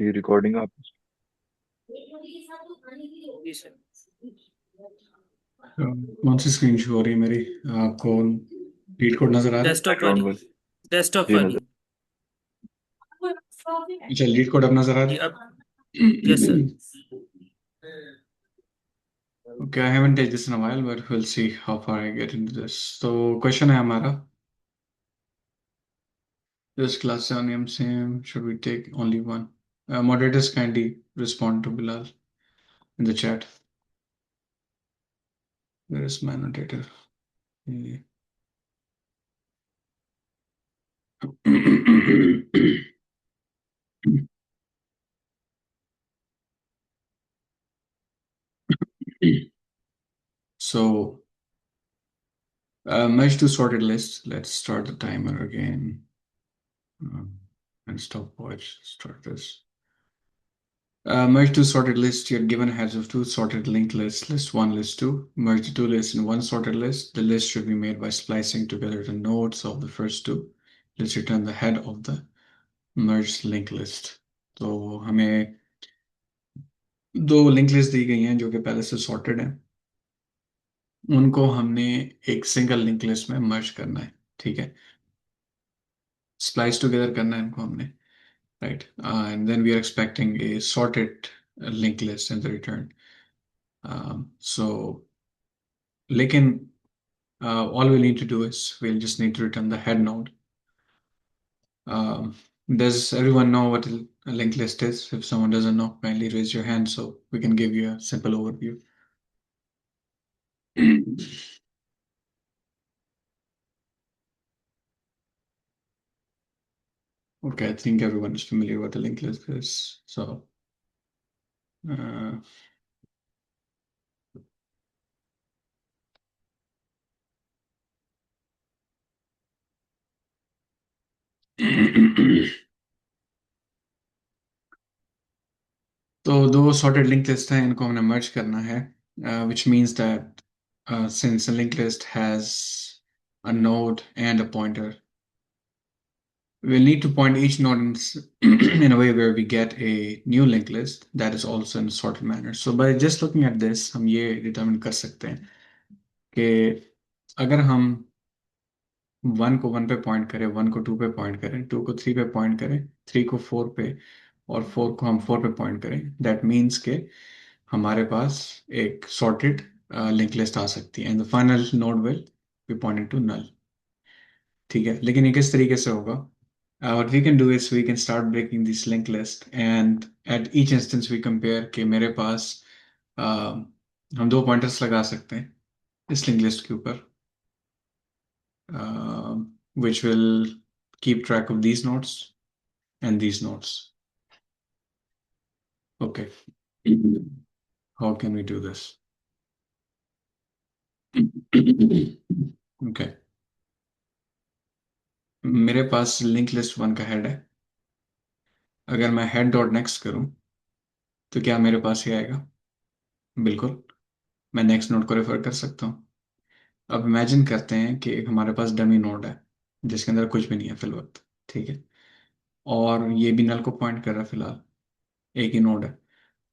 ये रिकॉर्डिंग आप जी सर। कौन सी स्क्रीन शो हो रही है मेरी? आपको लीड कोड नजर आ रहा है? डेस्कटॉप बैकग्राउंड वाली। वाली डेस्कटॉप जी वाली। नजर अच्छा, लीड कोड अब नजर आ जी रहा अब। Yes sir. है? Okay, I haven't touched this in a while, but we'll see how far I get into this. तो क्वेश्चन है हमारा, this class 7 a.m. same, should we take only one? Moderators kindly respond to Bilal in the chat. Where is my moderator? Yeah. So, merge to sorted list. Let's start the timer again. And stopwatch. Start this. Merge to sorted list. You're given heads of two sorted linked lists, list one, list two. Merge the two lists in one sorted list. The list should be made by splicing together the nodes of the first two. Let's return the head of the merged linked list. तो हमें दो link list दी गई हैं जो कि पहले से sorted हैं, उनको हमने एक सिंगल लिंक लिस्ट में मर्ज करना है। ठीक है, स्प्लाइस टुगेदर करना है इनको हमने, right? And then we are expecting a sorted link list in the return. So लेकिन all we need to do is we'll just need to return the head node. Does everyone know what a linked list is? If someone doesn't know, kindly raise your hand so we can give you a simple overview. Okay, I think everyone is familiar what a linked list is. So, uh, तो दो sorted linked list हैं, इनको हमने merge करना है, which means that since a linked list has a node and a pointer, we'll need to point each node in a way where we get a new linked list that is also in a sorted manner. So by just looking at this, हम ये determine कर सकते हैं कि अगर हम 1 को 1 पे पॉइंट करें, 1 को 2 पे पॉइंट करें, 2 को 3 पे पॉइंट करें, 3 को 4 पे, और 4 को हम 4 पे पॉइंट करें, दैट मीन्स के हमारे पास एक सॉर्टेड लिंक लिस्ट आ सकती है and the final node will be pointed to null. ठीक है, लेकिन ये किस तरीके से होगा? What we can do is we can start breaking this linked list and at each instance we compare कि मेरे पास हम दो पॉइंटर्स लगा सकते हैं इस लिंक लिस्ट के ऊपर, which will keep track of these nodes and these nodes. Okay, how can we do this? Okay, मेरे पास लिंक लिस्ट 1 का हेड है। अगर मैं हेड डॉट नेक्स्ट करूं तो क्या मेरे पास ये आएगा? बिल्कुल, मैं नेक्स्ट नोड को रेफर कर सकता हूँ। अब इमेजिन करते हैं कि एक हमारे पास डमी नोड है जिसके अंदर कुछ भी नहीं है फिल वक्त। ठीक है, और ये भी नल को पॉइंट कर रहा है, फिलहाल एक ही नोड है।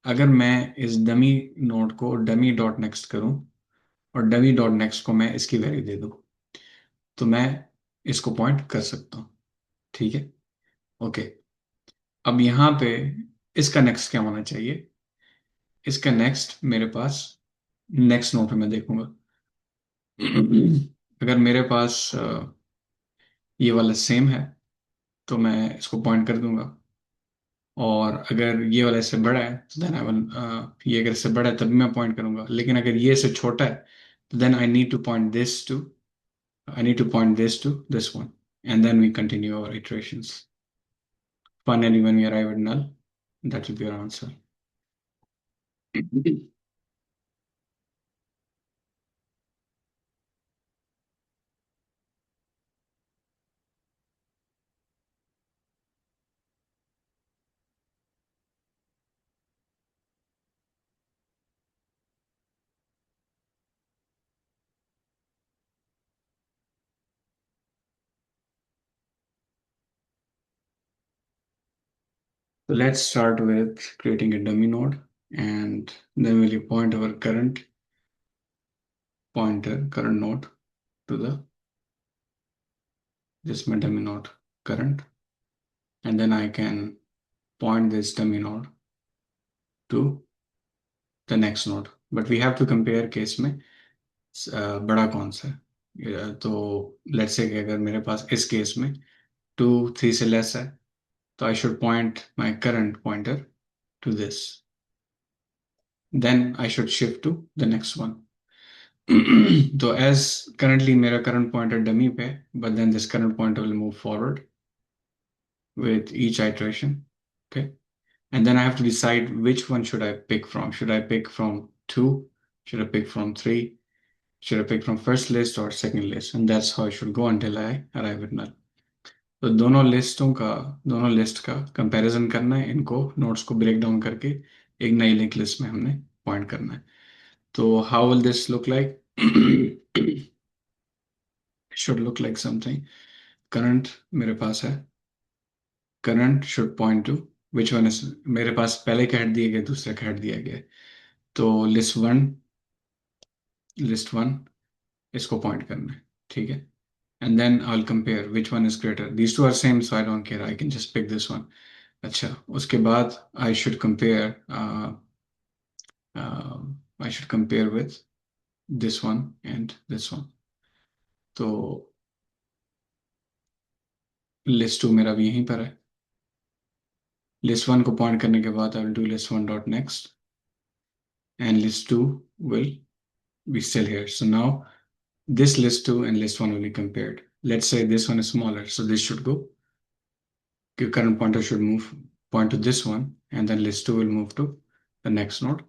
अगर मैं इस डमी नोड को डमी डॉट नेक्स्ट करूं और डमी डॉट नेक्स्ट को मैं इसकी वैल्यू दे दूं तो मैं इसको पॉइंट कर सकता हूं। ठीक है, ओके। अब यहाँ पे इसका नेक्स्ट क्या होना चाहिए? इसका नेक्स्ट मेरे पास नेक्स्ट नोड पे मैं देखूंगा। अगर मेरे पास ये वाला सेम है तो मैं इसको पॉइंट कर दूंगा, और अगर ये वाला इससे बड़ा है तो देन आई विल, ये अगर इससे बड़ा है तभी मैं पॉइंट करूंगा, लेकिन अगर ये इससे छोटा है तो then I need to point this to, I need to point this to this one, and then we continue our iterations. Finally, when we arrive at null, that will be our answer. So let's start with creating a dummy node, and then we'll point our current node to the this my dummy node current, and then I can point this dummy node to the next node. But we have to compare case में बड़ा कौन सा है। तो let's say कि अगर मेरे पास इस केस में 2 3 से लेस है, तो I should point my current pointer to this. Then I should shift to the next one. So as currently मेरा current pointer dummy पे, but then this current pointer will move forward with each iteration. Okay. And then I have to decide which one should I pick from. Should I pick from 2? Should I pick from 3? Should I pick from first list or second list? And that's how I should go until I arrive at null. तो दोनों list का comparison करना है, इनको notes को break down करके एक नई लिंक लिस्ट में हमने पॉइंट करना है। तो how will this look like? Should look like something. Current मेरे पास है, current should point to which one is, मेरे पास पहले का हेड दिया गया, दूसरे का हेड दिया गया है। तो लिस्ट वन इसको पॉइंट करना है, ठीक है। And then I'll compare which one is greater. These two are same, so I don't care. I can just pick this one. अच्छा, उसके बाद I should compare. I should compare with this one and this one. तो list 2 मेरा भी यहीं पर है। list 1 को पॉइंट करने के बाद I will do list 1 dot next, and list 2 will be still here. So now this list 2 and list 1 will be compared. Let's say this one is smaller, so this should go. Your current pointer should point to this one, and then list 2 will move to the next node.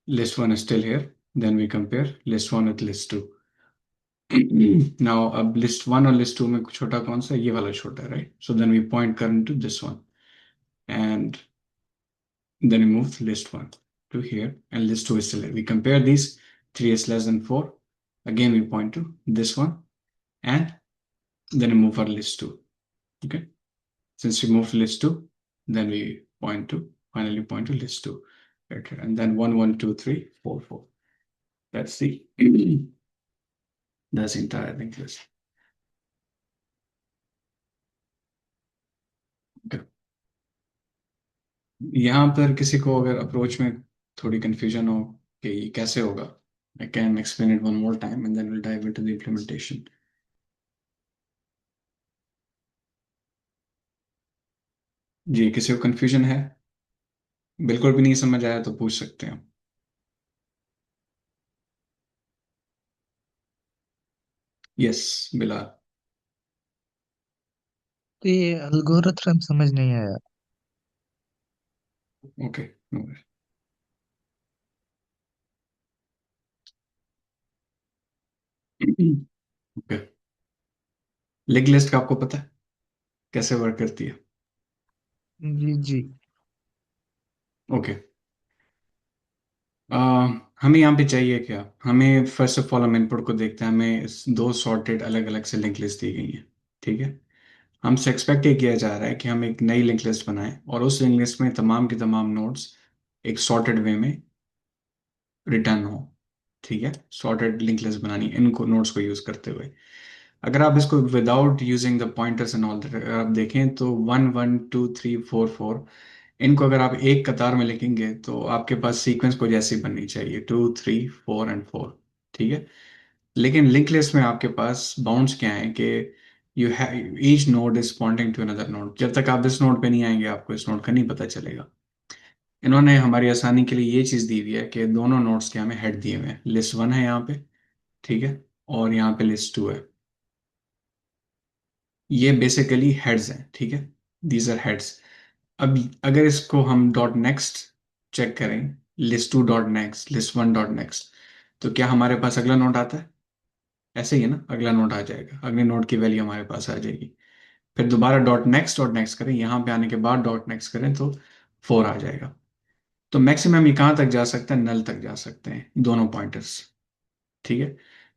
List 1 is still here. Then we compare list 1 with list 2. Now, अब list 1 और list 2 में छोटा कौन सा है? ये वाला छोटा है, right? So then we point current to this one, and then we move list 1 to here, and list 2 is still here. We compare these. 3 is less than 4. Again, we point to this one, and then we move our list 2. Okay. Since we moved list 2, then we finally point to list 2. Right here. And then 1 1 2 3 4 4. That's the that's the entire linked list. Okay. यहाँ पर किसी को अगर approach में थोड़ी confusion हो कि ये कैसे होगा, I can explain it one more time and then we'll dive into the implementation. जी, किसी को कंफ्यूजन है? बिल्कुल भी नहीं समझ आया तो पूछ सकते हैं। यस, बिलाल। तो ये एल्गोरिथम समझ नहीं आया। Okay, no worry. Okay, link list का आपको पता है कैसे वर्क करती है? जी जी। ओके। हमें यहाँ पे चाहिए क्या? हमें फर्स्ट ऑफ ऑल हम इनपुट को देखते हैं, हमें दो सॉर्टेड अलग अलग से लिंक लिस्ट दी गई है, ठीक है। हमसे एक्सपेक्ट ये किया जा रहा है कि हम एक नई लिंक लिस्ट बनाएं और उस लिंक लिस्ट में तमाम के तमाम नोड्स एक सॉर्टेड वे में रिटर्न हो, ठीक है। सॉर्टेड लिंक लिस्ट बनानी है इनको नोड्स को यूज करते हुए। अगर आप इसको without using the pointers and all that अगर आप देखें तो 1 1 2 3 4 4 इनको अगर आप एक कतार में लिखेंगे तो आपके पास सीक्वेंस को जैसी बननी चाहिए 2 3 4 एंड 4, ठीक है। लेकिन लिंक लिस्ट में आपके पास बाउंड्स क्या है कि you have each node is pointing to another node. जब तक आप इस नोड पे नहीं आएंगे आपको इस नोड का नहीं पता चलेगा। इन्होंने हमारी आसानी के लिए ये चीज़ दी हुई है कि दोनों नोड्स के हमें हेड दिए हुए हैं। लिस्ट 1 है यहाँ पे, ठीक है, और यहाँ पे लिस्ट 2 है। ये बेसिकली हेड्स हैं, ठीक है, दीज आर हेड्स। अब अगर इसको हम डॉट नेक्स्ट चेक करें, list 2 dot next, list 1 dot next, तो क्या हमारे पास अगला नोड आता है? ऐसे ही है ना, अगला नोड आ जाएगा, अगले नोड की वैल्यू हमारे पास आ जाएगी। फिर दोबारा डॉट नेक्स्ट करें, यहाँ पे आने के बाद डॉट नेक्स्ट करें तो 4 आ जाएगा। तो मैक्सिमम ये कहाँ तक जा सकते हैं? नल तक जा सकते हैं दोनों पॉइंटर्स, ठीक है।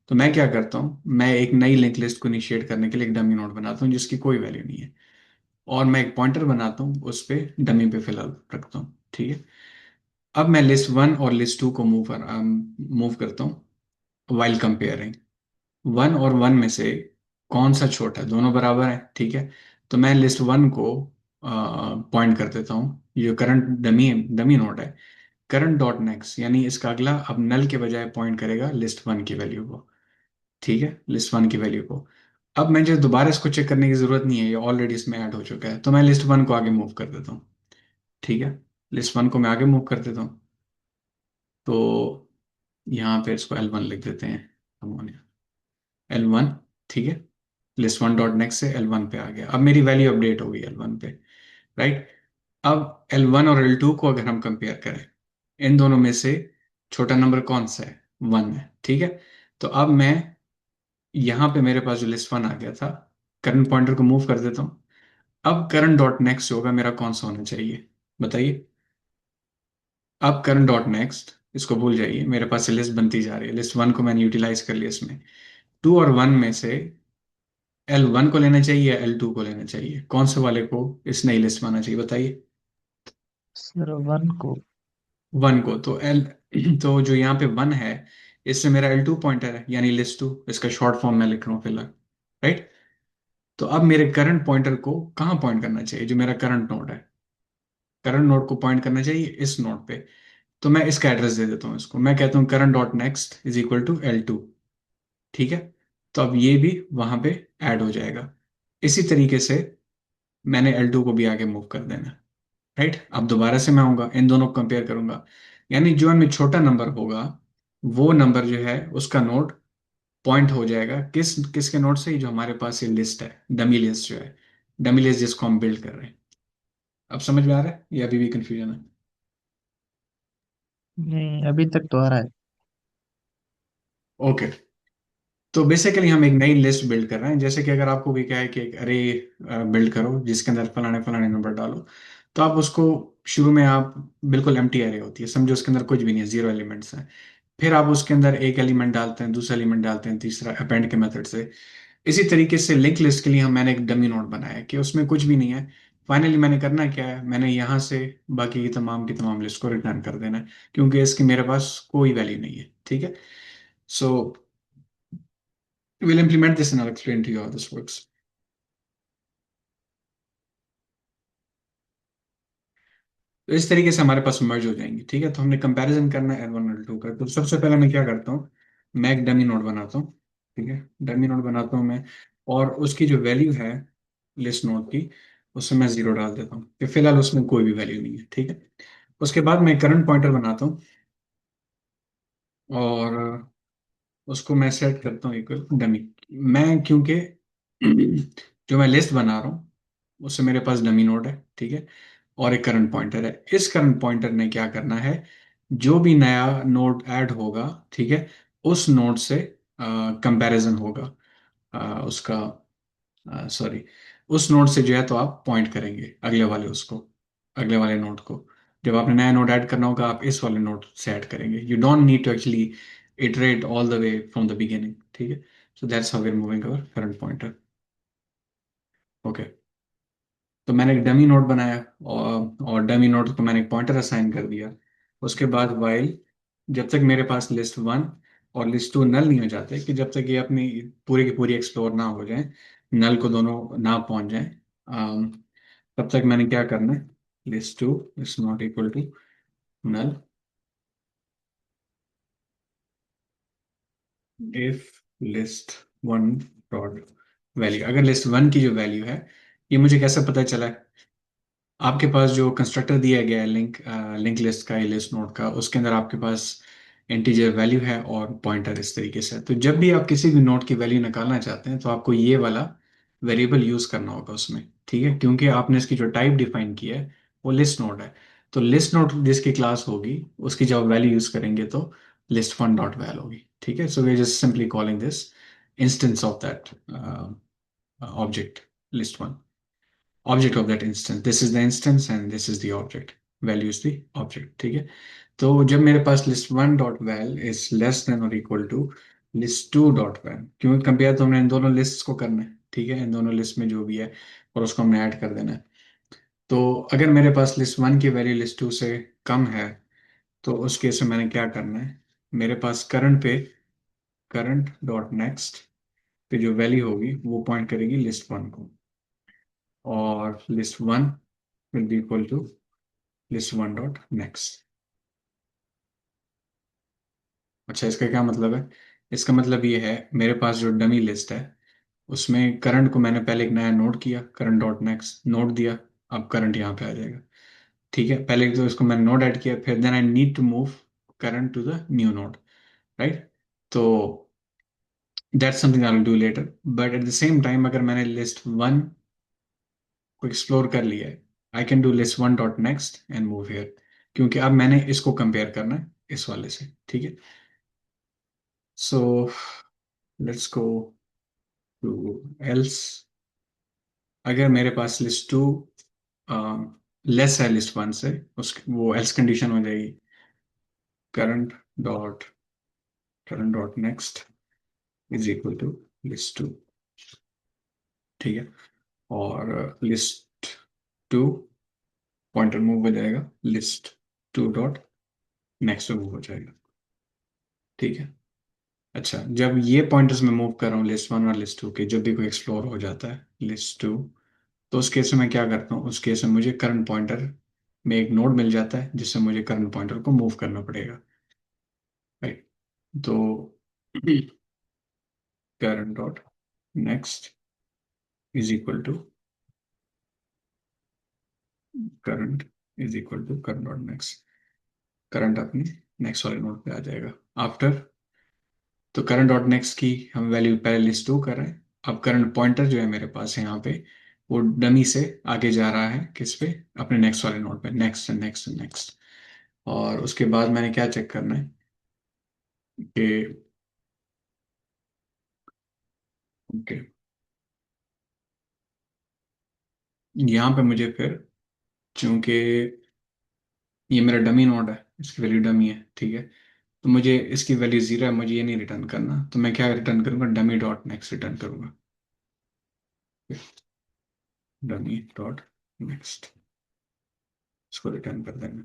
तो मैं क्या करता हूँ, मैं एक नई लिंक लिस्ट को इनिशिएट करने के लिए एक डमी नोड बनाता हूँ जिसकी कोई वैल्यू नहीं है। और मैं एक पॉइंटर बनाता हूँ, उस पे डमी पे फिलहाल रखता हूँ, ठीक है। अब मैं लिस्ट वन और लिस्ट टू को मूव करता हूँ वाइल कंपेयरिंग। वन और वन में से कौन सा छोटा है, दोनों बराबर है, ठीक है। तो मैं लिस्ट वन को पॉइंट कर देता हूँ, ये करंट डमी डमी नोड है। करंट डॉट नेक्स्ट यानी इसका अगला अब नल के बजाय पॉइंट करेगा लिस्ट वन की वैल्यू को, ठीक है, लिस्ट वन की वैल्यू को। अब मुझे दोबारा इसको चेक करने की जरूरत नहीं है, ये ऑलरेडी इसमें ऐड हो चुका है, तो मैं लिस्ट वन को आगे मूव कर देता हूँ, ठीक है। लिस्ट वन को मैं आगे मूव कर देता हूँ, तो यहाँ पे इसको L1 लिख देते हैं, अमोनिया L1, ठीक है। लिस्ट वन डॉट नेक्स्ट से L1 पे आ गया, अब मेरी वैल्यू अपडेट होगी L1 पे, राइट। अब L1 और L2 को अगर हम कंपेयर करें, इन दोनों में से छोटा नंबर कौन सा है, वन है, ठीक है। तो अब मैं यहाँ पे मेरे पास जो लिस्ट वन आ गया था, करंट पॉइंटर को मूव कर देता हूँ। अब करंट डॉट नेक्स्ट होगा मेरा कौन सा होना चाहिए, बताइए। अब करंट डॉट नेक्स्ट इसको भूल जाइए, मेरे पास से लिस्ट बनती जा रही है, लिस्ट वन को मैंने यूटिलाइज कर लिया इसमें। टू और वन में से L1 को लेना चाहिए या L2 को लेना चाहिए, कौन से वाले को इस नई लिस्ट में आना चाहिए, बताइए। सर वन को। वन को, तो एल तो जो यहाँ पे वन है, इससे मेरा L2 पॉइंटर है, यानी लिस्ट टू, इसका शॉर्ट फॉर्म मैं लिख रहा हूँ फिलहाल, राइट। तो अब मेरे करंट पॉइंटर को कहाँ पॉइंट करना चाहिए, जो मेरा करंट नोड है, करंट नोड को पॉइंट करना चाहिए इस नोड पे। तो मैं इसका एड्रेस दे देता हूँ इसको, मैं कहता हूँ current dot next is equal to L2, ठीक है। तो अब ये भी वहां पे ऐड हो जाएगा। इसी तरीके से मैंने L2 को भी आगे मूव कर देना, राइट। अब दोबारा से मैं आऊंगा, इन दोनों को कंपेयर करूंगा, यानी जो इनमें छोटा नंबर होगा, वो नंबर जो है उसका नोड पॉइंट हो जाएगा किसके नोड से, जो हमारे पास ये लिस्ट है, डमी लिस्ट जो है, डमी लिस्ट जिसको हम बिल्ड कर रहे हैं। अब समझ में आ रहा है या अभी भी कंफ्यूजन है? नहीं, अभी तक तो आ रहा है। ओके। तो बेसिकली हम एक नई लिस्ट बिल्ड कर रहे हैं, जैसे कि अगर आपको भी क्या है कि एक अरे बिल्ड करो जिसके अंदर फलाने फलाने नंबर डालो, तो आप उसको शुरू में आप बिल्कुल एम्प्टी अरे होती है, समझो उसके अंदर कुछ भी नहीं है, जीरो एलिमेंट्स हैं। फिर आप उसके अंदर एक एलिमेंट डालते हैं, दूसरा एलिमेंट डालते हैं, तीसरा अपेंड के मेथड से। इसी तरीके से लिंक लिस्ट के लिए मैंने एक डमी नोड बनाया है कि उसमें कुछ भी नहीं है। फाइनली मैंने करना क्या है, मैंने यहाँ से बाकी की तमाम लिस्ट को रिटर्न कर देना है, क्योंकि इसकी मेरे पास कोई वैल्यू नहीं है, ठीक है। सो we'll implement this and I'll explain to you how this works. तो इस तरीके से हमारे पास मर्ज हो जाएंगे, ठीक है। तो हमने कंपैरिजन करना है L1 L2 का, तो सबसे पहले मैं क्या करता हूँ, मैं एक डमी नोड बनाता हूँ, ठीक है। डमी नोड बनाता हूँ मैं, और उसकी जो वैल्यू है लिस्ट नोड की, उसमें मैं जीरो डाल देता हूँ कि फिलहाल उसमें कोई भी वैल्यू नहीं है, ठीक है। उसके बाद मैं करंट पॉइंटर बनाता हूँ, और उसको मैं सेट करता हूँ इक्वल डमी। मैं क्योंकि जो मैं लिस्ट बना रहा हूँ उससे मेरे पास डमी नोड है, ठीक है, और एक करंट पॉइंटर है। इस करंट पॉइंटर ने क्या करना है, जो भी नया नोड ऐड होगा, ठीक है, उस नोड से कंपैरिजन होगा, उसका सॉरी, उस नोड से जो है तो आप पॉइंट करेंगे अगले वाले उसको, अगले वाले नोड को। जब आपने नया नोड ऐड करना होगा, आप इस वाले नोड से ऐड करेंगे, you don't need to actually iterate all the way from the beginning, ठीक है। So that's how we're moving our current pointer. Okay. तो मैंने एक डमी नोड बनाया, और डमी नोड को मैंने एक पॉइंटर असाइन कर दिया। उसके बाद वाइल, जब तक मेरे पास लिस्ट वन और लिस्ट टू नल नहीं हो जाते, कि जब तक ये अपनी पूरी की पूरी एक्सप्लोर ना हो जाए, नल को दोनों ना पहुंच जाए, तब तक मैंने क्या करना है, list two is not equal to null if list one dot value. अगर लिस्ट वन की जो वैल्यू है, ये मुझे कैसे पता चला है, आपके पास जो कंस्ट्रक्टर दिया गया है लिंक लिस्ट का, लिस्ट नोड का, उसके अंदर आपके पास इंटीजर वैल्यू है और पॉइंटर इस तरीके से। तो जब भी आप किसी भी नोड की वैल्यू निकालना चाहते हैं, तो आपको ये वाला वेरिएबल यूज करना होगा उसमें, ठीक है, क्योंकि आपने इसकी जो टाइप डिफाइन की है वो लिस्ट नोड है। तो लिस्ट नोड जिसकी क्लास होगी, उसकी जब वैल्यू यूज करेंगे तो लिस्ट वन डॉट वैल होगी, ठीक है। So we just simply calling this instance of that object, list one, object of that instance, this is the instance and this is the object, value is the object, ठीक है। तो जब मेरे पास list one dot val is less than or equal to list to dot val, क्योंकि compare तो हमने इन दोनों list को करना है, ठीक है, इन दोनों लिस्ट में जो भी है, और उसको हमने ऐड कर देना है। तो अगर मेरे पास लिस्ट वन की वैल्यू लिस्ट टू से कम है, तो उस केस में मैंने क्या करना है, मेरे पास करंट डॉट नेक्स्ट पे जो वैल्यू होगी वो पॉइंट करेगी लिस्ट वन को, और list one will be equal to list one dot next. अच्छा, इसका क्या मतलब है? इसका मतलब ये है, मेरे पास जो डमी लिस्ट है उसमें करंट को मैंने पहले एक नया नोड किया, करंट डॉट नेक्स्ट नोड दिया, अब करंट यहाँ पे आ जाएगा। ठीक है, पहले तो इसको मैंने नोड ऐड किया, फिर then I need to move current to the new node, right? तो that's something I will do later, but at the same time अगर मैंने लिस्ट वन को एक्सप्लोर कर लिया है, I can do list one dot next and move here, क्योंकि अब मैंने इसको कंपेयर करना है इस वाले से। ठीक है, so let's go to else. अगर मेरे पास लिस्ट टू लेस है लिस्ट वन से, उस वो एल्स कंडीशन हो जाएगी current dot next is equal to list two. ठीक है, और लिस्ट टू पॉइंटर मूव हो जाएगा, list two dot next move हो जाएगा। ठीक है, अच्छा, जब ये पॉइंटर्स में मूव कर रहा हूँ लिस्ट वन और लिस्ट टू के, जब भी कोई एक्सप्लोर हो जाता है लिस्ट टू, तो उस केस में मैं क्या करता हूँ, उस केस में मुझे करंट पॉइंटर में एक नोड मिल जाता है जिससे मुझे करंट पॉइंटर को मूव करना पड़ेगा, राइट? तो current dot next is equal to current dot next, current अपने नेक्स्ट वाले नोड पे आ जाएगा आफ्टर। तो करंट डॉट नेक्स्ट की हम वैल्यू पहले लिस्ट टू कर रहे हैं, अब करंट पॉइंटर जो है मेरे पास है यहाँ पे, वो डमी से आगे जा रहा है किस पे, अपने नेक्स्ट वाले नोड पे, next and next and next. और उसके बाद मैंने क्या चेक करना है कि ओके, यहाँ पे मुझे फिर, चूंकि ये मेरा डमी नोड है, इसकी वैल्यू डमी है, ठीक है, तो मुझे इसकी वैल्यू जीरो है, मुझे ये नहीं रिटर्न करना, तो मैं क्या रिटर्न करूंगा, डमी डॉट नेक्स्ट रिटर्न करूंगा, डमी डॉट नेक्स्ट, इसको रिटर्न कर देंगे।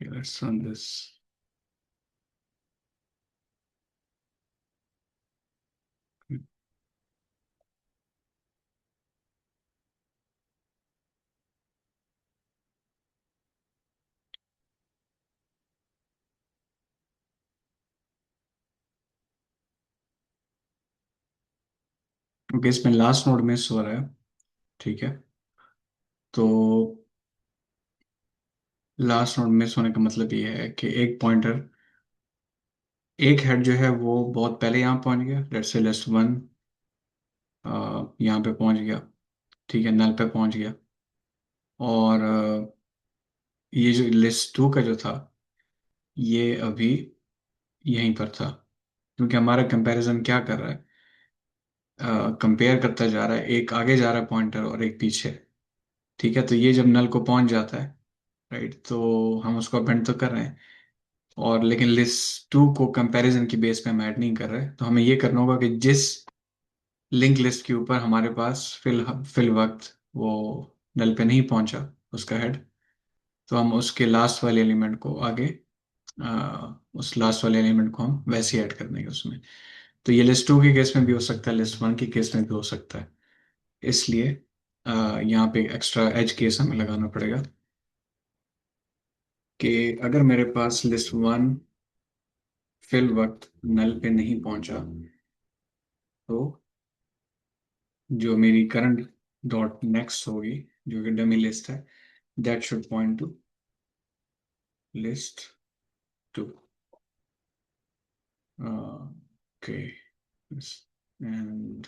Okay, let's run this. Okay, इसमें लास्ट नोड मिस हो रहा है, ठीक है, तो लास्ट नोड मिस होने का मतलब ये है कि एक पॉइंटर, एक हेड जो है वो बहुत पहले यहाँ पहुंच गया, लेट्स से लिस्ट वन यहाँ पे पहुंच गया, ठीक है, नल पे पहुंच गया, और ये जो लिस्ट टू का जो था, ये अभी यहीं पर था, क्योंकि हमारा कंपैरिजन क्या कर रहा है, कंपेयर करता जा रहा है, एक आगे जा रहा है पॉइंटर और एक पीछे। ठीक है, तो ये जब नल को पहुंच जाता है, राइट, तो हम उसको अपेंड तो कर रहे हैं, और लेकिन लिस्ट टू को कंपैरिजन की बेस पे हम ऐड नहीं कर रहे, तो हमें ये करना होगा कि जिस लिंक लिस्ट के ऊपर हमारे पास फिल वक्त वो नल पे नहीं पहुंचा उसका हेड, तो हम उसके लास्ट वाले एलिमेंट को आगे, उस लास्ट वाले एलिमेंट को हम वैसे ही ऐड कर देंगे उसमें। तो ये लिस्ट टू के केस में भी हो सकता है, लिस्ट वन के केस में भी हो सकता है, इसलिए यहाँ पे एक्स्ट्रा एज केस हमें लगाना पड़ेगा कि अगर मेरे पास लिस्ट वन फिल वक्त नल पे नहीं पहुंचा, तो जो मेरी करंट डॉट नेक्स्ट होगी, जो कि डमी लिस्ट है, that should point to list two. Okay, and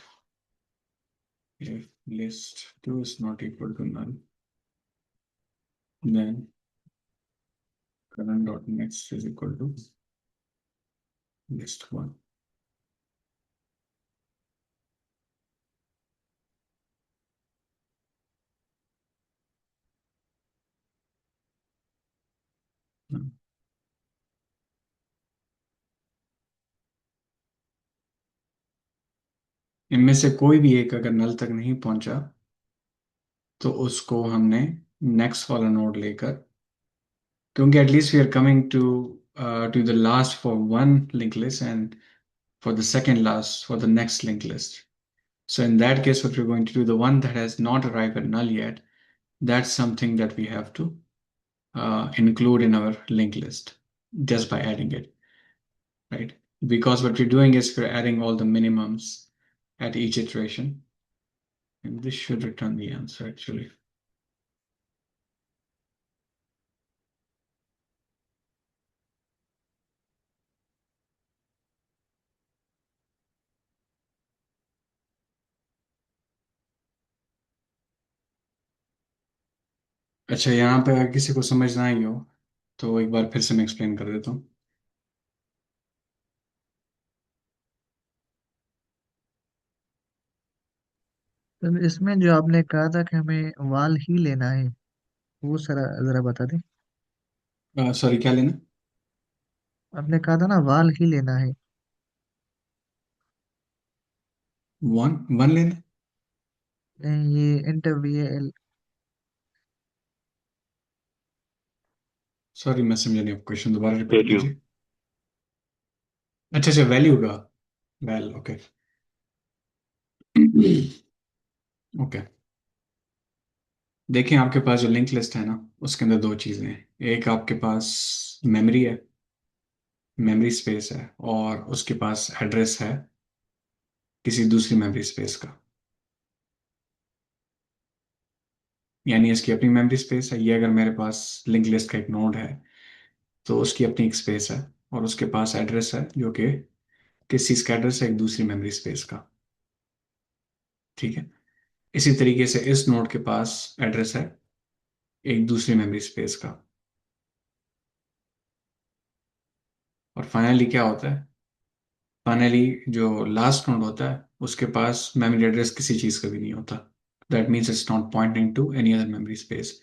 if list 2 is not equal to null, then current dot next is equal to list one. इनमें से कोई भी एक अगर नल तक नहीं पहुंचा तो उसको हमने नेक्स्ट वाला नोड लेकर, क्योंकि at least we are coming to the last for one link list and for the second last for the next linked list. So in that case, what we're going to do, the one that has not arrived at null yet, that's something that we have to include in our linked list just by adding it, right? Because what we're doing is we're adding all the minimums at each iteration, and this should return the answer actually. अच्छा, यहाँ पे अगर किसी को समझ ना आई हो तो एक बार फिर से मैं एक्सप्लेन कर देता हूँ। तो इसमें जो आपने कहा था कि हमें वाल ही लेना है, वो सरा जरा बता दें। सॉरी, क्या लेना? आपने कहा था ना वाल ही लेना है। वन वन लेना? नहीं, ये इंटर सॉरी, मैं समझा नहीं, आप क्वेश्चन दोबारा रिपीट कीजिए। अच्छा अच्छा, वैल्यू का। Well, okay. ओके, देखें आपके पास जो लिंक लिस्ट है ना, उसके अंदर दो चीज़ें हैं। एक आपके पास मेमोरी है, मेमोरी स्पेस है, और उसके पास एड्रेस है किसी दूसरी मेमोरी स्पेस का। यानी इसकी अपनी मेमोरी स्पेस है। ये अगर मेरे पास लिंक लिस्ट का एक नोड है तो उसकी अपनी एक स्पेस है, और उसके पास एड्रेस है जो कि किसी इसका एड्रेस है एक दूसरी मेमोरी स्पेस का। ठीक है, इसी तरीके से इस नोड के पास एड्रेस है एक दूसरी मेमोरी स्पेस का। और फाइनली क्या होता है? फाइनली जो लास्ट नोड होता है उसके पास मेमोरी एड्रेस किसी चीज का भी नहीं होता। That means it's not pointing to any other memory space,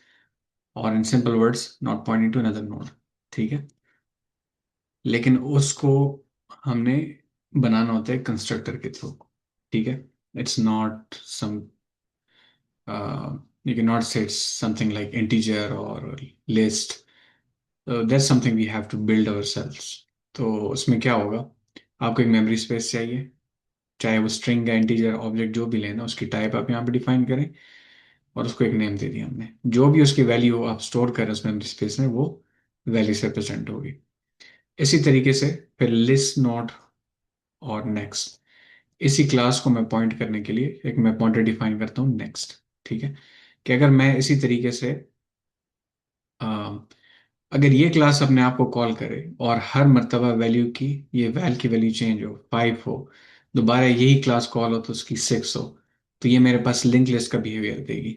और in simple words not pointing to another node. ठीक है, लेकिन उसको हमने बनाना होता है कंस्ट्रक्टर के थ्रू। ठीक है, it's not some, you cannot say it's something like integer or list. That's something we have to build ourselves. तो उसमें क्या होगा, आपको एक मेमोरी स्पेस चाहिए, चाहे वो स्ट्रिंग या इंटीजर ऑब्जेक्ट जो भी लेना, उसकी टाइप आप यहाँ पे डिफाइन करें, और उसको एक नेम दे दिया हमने। जो भी उसकी वैल्यू आप स्टोर कर रहे हैं उस मेमोरी स्पेस में, वो वैल्यू से रिप्रेजेंट होगी। इसी तरीके से फिर लिस्ट नोड और नेक्स्ट, इसी क्लास को मैं पॉइंट करने के लिए एक मैं पॉइंटर डिफाइन करता हूँ नेक्स्ट। ठीक है, कि अगर मैं इसी तरीके से अगर ये क्लास अपने आप को कॉल करे और हर मर्तबा वैल्यू की, ये वैल की वैल्यू चेंज हो, 5 हो, दोबारा यही क्लास कॉल हो तो उसकी 6 हो, तो ये मेरे पास लिंक लिस्ट का बिहेवियर देगी।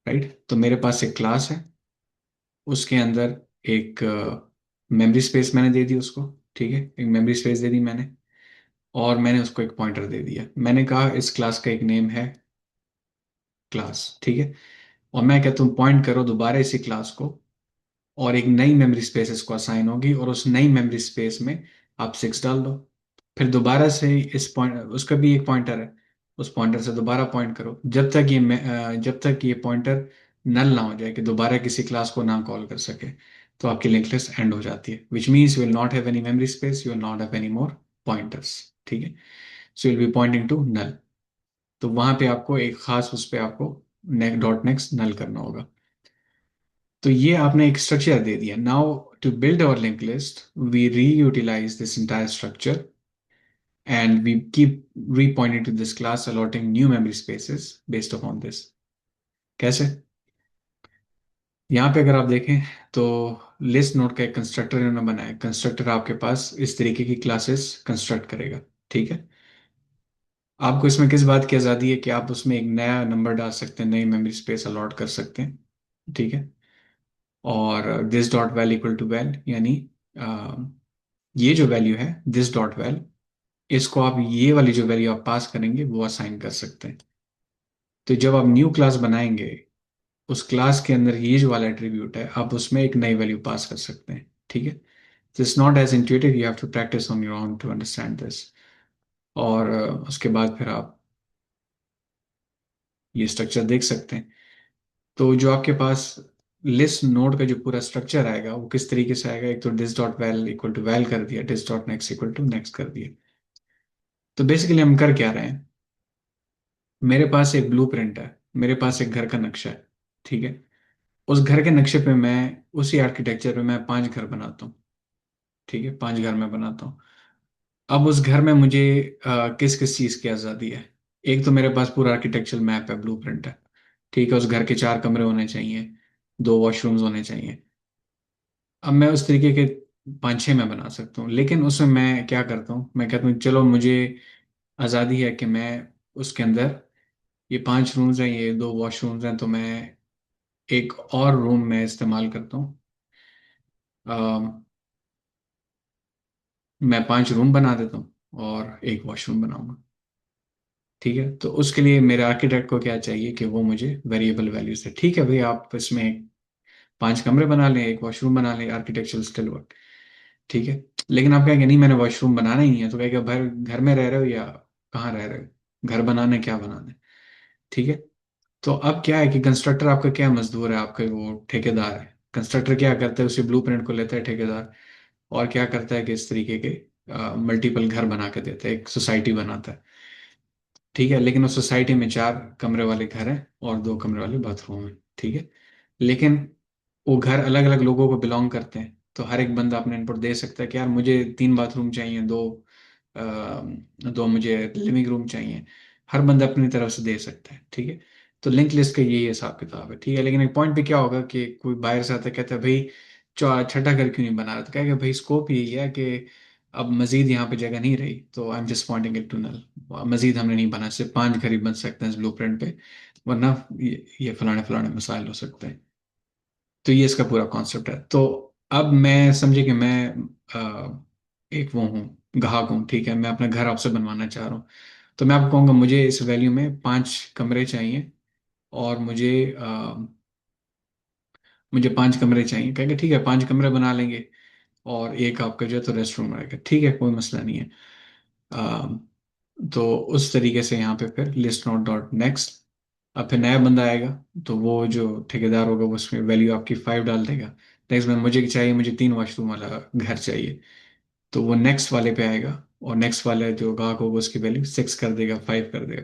राइट, तो मेरे पास एक क्लास है, उसके अंदर एक मेमोरी स्पेस मैंने दे दी उसको। ठीक है, एक मेमोरी स्पेस दे दी मैंने, और मैंने उसको एक पॉइंटर दे दिया। मैंने कहा इस क्लास का एक नेम है क्लास। ठीक है, और मैं कहता हूँ पॉइंट करो दोबारा इसी क्लास को, और एक नई मेमोरी स्पेस इसको असाइन होगी, और उस नई मेमोरी स्पेस में आप 6 डाल दो। फिर दोबारा से इस पॉइंट, उसका भी एक पॉइंटर है, उस पॉइंटर से दोबारा पॉइंट करो जब तक ये पॉइंटर नल ना हो जाए कि दोबारा किसी क्लास को ना कॉल कर सके, तो आपकी लिंक लिस्ट एंड हो जाती है। Which means you will not have any memory space, you will not have any more pointers. ठीक है, so will be pointing to null. तो वहां पे आपको एक खास उस पे आपको डॉट नेक्स्ट नल करना होगा। तो ये आपने एक स्ट्रक्चर दे दिया। Now to build our link list, we reutilize this entire structure and we keep repointing to this class, allotting new memory spaces based upon this. कैसे? यहाँ पे अगर आप देखें तो लिस्ट नोड का एक कंस्ट्रक्टर इन्होंने बनाया। कंस्ट्रक्टर आपके पास इस तरीके की क्लासेस कंस्ट्रक्ट करेगा। ठीक है, आपको इसमें किस बात की आज़ादी है कि आप उसमें एक नया नंबर डाल सकते हैं, नई मेमोरी स्पेस अलॉट कर सकते हैं। ठीक है, और this dot val equal to val, यानी ये जो वैल्यू है दिस डॉट वैल, इसको आप ये वाली जो वैल्यू आप पास करेंगे वो असाइन कर सकते हैं। तो जब आप न्यू क्लास बनाएंगे, उस क्लास के अंदर ये जो वाला एट्रीब्यूट है आप उसमें एक नई वैल्यू पास कर सकते हैं, ठीक है। This not as intuitive, you have to practice on your own to understand this. और उसके बाद फिर आप ये स्ट्रक्चर देख सकते हैं। तो जो आपके पास लिस्ट नोड का जो पूरा स्ट्रक्चर आएगा वो किस तरीके से आएगा, एक तो this dot val equal to val कर दिया, this dot next equal to next कर दिया। तो बेसिकली हम कर क्या रहे हैं, मेरे पास एक ब्लूप्रिंट है, मेरे पास एक घर का नक्शा है, ठीक है। उस घर के नक्शे पे मैं, उसी आर्किटेक्चर पे मैं 5 घर बनाता हूँ, ठीक है, 5 घर मैं बनाता हूँ। अब उस घर में मुझे किस किस चीज़ की आज़ादी है। एक तो मेरे पास पूरा आर्किटेक्चरल मैप है, ब्लूप्रिंट है, ठीक है। उस घर के 4 कमरे होने चाहिए, 2 वॉशरूम्स होने चाहिए। अब मैं उस तरीके के 5-6 मैं बना सकता हूँ, लेकिन उसमें मैं क्या करता हूँ, मैं कहता हूँ चलो मुझे आज़ादी है कि मैं उसके अंदर, ये 5 रूम्स हैं, ये 2 वॉशरूम्स हैं, तो मैं एक और रूम में इस्तेमाल करता हूँ। मैं 5 रूम बना देता हूँ और एक वॉशरूम बनाऊंगा, ठीक है। तो उसके लिए मेरे आर्किटेक्ट को क्या चाहिए कि वो मुझे वेरिएबल वैल्यूज है, ठीक है भाई, आप इसमें 5 कमरे बना लें, एक वॉशरूम बना लें, आर्किटेक्चरल स्टिल वर्क, ठीक है। लेकिन आप कहेंगे नहीं मैंने वॉशरूम बनाना ही नहीं है, तो कहेगा भाई घर में रह रहे हो या कहाँ रह रहे हो, घर बनाना है क्या बनाना है, ठीक है। तो अब क्या है कि कंस्ट्रक्टर आपका क्या मजदूर है, आपका वो ठेकेदार है। कंस्ट्रक्टर क्या करता है, उसी ब्लूप्रिंट को लेता है ठेकेदार, और क्या करता है कि इस तरीके के मल्टीपल घर बना के देता है, एक सोसाइटी बनाता है, ठीक है। लेकिन उस सोसाइटी में 4 कमरे वाले घर हैं और 2 कमरे वाले बाथरूम हैं, ठीक है। लेकिन वो घर अलग अलग लोगों को बिलोंग करते हैं, तो हर एक बंदा अपने इनपुट दे सकता है कि यार मुझे 3 बाथरूम चाहिए, दो मुझे लिविंग रूम चाहिए। हर बंदा अपनी तरफ से दे सकता है, ठीक है। तो लिंक लिस्ट का यही हिसाब किताब है, ठीक है। लेकिन एक पॉइंट पे क्या होगा कि कोई बाहर से आता है, कहता है भाई छठा घर क्यों नहीं बना रहा, तो कहेगा भाई स्कोप यही है कि अब मजीद यहाँ पे जगह नहीं रही, तो I am just pointing it to null. मजीद हमने नहीं बना, सिर्फ 5 घर ही बन सकते हैं इस ब्लूप्रिंट पे, वरना ये फलाने फलाने मसाइल हो सकते हैं। तो ये इसका पूरा कॉन्सेप्ट है। तो अब मैं समझे कि मैं एक वो हूँ, ग्राहक हूँ, ठीक है, मैं अपना घर आपसे बनवाना चाह रहा हूँ। तो मैं आपको कहूँगा मुझे इस वैल्यू में 5 कमरे चाहिए, और मुझे 5 कमरे चाहिए, कहेंगे ठीक है 5 कमरे बना लेंगे, और एक आपका जो है तो रेस्ट रूम रहेगा, ठीक है, कोई मसला नहीं है। अम, तो उस तरीके से यहाँ पे फिर लिस्ट नोट डॉट नेक्स्ट, अब फिर नया बंदा आएगा, तो वो जो ठेकेदार होगा वो उसमें वैल्यू आपकी 5 डाल देगा। नेक्स्ट में मुझे चाहिए, मुझे 3 वॉशरूम वाला घर चाहिए, तो वो नेक्स्ट वाले पे आएगा, और नेक्स्ट वाले जो ग्राहक होगा उसकी वैल्यू 6 कर देगा, 5 कर देगा।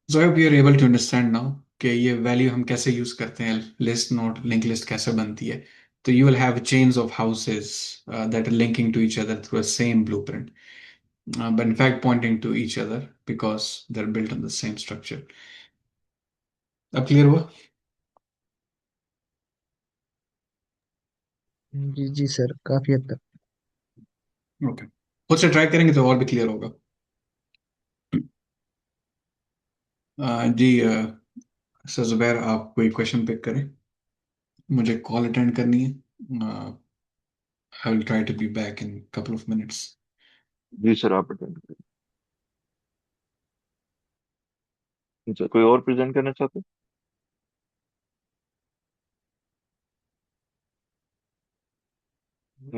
So I hope you are able to understand now कि ये वैल्यू हम कैसे यूज करते हैं, लिस्ट नोट लिंक लिस्ट कैसे बनती है। तो you will have chains of houses that are linking to each other through a same blueprint, but in fact pointing to each other because they're built on the same structure. अब clear हुआ? जी जी sir, काफी हद तक। Okay, खुद से try करेंगे तो और भी क्लियर होगा। जी सर जुबैर, आप कोई क्वेश्चन पिक करें, मुझे कॉल अटेंड करनी है। I will try to be back in couple of minutes. जी सर, आप अटेंड करें। अच्छा, कोई और प्रेजेंट करना चाहते हैं?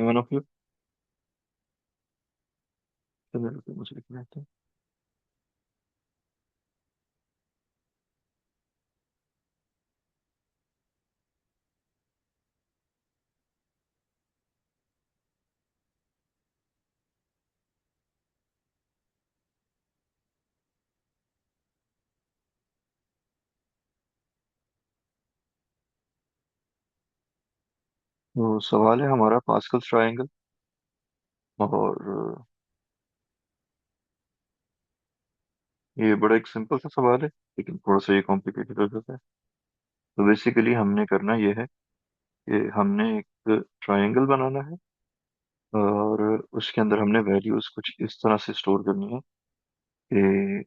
One of you. चलिए मुझे लिखना है। तो सवाल है हमारा पास्कल ट्रायंगल, और ये बड़ा एक सिंपल सा सवाल है, लेकिन थोड़ा सा ये कॉम्प्लिकेटेड हो जाता है। तो बेसिकली हमने करना ये है कि हमने एक ट्रायंगल बनाना है, और उसके अंदर हमने वैल्यूज कुछ इस तरह से स्टोर करनी है कि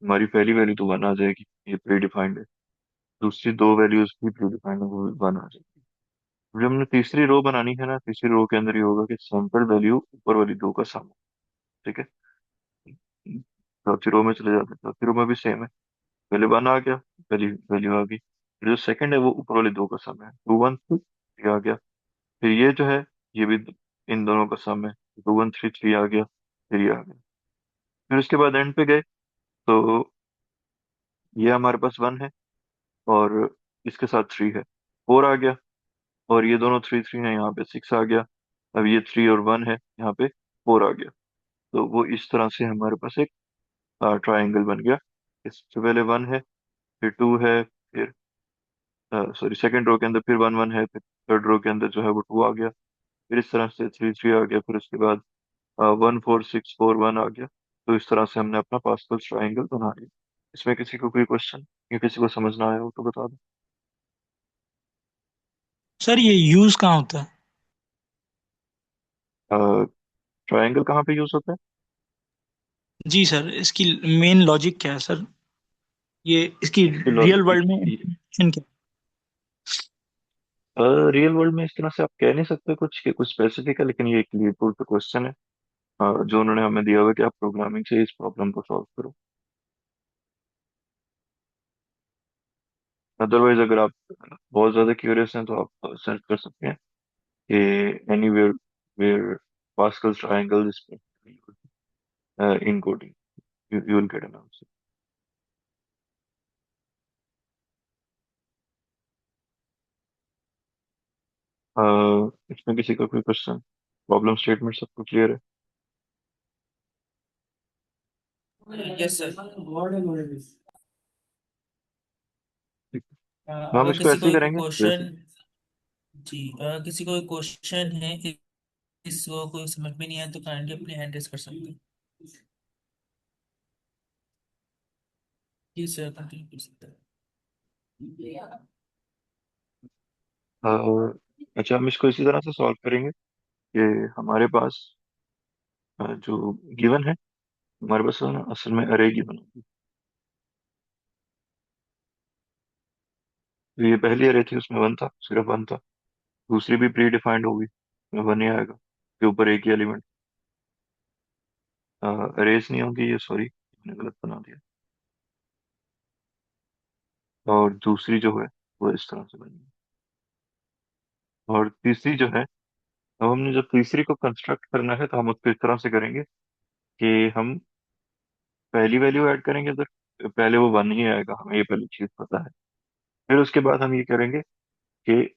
हमारी पहली वैल्यू तो 1 आ जाएगी, ये प्री डिफाइंड है। दूसरी दो वैल्यूज भी प्री डिफाइंड है, वो भी वन आ जाएगी। जब हमने तीसरी रो बनानी है ना, तीसरी रो के अंदर ये होगा कि सैंपल वैल्यू ऊपर वाली दो का सम। ठीक है। चौथी रो में चले जाते हैं, चौथी रो में भी सेम है। पहले वन आ गया, पहली वैल्यू आ गई, फिर जो सेकंड है वो ऊपर वाले दो का सम है, टू वन थ्री, ये आ गया। फिर ये जो है, ये भी इन दोनों का सम है, टू वन थ्री, थ्री आ गया, फिर ये आ गया। फिर उसके बाद एंड पे गए, तो ये हमारे पास वन है, और इसके साथ थ्री है, फोर आ गया। और ये दोनों थ्री थ्री है, यहाँ पे सिक्स आ गया। अब ये थ्री और वन है, यहाँ पे फोर आ गया। तो वो इस तरह से हमारे पास एक ट्राइंगल बन गया। इससे पहले वन है, फिर टू है, फिर सॉरी सेकंड रो के अंदर फिर वन वन है, फिर थर्ड रो के अंदर जो है वो टू आ गया, फिर इस तरह से थ्री थ्री आ गया, फिर उसके बाद one four six four one आ गया। तो इस तरह से हमने अपना पास्कल ट्राइंगल बना लिया। इसमें किसी को कोई क्वेश्चन या किसी को समझ ना आया हो तो बता सर ये यूज कहाँ होता है? दो। ट्राइंगल कहाँ पे यूज होता है? जी सर, इसकी मेन लॉजिक क्या है सर? ये इसकी इसके रियल वर्ल्ड में लॉजिक, implication क्या रियल वर्ल्ड में इस तरह से आप कह नहीं सकते कुछ कि कुछ स्पेसिफिक है, लेकिन ये एक लीड बोर्ड पे क्वेश्चन है जो उन्होंने हमें दिया हुआ है कि आप प्रोग्रामिंग से इस प्रॉब्लम को सॉल्व करो। अदरवाइज अगर आप बहुत ज्यादा क्यूरियस हैं तो आप सर्च कर सकते हैं कि anywhere where Pascal's triangle is in coding, you will get an answer. इसमें किसी का कोई क्वेश्चन, प्रॉब्लम स्टेटमेंट सबको क्लियर है? है? Yes sir. ठीक है। हम अगर इसको किसी ऐसे को ही एक करेंगे जैसे, क्वेश्चन, जी अगर किसी को एक क्वेश्चन है, इसको कोई समझ में नहीं आया तो काइंडली अपने हैंड रेस कर सकते हैं। जी सर, कंटिन्यू कर सकते हैं। अ, अच्छा हम इसको इसी तरह से सॉल्व करेंगे कि हमारे पास जो गिवन है, हमारे पास ना असल में अरे गिवन होगी। तो ये पहली अरे थी, उसमें वन था, सिर्फ वन था। दूसरी भी प्री डिफाइंड होगी, उसमें वन ही आएगा, के ऊपर एक ही एलिमेंट। अरेज नहीं होगी ये, सॉरी मैंने गलत बना दिया। और दूसरी जो है वो इस तरह से बनेगी। और तीसरी जो है, अब हमने जब तीसरी को कंस्ट्रक्ट करना है तो हम उसको इस तरह से करेंगे कि हम पहली वैल्यू ऐड करेंगे, तो पहले वो वन ही आएगा, हमें ये पहली चीज पता है। फिर उसके बाद हम ये करेंगे कि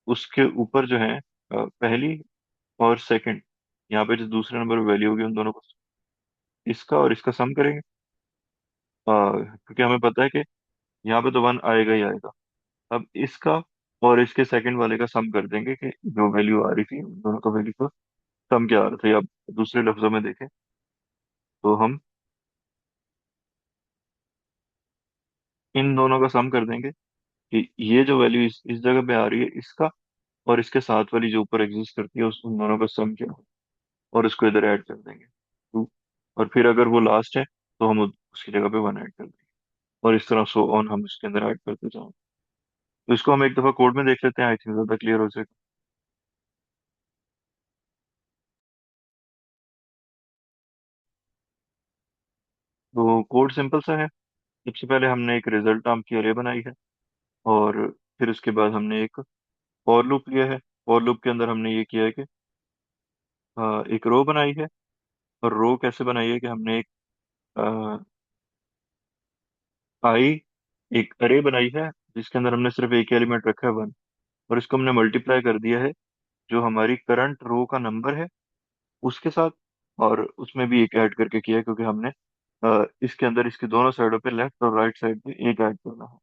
उसके ऊपर जो है पहली और सेकंड, यहाँ पे जो दूसरे नंबर पे वैल्यू होगी उन दोनों को, इसका और इसका सम करेंगे। क्योंकि हमें पता है कि यहाँ पे तो वन आएगा ही आएगा। अब इसका और इसके सेकंड वाले का सम कर देंगे कि जो वैल्यू आ रही थी उन दोनों का वैल्यू का सम क्या आ रहा था। या दूसरे लफ्जों में देखें तो हम इन दोनों का सम कर देंगे कि ये जो वैल्यू इस जगह पे आ रही है, इसका और इसके साथ वाली जो ऊपर एग्जिस्ट करती है उस उन दोनों का सम क्या हो, और इसको इधर ऐड कर देंगे टू। और फिर अगर वो लास्ट है तो हम उसकी जगह पे वन ऐड कर देंगे, और इस तरह सो ऑन हम इसके अंदर ऐड करते जाएंगे। तो इसको हम एक दफा कोड में देख लेते हैं, आई थिंक ज्यादा क्लियर हो जाएगा। तो कोड सिंपल सा है। सबसे पहले हमने एक रिजल्ट नाम की अरे बनाई है, और फिर उसके बाद हमने एक फॉर लूप लिया है। फॉर लूप के अंदर हमने ये किया है कि एक रो बनाई है। और रो कैसे बनाई है कि हमने एक आई एक अरे बनाई है जिसके अंदर हमने सिर्फ एक एलिमेंट रखा है वन, और इसको हमने मल्टीप्लाई कर दिया है जो हमारी करंट रो का नंबर है उसके साथ। और उसमें भी एक ऐड करके किया है क्योंकि हमने इसके अंदर इसकी दोनों साइडों पे लेफ्ट और राइट साइड पे एक ऐड करना है।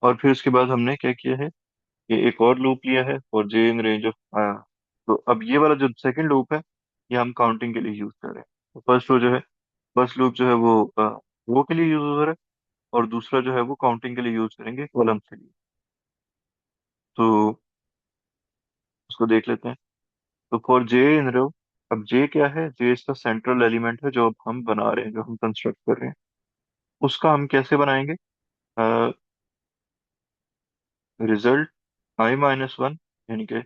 और फिर उसके बाद हमने क्या किया है कि एक और लूप लिया है for J in range of. तो अब ये वाला जो सेकंड लूप है ये हम काउंटिंग के लिए यूज कर रहे हैं। तो फर्स्ट लूप जो है वो रो के लिए यूज हो रहा है, और दूसरा जो है वो काउंटिंग के लिए यूज करेंगे कॉलम के लिए। तो उसको देख लेते हैं। तो फॉर जे इन रो, अब जे क्या है, जे इसका सेंट्रल एलिमेंट है जो अब हम बना रहे हैं, जो हम कंस्ट्रक्ट कर रहे हैं। उसका हम कैसे बनाएंगे? रिजल्ट i-1, यानी कि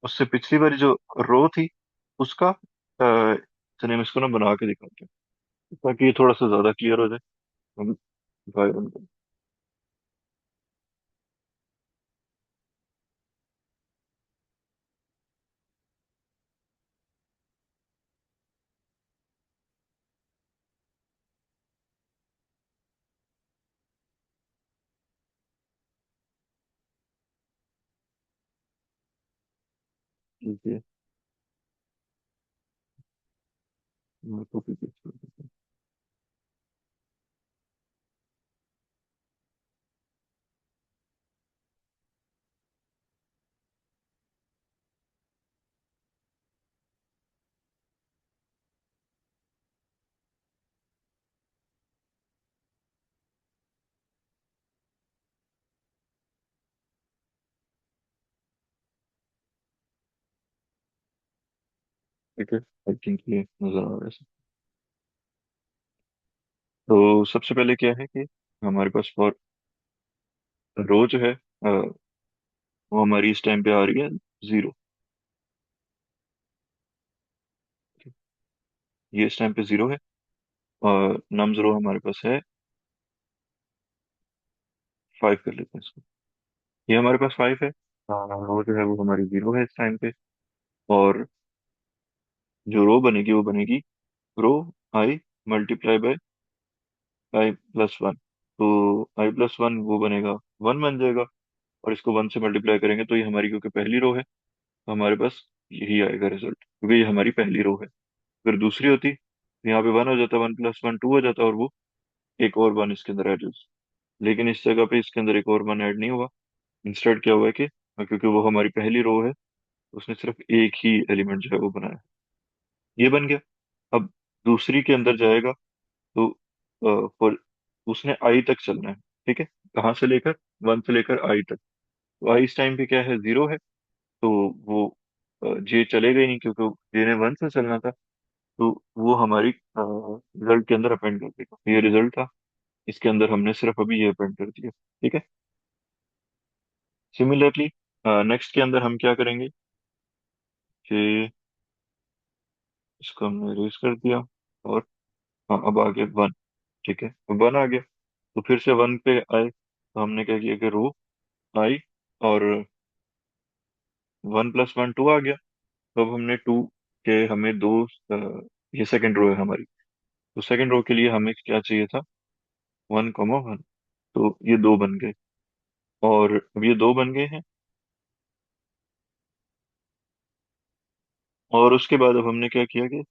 उससे पिछली वाली जो रो थी उसका चलिए हम इसको ना बना के दिखाते हैं ताकि ये थोड़ा सा ज्यादा क्लियर हो जाए। हम ट्राई रन करें। ठीक है, मैं कॉपी पेस्ट कर देता हूँ। ठीक है, आई थिंक ये नजर आ रहा है। तो सबसे पहले क्या है कि हमारे पास फॉर रो जो है वो हमारी इस टाइम पे आ रही है 0। ये इस टाइम पे 0 है और नम्स रो हमारे पास है 5 कर लेते हैं इसको। ये हमारे पास 5 है। रो जो है वो हमारी 0 है इस टाइम पे। और जो रो बनेगी वो बनेगी रो आई मल्टीप्लाई बाय i+1। तो i+1 वो बनेगा 1 बन जाएगा। और इसको 1 से मल्टीप्लाई करेंगे तो ये हमारी क्योंकि पहली रो है तो हमारे पास यही आएगा रिजल्ट, क्योंकि ये हमारी पहली रो है। अगर दूसरी होती तो यहाँ पे 1 हो जाता, 1+1 2 हो जाता और वो एक और 1 इसके अंदर ऐड हो जाता। लेकिन इस जगह पे इसके अंदर एक और 1 ऐड नहीं हुआ। इंस्टेड क्या हुआ है कि क्योंकि वो हमारी पहली रो है उसने सिर्फ एक ही एलिमेंट जो है वो बनाया, ये बन गया। अब दूसरी के अंदर जाएगा तो फॉर उसने आई तक चलना है। ठीक है, कहाँ से लेकर 1 से लेकर आई तक। तो आई इस टाइम पे क्या है 0 है। तो वो जे चलेगा ही नहीं क्योंकि जे ने 1 से चलना था। तो वो हमारी रिजल्ट के अंदर अपेंड कर देगा। ये रिजल्ट था, इसके अंदर हमने सिर्फ अभी ये अपेंड कर दिया। ठीक है, सिमिलरली नेक्स्ट के अंदर हम क्या करेंगे कि इसको हमने रेज कर दिया और हाँ अब आ गया 1। ठीक है, 1 आ गया तो फिर से 1 पे आए तो हमने क्या किया कि रो आई और 1+1 2 आ गया। तो अब हमने 2 के हमें दो ये सेकंड रो है हमारी। तो सेकंड रो के लिए हमें क्या चाहिए था 1,1। तो ये 2 बन गए और अब ये 2 बन गए हैं। और उसके बाद अब हमने क्या किया कि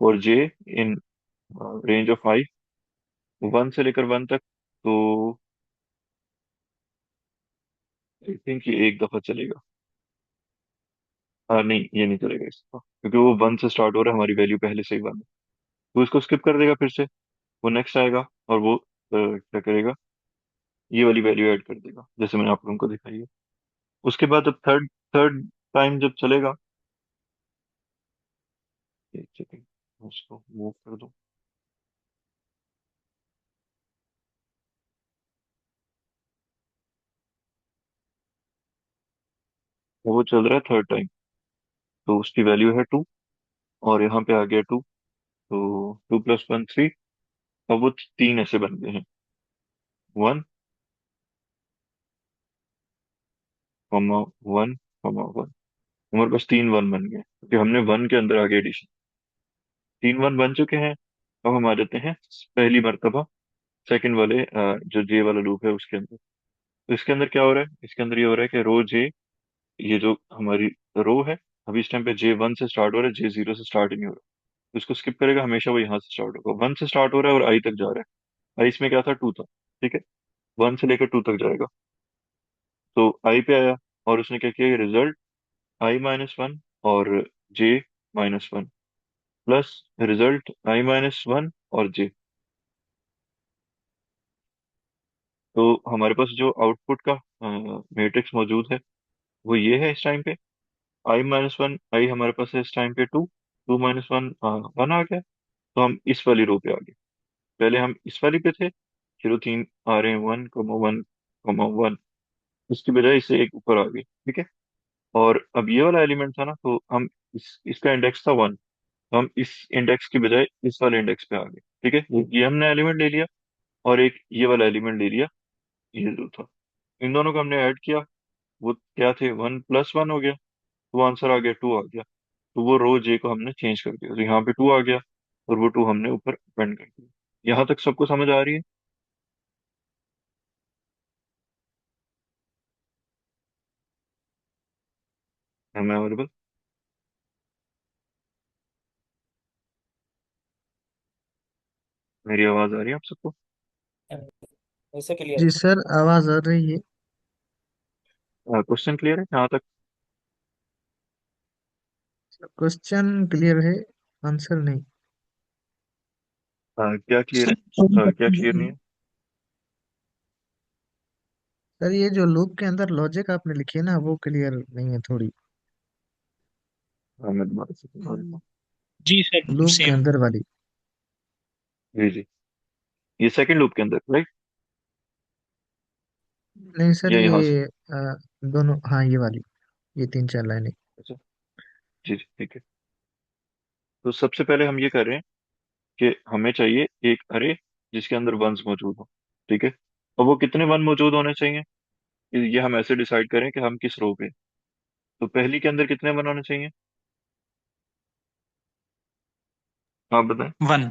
और जे इन रेंज ऑफ 5 1 से लेकर 1 तक। तो आई थिंक ये एक दफा चलेगा। नहीं ये नहीं चलेगा इसका क्योंकि वो 1 से स्टार्ट हो रहा है, हमारी वैल्यू पहले से ही 1 है। तो इसको स्किप कर देगा फिर से। वो नेक्स्ट आएगा और वो क्या करेगा ये वाली वैल्यू ऐड कर देगा जैसे मैंने आप लोगों को दिखाई है। उसके बाद अब थर्ड थर्ड टाइम जब चलेगा, एक सेकंड उसको मूव कर दो। वो चल रहा है थर्ड टाइम तो उसकी वैल्यू है 2 और यहाँ पे आ गया 2। तो 2+1 3। अब वो 3 ऐसे बन गए हैं 1, 1, 1। हमारे पास 3 1 बन गए क्योंकि हमने 1 के अंदर आगे एडिशन। 3 1 बन चुके हैं। अब हम आ जाते हैं पहली मर्तबा सेकंड वाले जो जे वाला लूप है उसके अंदर। तो इसके अंदर क्या हो रहा है, इसके अंदर ये हो रहा है कि रो जे, ये जो हमारी रो है अभी इस टाइम पे J1 से स्टार्ट हो रहा है, J0 से स्टार्ट ही नहीं हो रहा। तो इसको स्किप करेगा, हमेशा वो यहाँ से स्टार्ट होगा। 1 से स्टार्ट हो रहा है और आई तक जा रहा है। आई इसमें क्या था 2 था। ठीक है, 1 से लेकर 2 तक जाएगा। तो आई पे आया और उसने क्या किया रिजल्ट i-1 और J-1 प्लस रिजल्ट i-1 और J। तो हमारे पास जो आउटपुट का मैट्रिक्स मौजूद है वो ये है इस टाइम पे। i-1 आई हमारे पास है इस टाइम पे 2, 2-1 1 आ गया। तो हम इस वाली रो पे आ गए। पहले हम इस वाली पे थे शुरू तीन आ रहे हैं, 1,1,1, इसकी बजाय इससे एक ऊपर आ गई, ठीक है। और अब ये वाला एलिमेंट था ना, तो हम इसका इंडेक्स था 1, तो हम इस इंडेक्स की बजाय इस वाले इंडेक्स पे आ गए, ठीक है। ये हमने एलिमेंट ले लिया, और एक ये वाला एलिमेंट ले लिया, ये जो था, इन दोनों को हमने ऐड किया, वो क्या थे, 1+1 हो गया, तो आंसर आ गया 2 आ गया। तो वो रो जे को हमने चेंज कर दिया, तो यहाँ पे 2 आ गया, और वो 2 हमने ऊपर अपेंड कर दिया। यहाँ तक सबको समझ आ रही है? Am I available? मेरी आवाज आ रही है आप सबको? वैसे क्लियर जी है। सर, आवाज आ रही है। क्वेश्चन क्लियर है यहाँ तक? क्वेश्चन क्लियर है, आंसर नहीं। क्या क्लियर है? क्या क्लियर नहीं है? सर ये जो लूप के अंदर लॉजिक आपने लिखी है ना, वो क्लियर नहीं है थोड़ी। हाँ, मैं दोबारा से समझा देता हूँ। जी सर लूप के सेम। अंदर वाली। जी जी, ये सेकंड लूप के अंदर, राइट? नहीं सर, या यहाँ से? ये दोनों, हाँ ये वाली, ये तीन चार लाइनें। अच्छा, जी जी, ठीक है। तो सबसे पहले हम ये कर रहे हैं कि हमें चाहिए एक अरे जिसके अंदर वंस मौजूद हो, ठीक है। और वो कितने वन मौजूद होने चाहिए, ये हम ऐसे डिसाइड करें कि हम किस रो पे। तो पहली के अंदर कितने वन होने चाहिए, आप बताएं। 1।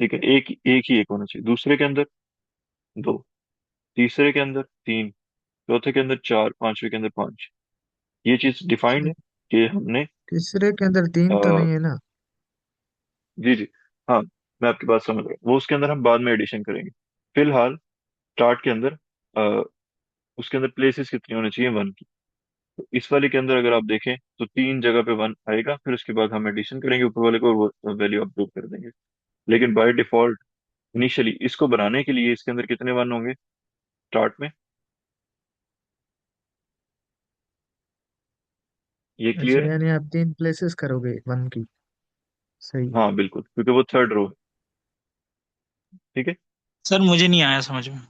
ठीक है, एक एक ही एक होना चाहिए। दूसरे के अंदर 2, तीसरे के अंदर 3, चौथे के अंदर 4, पांचवे के अंदर 5। ये चीज डिफाइंड है कि हमने तीसरे के अंदर तीन तो नहीं है ना? जी जी, हाँ, मैं आपकी बात समझ रहा हूँ, वो उसके अंदर हम बाद में एडिशन करेंगे। फिलहाल स्टार्ट के अंदर उसके अंदर प्लेसेस कितनी होनी चाहिए, 1 की। तो इस वाले के अंदर अगर आप देखें तो 3 जगह पे 1 आएगा, फिर उसके बाद हम एडिशन करेंगे ऊपर वाले को, और वो वैल्यू अपडेट कर देंगे। लेकिन बाय डिफॉल्ट इनिशियली इसको बनाने के लिए इसके अंदर कितने 1 होंगे स्टार्ट में, ये अच्छा, क्लियर है? यानी आप तीन प्लेसेस करोगे वन की। सही। हाँ बिल्कुल, क्योंकि वो थर्ड रो है, ठीक है। सर मुझे नहीं आया समझ में।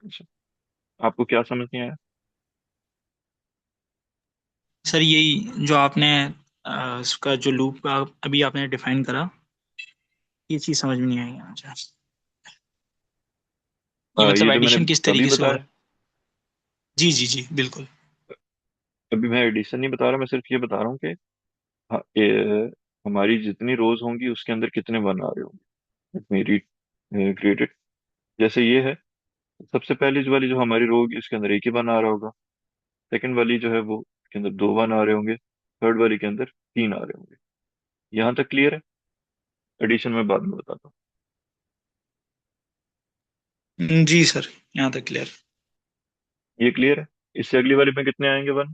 अच्छा, आपको क्या समझ नहीं आया? सर यही जो आपने इसका जो लूप का अभी आपने डिफाइन करा, ये चीज समझ में नहीं आई मुझे। ये ये मतलब जो मैंने एडिशन किस अभी तरीके से हो बताया, रहा है? जी जी जी बिल्कुल। अभी मैं एडिशन नहीं बता रहा, मैं सिर्फ ये बता रहा हूँ कि हाँ, हमारी जितनी रोज होंगी उसके अंदर कितने 1 आ रहे होंगे मेरी क्रिएटेड। जैसे ये है, सबसे पहली जो वाली जो हमारी रो होगी उसके अंदर एक ही 1 आ रहा होगा। सेकंड वाली जो है वो के अंदर 2 1 आ रहे होंगे। थर्ड वाली के अंदर 3 आ रहे होंगे। यहाँ तक क्लियर है? एडिशन में बाद में बताता हूँ। जी सर, यहाँ तक क्लियर। ये क्लियर है? इससे अगली वाली में कितने आएंगे 1?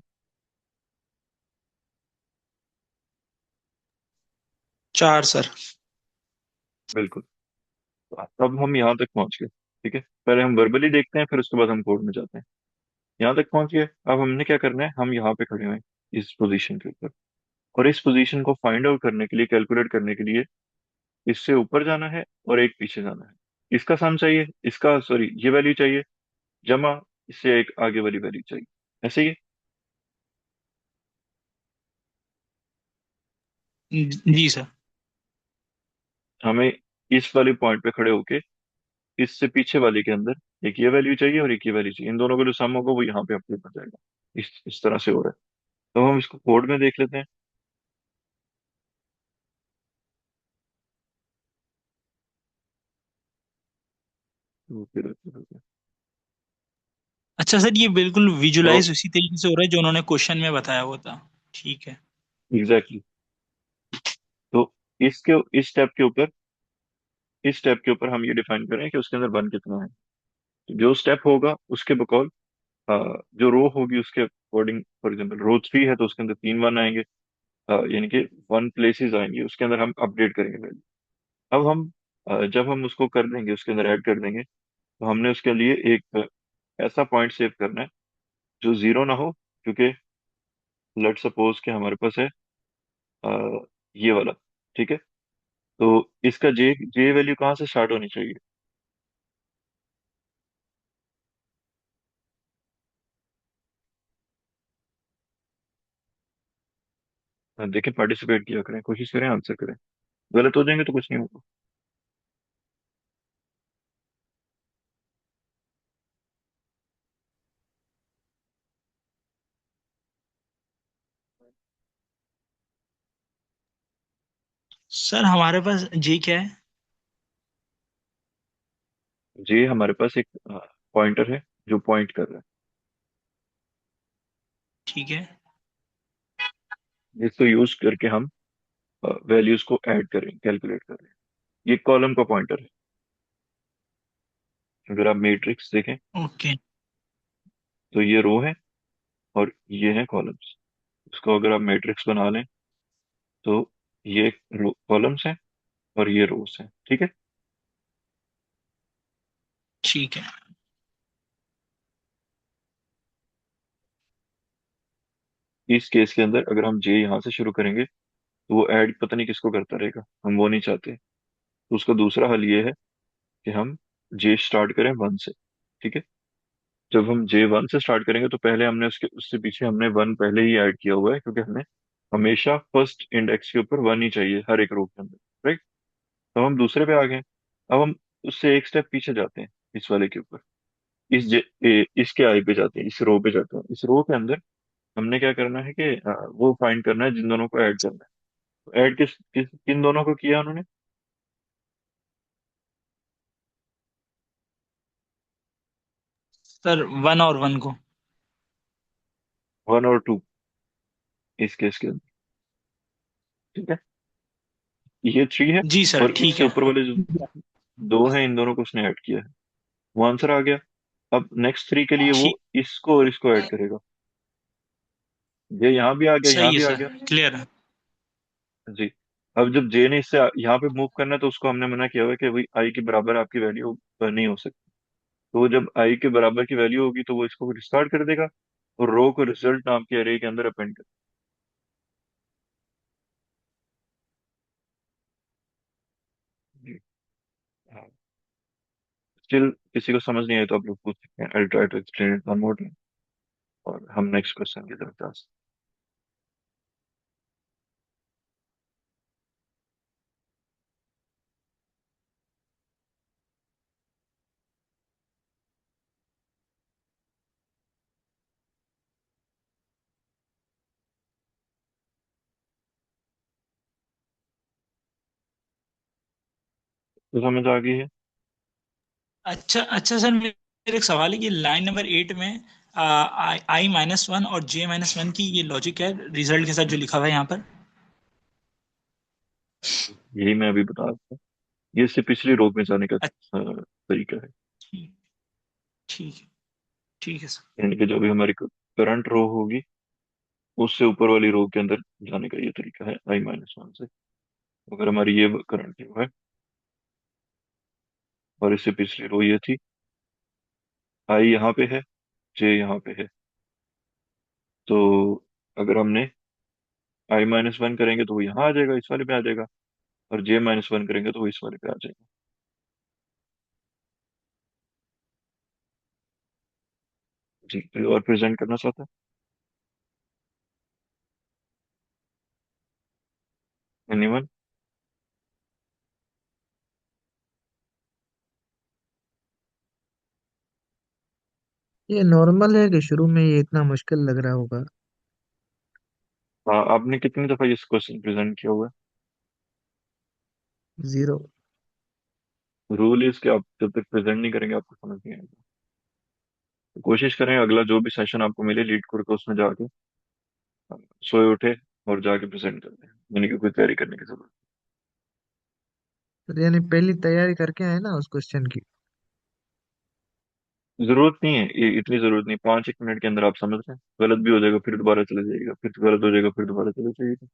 4 सर। बिल्कुल। तो अब हम यहाँ तक पहुंच गए, ठीक है। पहले हम वर्बली देखते हैं, फिर उसके बाद हम कोड में जाते हैं। यहाँ तक पहुंच गए, अब हमने क्या करना है, हम यहाँ पे खड़े हुए हैं इस पोजीशन के ऊपर, और इस पोजीशन को फाइंड आउट करने के लिए, कैलकुलेट करने के लिए, इससे ऊपर जाना है और एक पीछे जाना है। इसका सम चाहिए, इसका सॉरी ये वैल्यू चाहिए, जमा इससे एक आगे वाली वैल्यू चाहिए, ऐसे ही है। जी सर। हमें इस वाले पॉइंट पे खड़े होके इससे पीछे वाले के अंदर एक ये वैल्यू चाहिए और एक ये वैल्यू चाहिए, इन दोनों का जो सम होगा वो यहाँ पे अपडेट हो जाएगा। इस तरह से हो रहा है। तो हम इसको कोड में देख लेते हैं। तो फिर अच्छा सर, ये बिल्कुल तो विजुलाइज उसी तरीके से हो रहा है जो उन्होंने क्वेश्चन में बताया हुआ था। ठीक है। एग्जैक्टली, तो इसके इस स्टेप के ऊपर हम ये डिफाइन करें कि उसके अंदर 1 कितना है। तो जो स्टेप होगा उसके बकौल जो रो होगी उसके अकॉर्डिंग, फॉर एग्जांपल रो 3 है तो उसके अंदर 3 1 आएंगे, यानी कि 1 प्लेसेस आएंगे, उसके अंदर हम अपडेट करेंगे वैल्यू। अब हम जब हम उसको कर देंगे, उसके अंदर ऐड कर देंगे, तो हमने उसके लिए एक ऐसा पॉइंट सेव करना है जो जीरो ना हो, क्योंकि लेट सपोज कि हमारे पास है ये वाला, ठीक है। तो इसका जे जे वैल्यू कहाँ से स्टार्ट होनी चाहिए? देखें, पार्टिसिपेट किया करें, कोशिश करें, आंसर करें। गलत हो जाएंगे तो कुछ नहीं होगा। सर हमारे पास जी क्या है? जे हमारे पास एक पॉइंटर है जो पॉइंट कर रहा है। ठीक है। जिसको यूज करके हम वैल्यूज को ऐड करें, कैलकुलेट कर रहे हैं। ये कॉलम का पॉइंटर है। अगर आप मैट्रिक्स देखें ओके। तो ये रो है और ये है कॉलम्स। उसको अगर आप मैट्रिक्स बना लें तो ये कॉलम्स हैं और ये रोज हैं। ठीक है। ठीक है। इस केस के अंदर अगर हम जे यहाँ से शुरू करेंगे तो वो ऐड पता नहीं किसको करता रहेगा, हम वो नहीं चाहते। तो उसका दूसरा हल ये है कि हम जे स्टार्ट करें वन से। ठीक है। जब हम जे वन से स्टार्ट करेंगे तो पहले हमने उसके उससे पीछे हमने वन पहले ही ऐड किया हुआ है, क्योंकि हमें हमेशा फर्स्ट इंडेक्स के ऊपर वन ही चाहिए हर एक रो के अंदर, राइट। तो हम दूसरे पे आ गए। अब हम उससे एक स्टेप पीछे जाते हैं, इस वाले के ऊपर। इसके आई पे जाते हैं, इस रो पे जाते हैं। इस रो के अंदर हमने क्या करना है कि वो फाइंड करना है जिन दोनों को ऐड करना है। तो ऐड किन दोनों को किया उन्होंने? सर वन और वन को। वन और टू, इस केस के अंदर। ठीक है। ये थ्री है जी सर और ठीक इससे है। ऊपर वाले जो दो हैं, इन दोनों को उसने ऐड किया है। वो आंसर आ गया। अब नेक्स्ट थ्री के लिए वो ठीक। इसको और इसको ऐड करेगा। ये यहाँ भी आ गया, यहाँ सही है भी आ गया। सर, क्लियर है। जी। अब जब जे ने इससे यहाँ पे मूव करना है तो उसको हमने मना किया हुआ है कि भाई आई के बराबर आपकी वैल्यू नहीं हो सकती। तो वो जब आई के बराबर की वैल्यू होगी तो वो इसको डिस्कार्ड कर देगा और रो को रिजल्ट नाम के एरे के अंदर अपेंड कर। जी। हाँ। स्टिल किसी को समझ नहीं आए तो आप लोग पूछ सकते हैं। I try to explain it one more time और हम नेक्स्ट क्वेश्चन की तरफ जा सकते हैं। तो समझ आ गई है? अच्छा अच्छा सर, मेरा एक सवाल है कि लाइन नंबर 8 में आई माइनस वन और जे माइनस वन की ये लॉजिक है रिजल्ट के साथ जो लिखा हुआ है यहाँ पर? यही मैं अभी बता रहा था। ये इससे पिछली रो में जाने का तरीका है। अच्छा। ठीक है। ठीक है सर। यानी कि जो भी हमारी करंट रो होगी उससे ऊपर वाली रो के अंदर जाने का ये तरीका है आई माइनस वन से। अगर हमारी ये करंट रो है और इससे पिछली रो ये थी, आई यहाँ पे है, जे यहाँ पे है। तो अगर हमने आई माइनस वन करेंगे तो वो यहाँ आ जाएगा, इस वाले पे आ जाएगा। और जे माइनस वन करेंगे तो वो इस वाले पे आ जाएगा। जी, कोई और प्रेजेंट करना चाहता है? एनीवन? ये नॉर्मल है कि शुरू में ये इतना मुश्किल लग रहा होगा? हाँ, आपने कितनी दफा ये क्वेश्चन प्रेजेंट किया हुआ जीरो। है? रूल इज कि आप जब तक प्रेजेंट नहीं करेंगे आपको समझ नहीं आएगा। तो कोशिश करें अगला जो भी सेशन आपको मिले लीड करके उसमें जाके सोए उठे और जाके प्रेजेंट कर दें, यानी कि कोई तैयारी करने की जरूरत तो यानी पहली तैयारी करके आए ना उस क्वेश्चन की? जरूरत नहीं है। ये इतनी जरूरत नहीं, 5 एक मिनट के अंदर आप समझ रहे हैं। गलत भी हो जाएगा फिर दोबारा चले जाइएगा, फिर गलत हो जाएगा फिर दोबारा चले जाइएगा।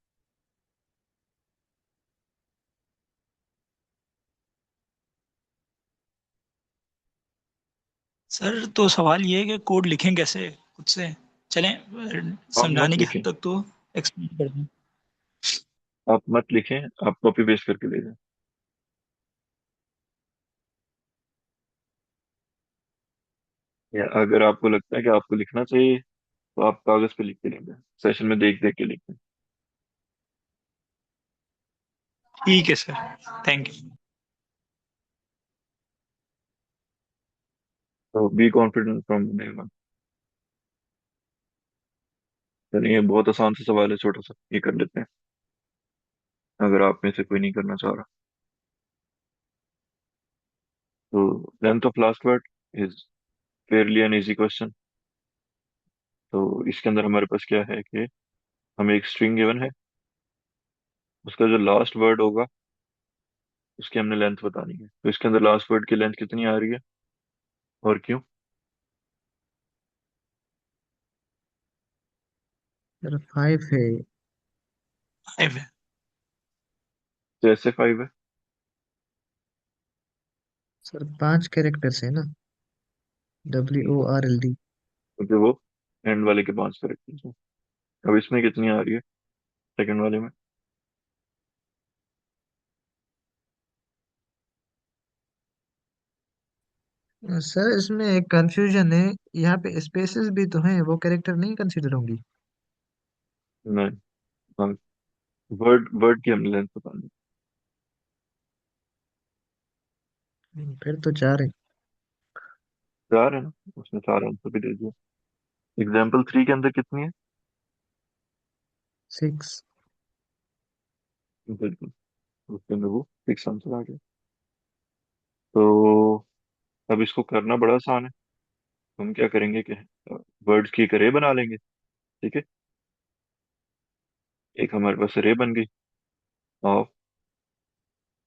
सर तो सवाल ये है कि कोड लिखें कैसे खुद से? चलें आप मत समझाने की हद लिखें। तक तो एक्सप्लेन कर दें। आप मत लिखें, आप कॉपी पेस्ट करके ले जाएं। या अगर आपको लगता है कि आपको लिखना चाहिए तो आप कागज पे लिख के लेंगे, सेशन में देख देख के लिखते हैं। ठीक है सर, थैंक यू। तो be confident from day one. चलिए, ये बहुत आसान सा सवाल है, छोटा सा, ये कर लेते हैं अगर आप में से कोई नहीं करना चाह रहा। तो length of last word is fairly an easy question. तो इसके अंदर हमारे पास क्या है कि हमें एक स्ट्रिंग गिवन है, उसका जो लास्ट वर्ड होगा उसकी हमने लेंथ बतानी है। तो इसके अंदर लास्ट वर्ड की लेंथ कितनी आ रही है और क्यों? सर 5 है। फाइव है। जैसे 5 है, सर 5 कैरेक्टर्स है ना, WORLD। क्योंकि वो एंड वाले के 5 करेक्टर्स हैं। अब इसमें कितनी आ रही है सेकंड वाले में? सर इसमें एक कंफ्यूजन है, यहाँ पे स्पेसेस भी तो हैं, वो कैरेक्टर नहीं कंसिडर होंगी। नहीं, हाँ, वर्ड वर्ड की हमने लेंथ बतानी है। फिर तो 4 है। 4 है ना, उसने 4 आंसर भी दे दिया। एग्जाम्पल 3 के अंदर कितनी है? 6। बिल्कुल, उसके अंदर वो 6 आंसर आ गया। तो अब इसको करना बड़ा आसान है। हम क्या करेंगे कि वर्ड्स की एक अरे बना लेंगे। ठीक है, एक हमारे पास अरे बन गई ऑफ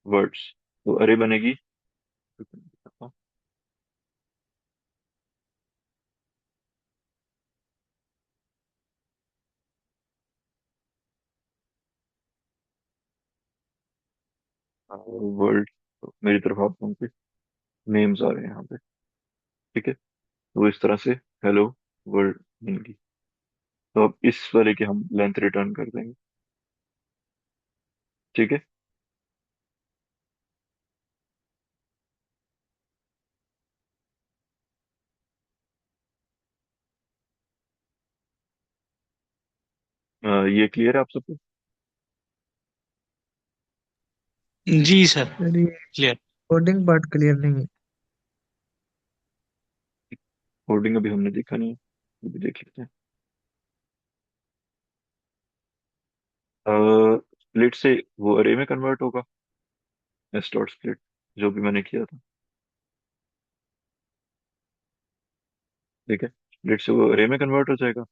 वर्ड्स। तो अरे बनेगी, वर्ड, मेरी तरफ आप उनके नेम्स आ रहे हैं यहाँ पे। ठीक है, तो इस तरह से हेलो वर्ल्ड बनेगी। तो अब इस वाले की हम लेंथ रिटर्न कर देंगे। ठीक है, ये क्लियर है आप सबको? जी सर, सर ये क्लियर। कोडिंग पार्ट क्लियर नहीं है। कोडिंग अभी हमने देखा नहीं है, ये भी देख लेते हैं। स्प्लिट से वो अरे में कन्वर्ट होगा, एस डॉट स्प्लिट, जो भी मैंने किया था। ठीक है, स्प्लिट से वो अरे में कन्वर्ट हो जाएगा।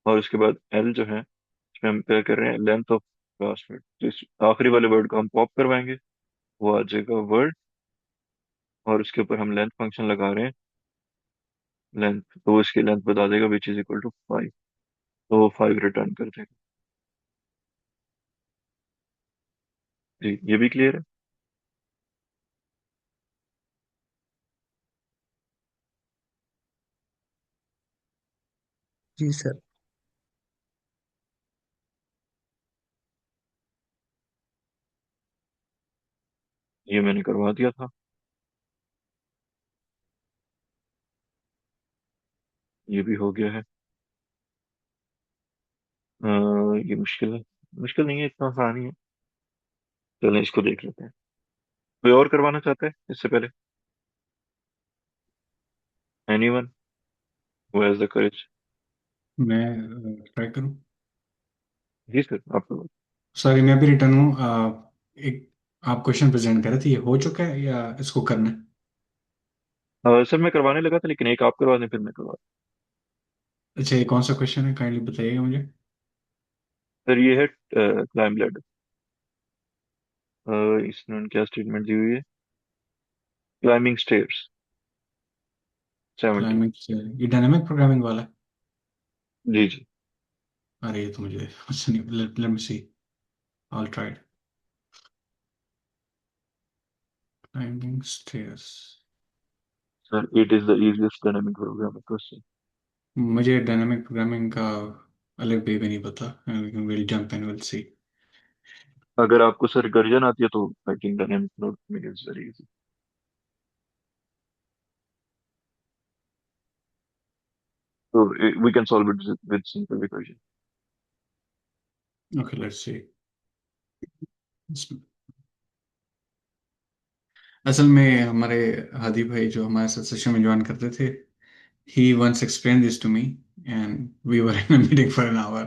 और उसके बाद एल जो है, इसमें हम क्या कर रहे हैं, लेंथ ऑफ लास्ट वर्ड। तो इस आखिरी वाले वर्ड को हम पॉप करवाएंगे, वो आ जाएगा वर्ड। और उसके ऊपर हम लेंथ फंक्शन लगा रहे हैं, लेंथ, तो वो इसकी लेंथ बता देगा विच इज इक्वल टू 5। तो वो 5 रिटर्न कर देगा। जी, ये भी क्लियर है? जी सर। ये मैंने करवा दिया था। ये भी हो गया है। अ, ये मुश्किल है, मुश्किल नहीं है, इतना आसान ही है। चलें, इसको देख लेते हैं। कोई और करवाना चाहता है इससे पहले? Anyone who has the courage? मैं ट्राई करूँ? जी सर, आपको। सॉरी, मैं भी रिटर्न हूँ। एक आप क्वेश्चन प्रेजेंट कर रहे थे, ये हो चुका है या इसको करना है? सर मैं करवाने लगा था, लेकिन एक आप करवा दें फिर मैं करवा। अच्छा, ये कौन सा क्वेश्चन है, काइंडली बताइएगा मुझे। सर ये है क्लाइम लैडर। इसमें क्या स्टेटमेंट दी हुई है? Climbing stairs 70। क्लाइंबिंग से ये डायनामिक प्रोग्रामिंग वाला है? जी जी। अरे ये तो मुझे अच्छा नहीं, let me see, all tried. Climbing stairs. Sir it is the easiest dynamic programming question. मुझे डायनामिक प्रोग्रामिंग का अलग भी नहीं पता, will jump and will see. अगर आपको सर गर्जन आती है तो I think dynamic programming is very easy. So we can solve it with simple equation. Okay, let's see. असल में हमारे हादी भाई जो हमारे साथ सेशन में ज्वाइन करते थे, he once explained this to me, and we were in a meeting for an hour.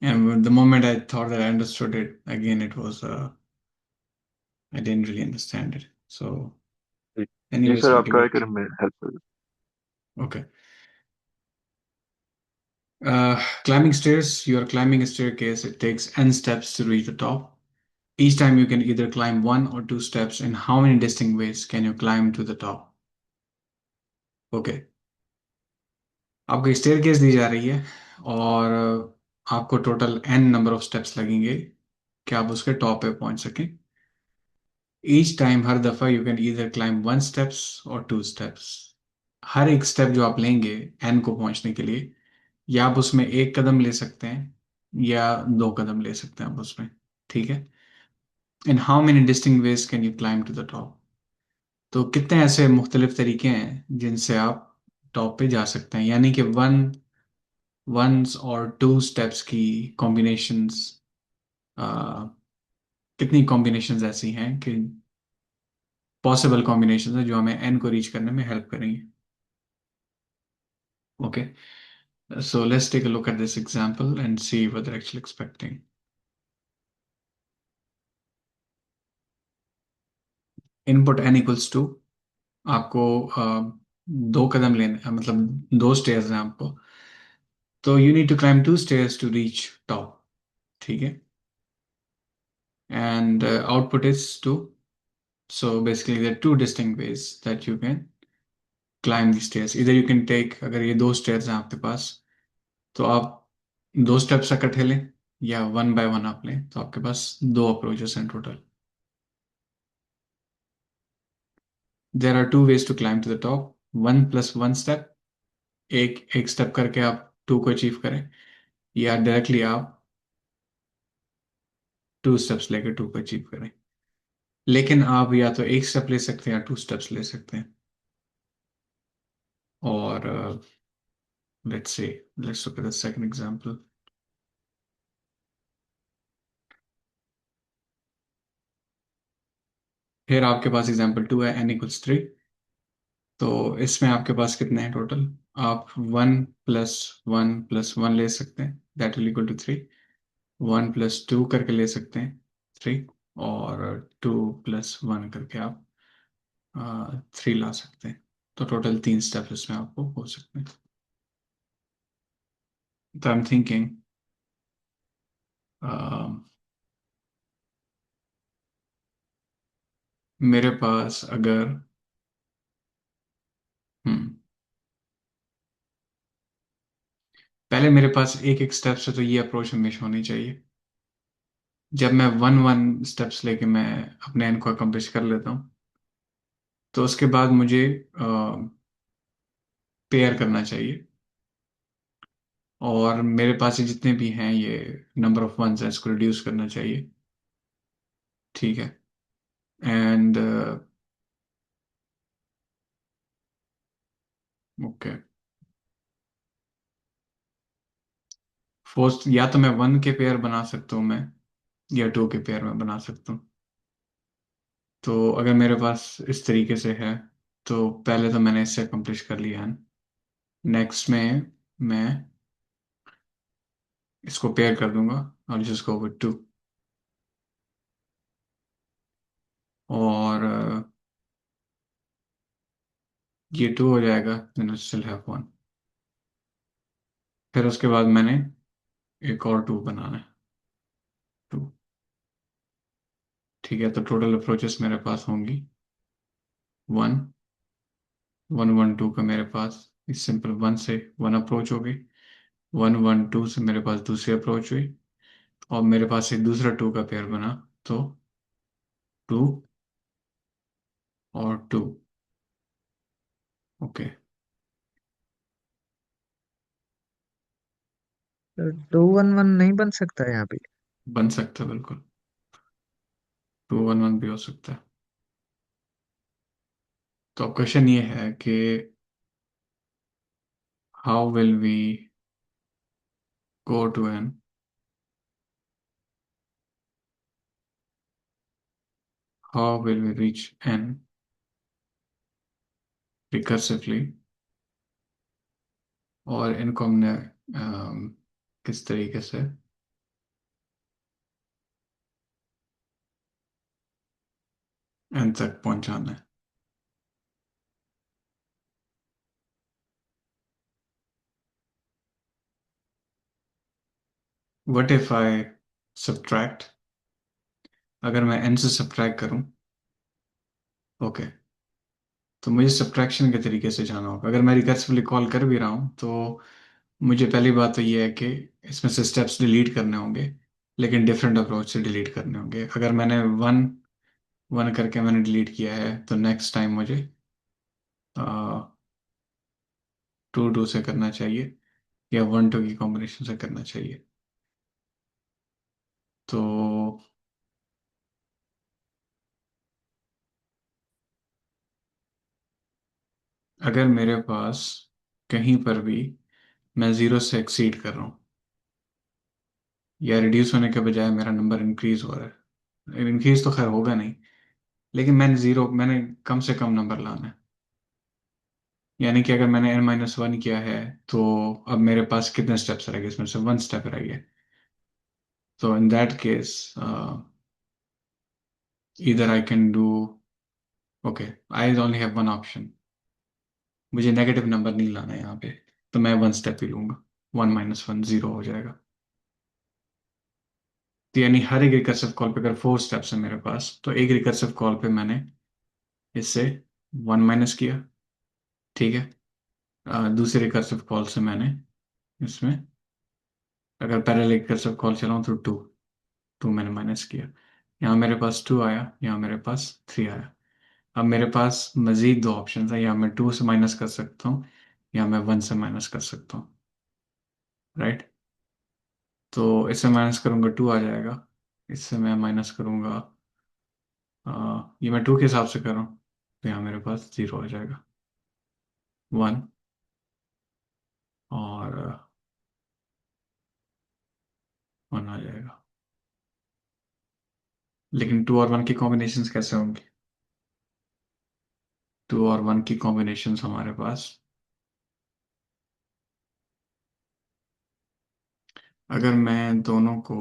And the moment I thought that I understood it, again it was I didn't really understand it. So, जी anyways, sir, I'll आप give try it. करें, मैं help कर Okay. Climbing stairs. You are climbing a staircase. It takes n steps to reach the top. Each time you can either climb one or two steps. In how many distinct ways can you climb to the top? Okay. आपको staircase दी जा रही है और आपको total n number of steps लगेंगे कि आप उसके टॉप पे पहुंच सकें. ईच टाइम, हर दफा, you can either climb one steps और टू स्टेप्स. हर एक स्टेप जो आप लेंगे n को पहुंचने के लिए, या आप उसमें एक कदम ले सकते हैं या दो कदम ले सकते हैं आप उसमें. ठीक है. In how many distinct ways can you climb to the top. तो कितने ऐसे मुख्तलिफ तरीके हैं जिनसे आप टॉप पे जा सकते हैं, यानी कि वंस और टू स्टेप्स की कॉम्बिनेशंस. कितनी कॉम्बिनेशंस ऐसी हैं कि पॉसिबल कॉम्बिनेशंस हैं जो हमें एन को रीच करने में हेल्प करेंगे. Okay. So let's take a look at this example and see what they're actually expecting. Input n equals to, आपको दो कदम लेने, मतलब दो स्टेयर्स हैं आपको, तो you need to climb two stairs to reach top. ठीक है. And output is 2. So basically there are two distinct ways that you can climb the stairs. Either you can take, अगर ये दो stairs हैं आपके पास, तो आप दो steps इकट्ठे लें, या वन बाय वन आप लें, तो आपके पास दो approaches हैं total. There are two ways to climb to the top. One plus one step, एक एक स्टेप करके आप टू को अचीव करें, या डायरेक्टली आप टू स्टेप्स लेकर टू को अचीव करें. लेकिन आप या तो एक स्टेप ले सकते हैं या टू स्टेप्स ले सकते हैं. और let's look at the second example. फिर आपके पास एग्जाम्पल 2 है, n इक्वल्स 3. तो इसमें आपके पास कितने हैं टोटल. आप वन प्लस वन ले सकते हैं, that will equal to 3. One plus two करके ले सकते हैं 3. और टू प्लस वन करके आप 3 ला सकते हैं. तो टोटल 3 स्टेप इसमें आपको हो सकते हैं. तो आई एम थिंकिंग मेरे पास अगर हम्म पहले मेरे पास एक एक स्टेप से, तो ये अप्रोच हमेशा होनी चाहिए. जब मैं वन वन स्टेप्स लेके मैं अपने एंड को अकम्प्लिश कर लेता हूँ, तो उसके बाद मुझे पेयर करना चाहिए. और मेरे पास ये जितने भी हैं, ये नंबर ऑफ वंस है, इसको रिड्यूस करना चाहिए. ठीक है. And okay. फोर्थ, या तो मैं वन के पेयर बना सकता हूँ मैं, या टू के पेयर में बना सकता हूँ. तो अगर मेरे पास इस तरीके से है, तो पहले तो मैंने इससे अकम्प्लिश कर लिया है. नेक्स्ट में मैं इसको पेयर कर दूंगा, और जस्ट गो विद टू. और ये टू हो जाएगा, then I still have one. फिर उसके बाद मैंने एक और टू बनाना है, टू. ठीक है. तो टोटल अप्रोचेस मेरे पास होंगी वन वन वन टू का मेरे पास इस सिंपल वन से वन अप्रोच हो गई. वन वन टू से मेरे पास दूसरी अप्रोच हुई, और मेरे पास एक दूसरा टू का पेयर बना, तो टू और two. Okay. Two one one नहीं बन सकता यहाँ पे. बन सकता है बिल्कुल. टू वन वन भी हो सकता है. तो अब क्वेश्चन ये है कि how will we go to n? How will we reach n recursively? और इनको हमने किस तरीके से n तक पहुंचाना है? What if I subtract? अगर मैं n से सब्ट्रैक्ट करूं, ओके, तो मुझे सब्ट्रैक्शन के तरीके से जाना होगा। अगर मैं रिकर्सिवली कॉल कर भी रहा हूं तो मुझे पहली बात तो ये है कि इसमें से स्टेप्स डिलीट करने होंगे, लेकिन डिफरेंट अप्रोच से डिलीट करने होंगे। अगर मैंने वन वन करके मैंने डिलीट किया है तो नेक्स्ट टाइम मुझे टू टू से करना चाहिए या वन टू की कॉम्बिनेशन से करना चाहिए। तो अगर मेरे पास कहीं पर भी मैं ज़ीरो से एक्सीड कर रहा हूँ या रिड्यूस होने के बजाय मेरा नंबर इंक्रीज हो रहा है, इंक्रीज तो खैर होगा नहीं, लेकिन मैंने कम से कम नंबर लाना है। यानी कि अगर मैंने n-1 किया है तो अब मेरे पास कितने स्टेप्स रह गए? इसमें से वन स्टेप रह गया। तो इन that case either I can do, okay, I only have one option, मुझे नेगेटिव नंबर नहीं लाना है यहाँ पे, तो मैं वन स्टेप ही लूंगा। 1 - 1 0 हो जाएगा। तो यानी हर एक रिकर्सिव कॉल पे अगर 4 स्टेप्स है मेरे पास, तो एक रिकर्सिव कॉल पे मैंने इससे वन माइनस किया, ठीक है। दूसरे रिकर्सिव कॉल से मैंने इसमें, अगर पैरेलल रिकर्सिव कॉल चलाऊं तो टू टू मैंने माइनस किया। यहाँ मेरे पास टू आया, यहाँ मेरे पास थ्री आया। अब मेरे पास मजीद दो ऑप्शन है, या मैं टू से माइनस कर सकता हूँ या मैं वन से माइनस कर सकता हूँ, राइट। तो इससे माइनस करूंगा टू आ जाएगा, इससे मैं माइनस करूंगा, ये मैं टू के हिसाब से कर रहा हूँ, तो यहाँ मेरे पास जीरो आ जाएगा, वन और वन आ जाएगा। लेकिन टू और वन की कॉम्बिनेशंस कैसे होंगी? टू और वन की कॉम्बिनेशंस हमारे पास, अगर मैं दोनों को,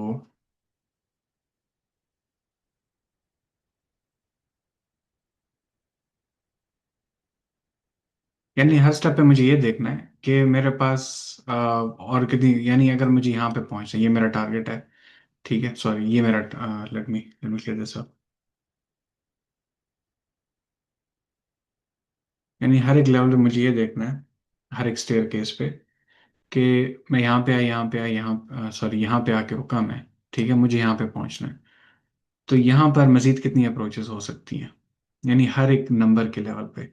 यानी हर स्टेप पे मुझे ये देखना है कि मेरे पास और कितनी, यानी अगर मुझे यहाँ पे पहुंचना है, ये मेरा टारगेट है, ठीक है, सॉरी, ये मेरा, let me clear this up. यानी हर एक लेवल पे मुझे ये देखना है, हर एक स्टेयर केस पे, कि मैं यहाँ पे आया, यहाँ पे आया, यहाँ सॉरी यहाँ पे आके रुका मैं, ठीक है, मुझे यहाँ पे पहुंचना है। तो यहाँ पर मजीद कितनी अप्रोचेस हो सकती हैं, यानी हर एक नंबर के लेवल पे।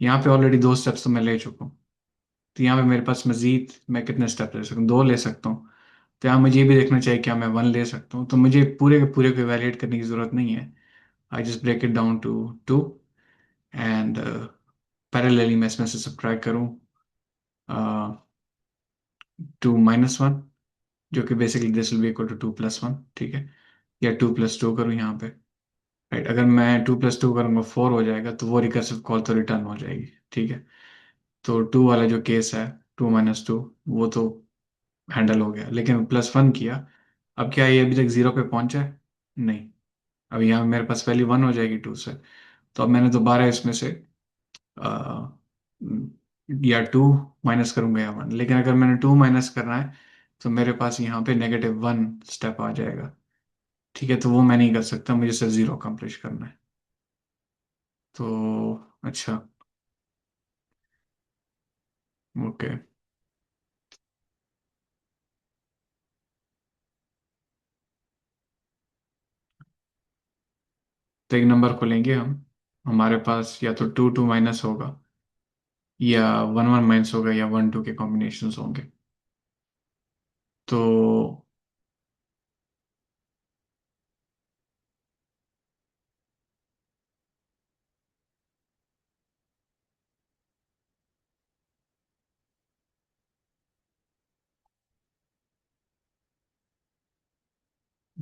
यहाँ पे ऑलरेडी दो स्टेप्स तो मैं ले चुका हूँ, तो यहाँ पे मेरे पास मजीद मैं कितने स्टेप ले सकता हूँ? दो ले सकता हूँ। तो यहाँ मुझे ये भी देखना चाहिए क्या मैं वन ले सकता हूँ? तो मुझे पूरे के पूरे को इवेलुएट करने की ज़रूरत नहीं है। I just break it down to two and parallelly मैं इसमें से सब्ट्रैक्ट करूँ टू माइनस वन, जो कि basically this will be equal to two plus one, ठीक है, या टू प्लस टू करूँ यहाँ पे, राइट। अगर मैं टू प्लस टू करूँगा फोर हो जाएगा, तो वो रिकर्सिव कॉल तो रिटर्न हो जाएगी, ठीक है। तो टू वाला जो केस है, टू - 2, वो तो हैंडल हो गया। लेकिन प्लस वन किया, अब क्या ये अभी तक जीरो पे पहुंचा है? नहीं। अब यहाँ मेरे पास पहली वन हो जाएगी टू से, तो अब मैंने दोबारा इसमें से अ, या टू माइनस करूंगा या वन। लेकिन अगर मैंने टू माइनस करना है तो मेरे पास यहाँ पे नेगेटिव वन स्टेप आ जाएगा, ठीक है, तो वो मैं नहीं कर सकता, मुझे सिर्फ जीरो अकम्प्लिश करना है। तो अच्छा, ओके, तो एक नंबर को लेंगे हम, हमारे पास या तो टू टू माइनस होगा या वन वन माइनस होगा या वन टू के कॉम्बिनेशंस होंगे। तो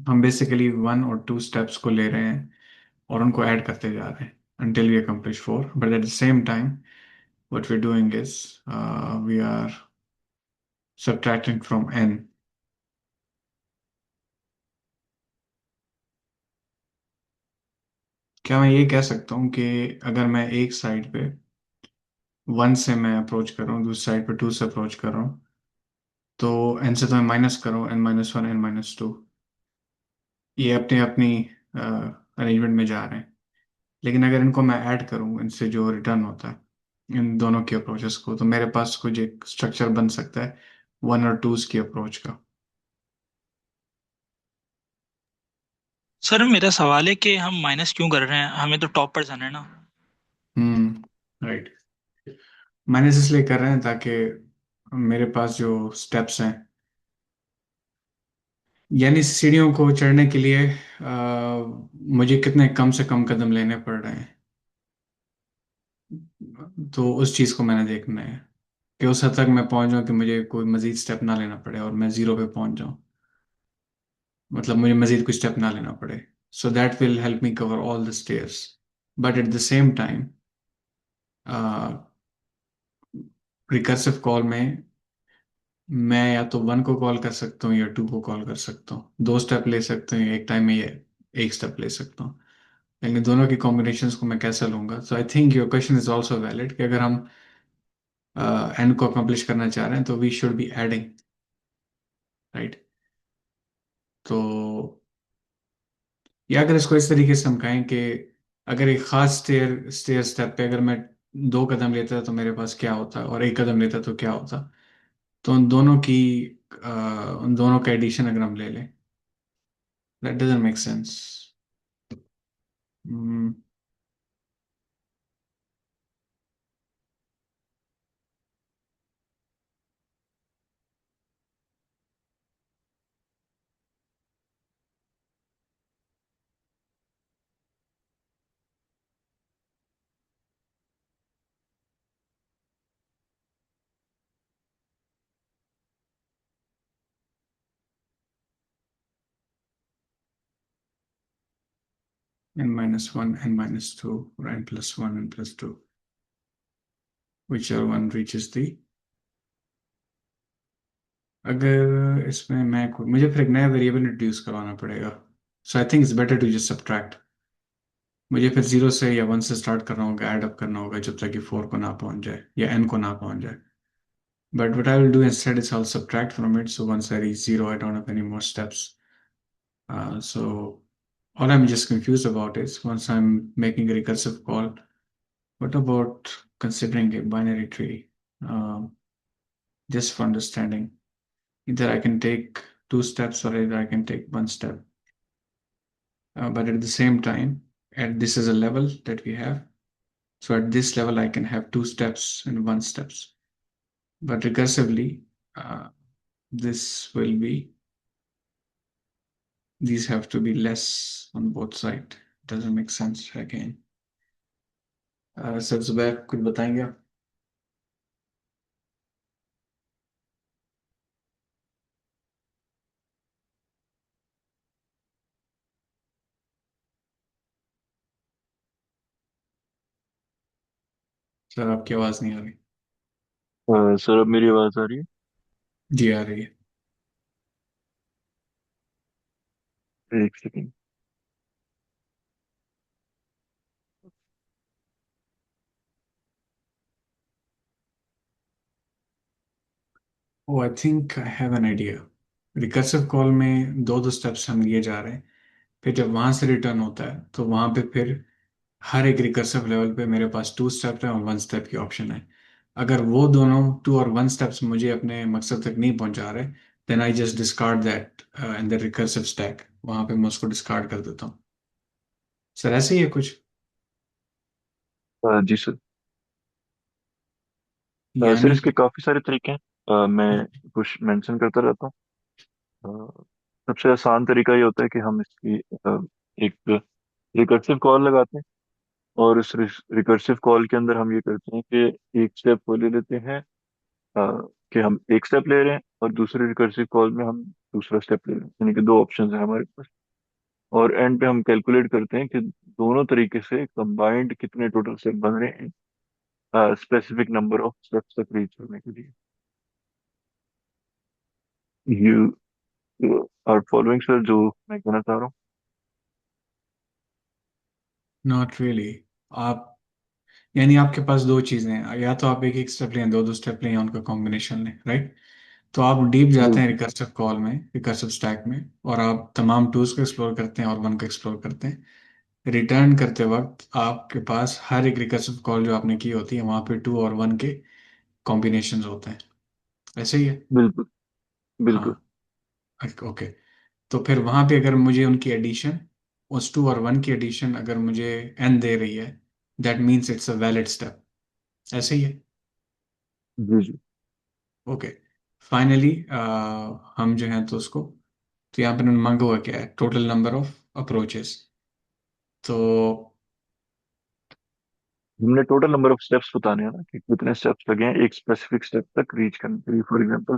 हम बेसिकली 1 और 2 स्टेप्स को ले रहे हैं और उनको ऐड करते जा रहे हैं until we accomplish 4, but at the same time what we're doing is we are subtracting from n. क्या मैं ये कह सकता हूँ कि अगर मैं एक साइड पे 1 से मैं अप्रोच कर रहा हूँ, दूसरी साइड पे 2 से अप्रोच कर रहा हूँ, तो n से तो मैं माइनस कर रहा हूँ, n-1 n-2, ये अपने अपनी अरेंजमेंट में जा रहे हैं। लेकिन अगर इनको मैं ऐड करूँ, इनसे जो रिटर्न होता है इन दोनों की अप्रोचेस को, तो मेरे पास कुछ एक स्ट्रक्चर बन सकता है 1 और 2 की अप्रोच का। सर मेरा सवाल है कि हम माइनस क्यों कर रहे हैं, हमें तो टॉप पर जाना है ना। राइट। माइनस इसलिए कर रहे हैं ताकि मेरे पास जो स्टेप्स हैं, यानी सीढ़ियों को चढ़ने के लिए मुझे कितने कम से कम कदम लेने पड़ रहे हैं, तो उस चीज़ को मैंने देखना है कि उस हद तक मैं पहुंच जाऊं कि मुझे कोई मजीद स्टेप ना लेना पड़े और मैं जीरो पे पहुंच जाऊं, मतलब मुझे मजीद कोई स्टेप ना लेना पड़े। So that will help me cover all the stairs, but at the same time recursive call में मैं या तो 1 को कॉल कर सकता हूँ या 2 को कॉल कर सकता हूँ, 2 स्टेप ले सकते हैं एक टाइम में, ये एक स्टेप ले सकता हूँ। लेकिन दोनों की कॉम्बिनेशंस को मैं कैसे लूंगा? So I think your question is also valid कि अगर हम एंड को अकम्प्लिश करना चाह रहे हैं तो we should be adding, right? तो या अगर इसको इस तरीके से हम कहें कि अगर एक खास स्टेयर स्टेयर स्टेप पे अगर मैं 2 कदम लेता तो मेरे पास क्या होता और एक कदम लेता तो क्या होता, तो उन दोनों की उन दोनों का एडिशन अगर हम ले लें, that doesn't make sense. n-1 n-2 or n+1 n+2, whichever one reaches the, अगर इसमें मुझे फिर एक नया वेरिएबल इंट्रोड्यूस करवाना पड़ेगा। So I think it's better to just subtract. मुझे फिर 0 से या 1 से स्टार्ट करना होगा, ऐड अप करना होगा जब तक कि 4 को ना पहुंच जाए या n को ना पहुंच जाए। But what I will do instead is I'll subtract from it. So once I reach 0, I don't have any more steps. So all I'm just confused about is once I'm making a recursive call, what about considering a binary tree? Um, just for understanding, either I can take 2 steps or either I can take 1 step. But at the same time, and this is a level that we have. So at this level, I can have 2 steps and 1 steps. But recursively, this will be, these have to be less on both sides. Doesn't make sense again. Sir Zubair कुछ बताएंगे आप? Sir आपकी आवाज़ नहीं आ रही। Sir अब मेरी आवाज़ आ रही है? जी आ रही है। एक second. Oh I think I have an idea. Recursive call में दो दो स्टेप्स हम लिए जा रहे हैं, फिर जब वहां से रिटर्न होता है तो वहां पे फिर हर एक रिकर्सिव लेवल पे मेरे पास 2 स्टेप है और 1 स्टेप की ऑप्शन है। अगर वो दोनों 2 और 1 स्टेप्स मुझे अपने मकसद तक नहीं पहुंचा रहे, then I just discard that in the recursive stack, वहां पे मैं उसको डिस्कार्ड कर देता हूँ। सर ऐसे ही है कुछ? जी सर। सर यानी इसके काफ़ी सारे तरीके हैं। मैं कुछ मेंशन करता रहता हूँ। सबसे आसान तरीका ये होता है कि हम इसकी एक रिकर्सिव कॉल लगाते हैं, और उस रिकर्सिव कॉल के अंदर हम ये करते हैं कि एक स्टेप वो ले लेते हैं, कि हम एक स्टेप ले रहे हैं, और दूसरे रिकर्सिव कॉल में हम दूसरा स्टेप ले लें, यानी कि दो ऑप्शन है हमारे पास। और एंड पे हम कैलकुलेट करते हैं कि दोनों तरीके से कंबाइंड कितने टोटल स्टेप बन रहे हैं स्पेसिफिक नंबर ऑफ स्टेप्स तक रीच करने के लिए। यू आर फॉलोइंग सर जो मैं कहना चाह रहा हूँ? Not really. आप यानी आपके पास दो चीजें हैं, या तो आप एक एक स्टेप लें, दो दो स्टेप लें, या उनका कॉम्बिनेशन लें, राइट? तो आप डीप जाते हैं बिल्कुल। रिकर्सिव कॉल में, रिकर्सिव स्टैक में, और आप तमाम टूल्स को एक्सप्लोर करते हैं और वन को एक्सप्लोर करते हैं। रिटर्न करते वक्त आपके पास हर एक रिकर्सिव कॉल जो आपने की होती है, वहां पे टू और वन के कॉम्बिनेशंस होते हैं। ऐसे ही है? बिल्कुल। बिल्कुल। हाँ। ओके। तो फिर वहां पे अगर मुझे उनकी एडिशन, उस टू और वन की एडिशन अगर मुझे एन दे रही है, that means it's a valid step. ऐसे ही है? जी जी। ओके। फाइनली हम जो है तो उसको, तो यहाँ पे उन्होंने मांगा हुआ क्या है? Total number of approaches. तो हमने टोटल नंबर ऑफ स्टेप्स बताने हैं ना, कि कितने स्टेप्स लगे हैं एक स्पेसिफिक स्टेप तक रीच करने के लिए। फॉर एग्जांपल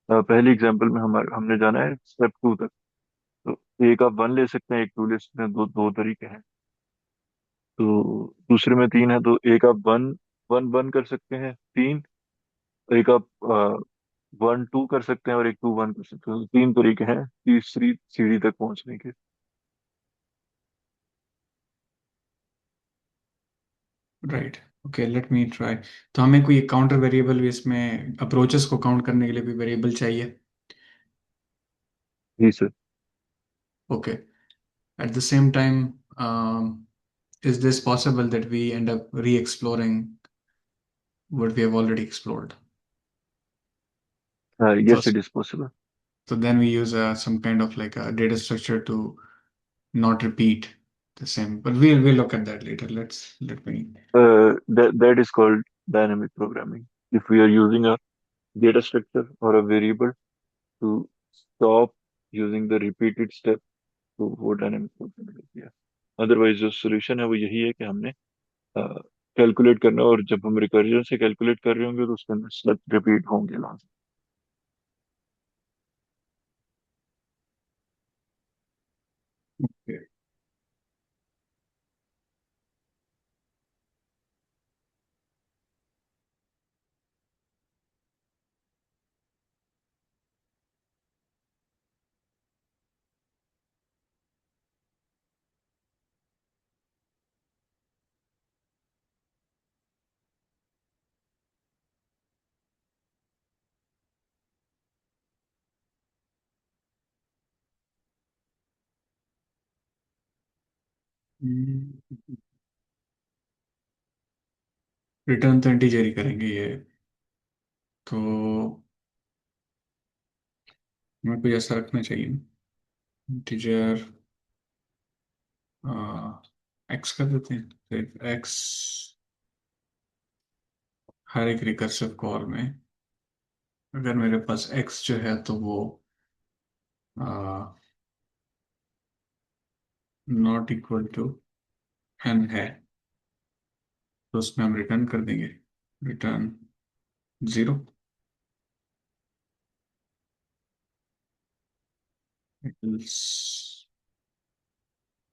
पहली एग्जांपल में हमारे हमने जाना है स्टेप टू तक। तो एक आप वन ले सकते हैं, एक टू ले सकते हैं, दो दो तरीके हैं। तो दूसरे में तीन है, तो एक आप वन वन वन कर सकते हैं तीन। एक आप वन टू कर सकते हैं और एक टू वन कर सकते हैं। तो तीन तरीके हैं तीसरी सीढ़ी तक पहुंचने के। Right. Okay, let me try. तो हमें कोई काउंटर वेरिएबल भी इसमें, अप्रोचेस को काउंट करने के लिए कोई वेरिएबल चाहिए? जी sir. Okay. At the same time, is this possible that we end up re-exploring what we have already explored? So, yes it is possible. so then we use some kind of like a data structure to not repeat the same. But we'll look at that later. Let me. That is called dynamic programming. If we are using a data structure or a variable to stop using the repeated step, तो वो dynamic programming होती है। Otherwise जो solution है वो यही है कि हमने कैलकुलेट करना, और जब हम रिकर्जन से कैलकुलेट कर रहे होंगे तो उसके अंदर स्टेप रिपीट होंगे लास्ट। Okay. रिटर्न तो इंटीजर ही करेंगे ये। तो हमें कुछ ऐसा रखना चाहिए, इंटीजर एक्स कर देते हैं। तो एक्स हर एक रिकर्सिव कॉल में, अगर मेरे पास एक्स जो है तो वो नॉट इक्वल टू एन है, तो उसमें हम रिटर्न कर देंगे रिटर्न जीरो।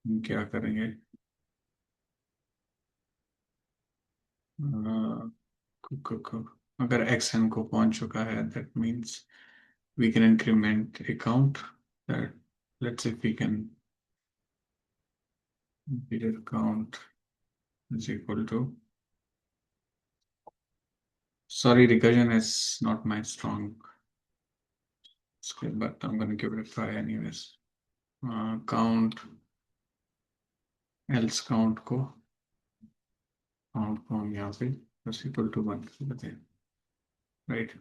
हम क्या करेंगे? अ, अगर एक्स एन को पहुंच चुका है, that means we can increment a count that, let's say if we can, integer count is equal to, sorry, recursion is not my strong skill, but I'm going to give it a try anyways. Count, else count को हम यहाँ पे is equal to 1 कर देते हैं, right?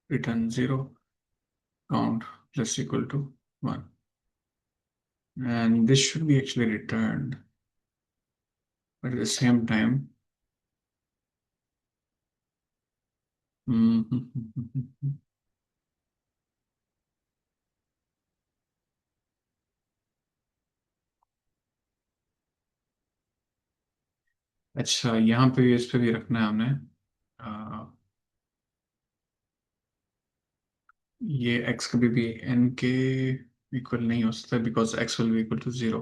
Return 0, count plus equal to 1, and this should be actually returned, but at the same time, अच्छा, यहाँ पे इस पे भी रखना है हमने। ये x कभी भी n के इक्वल नहीं हो सकता because x will be equal to zero.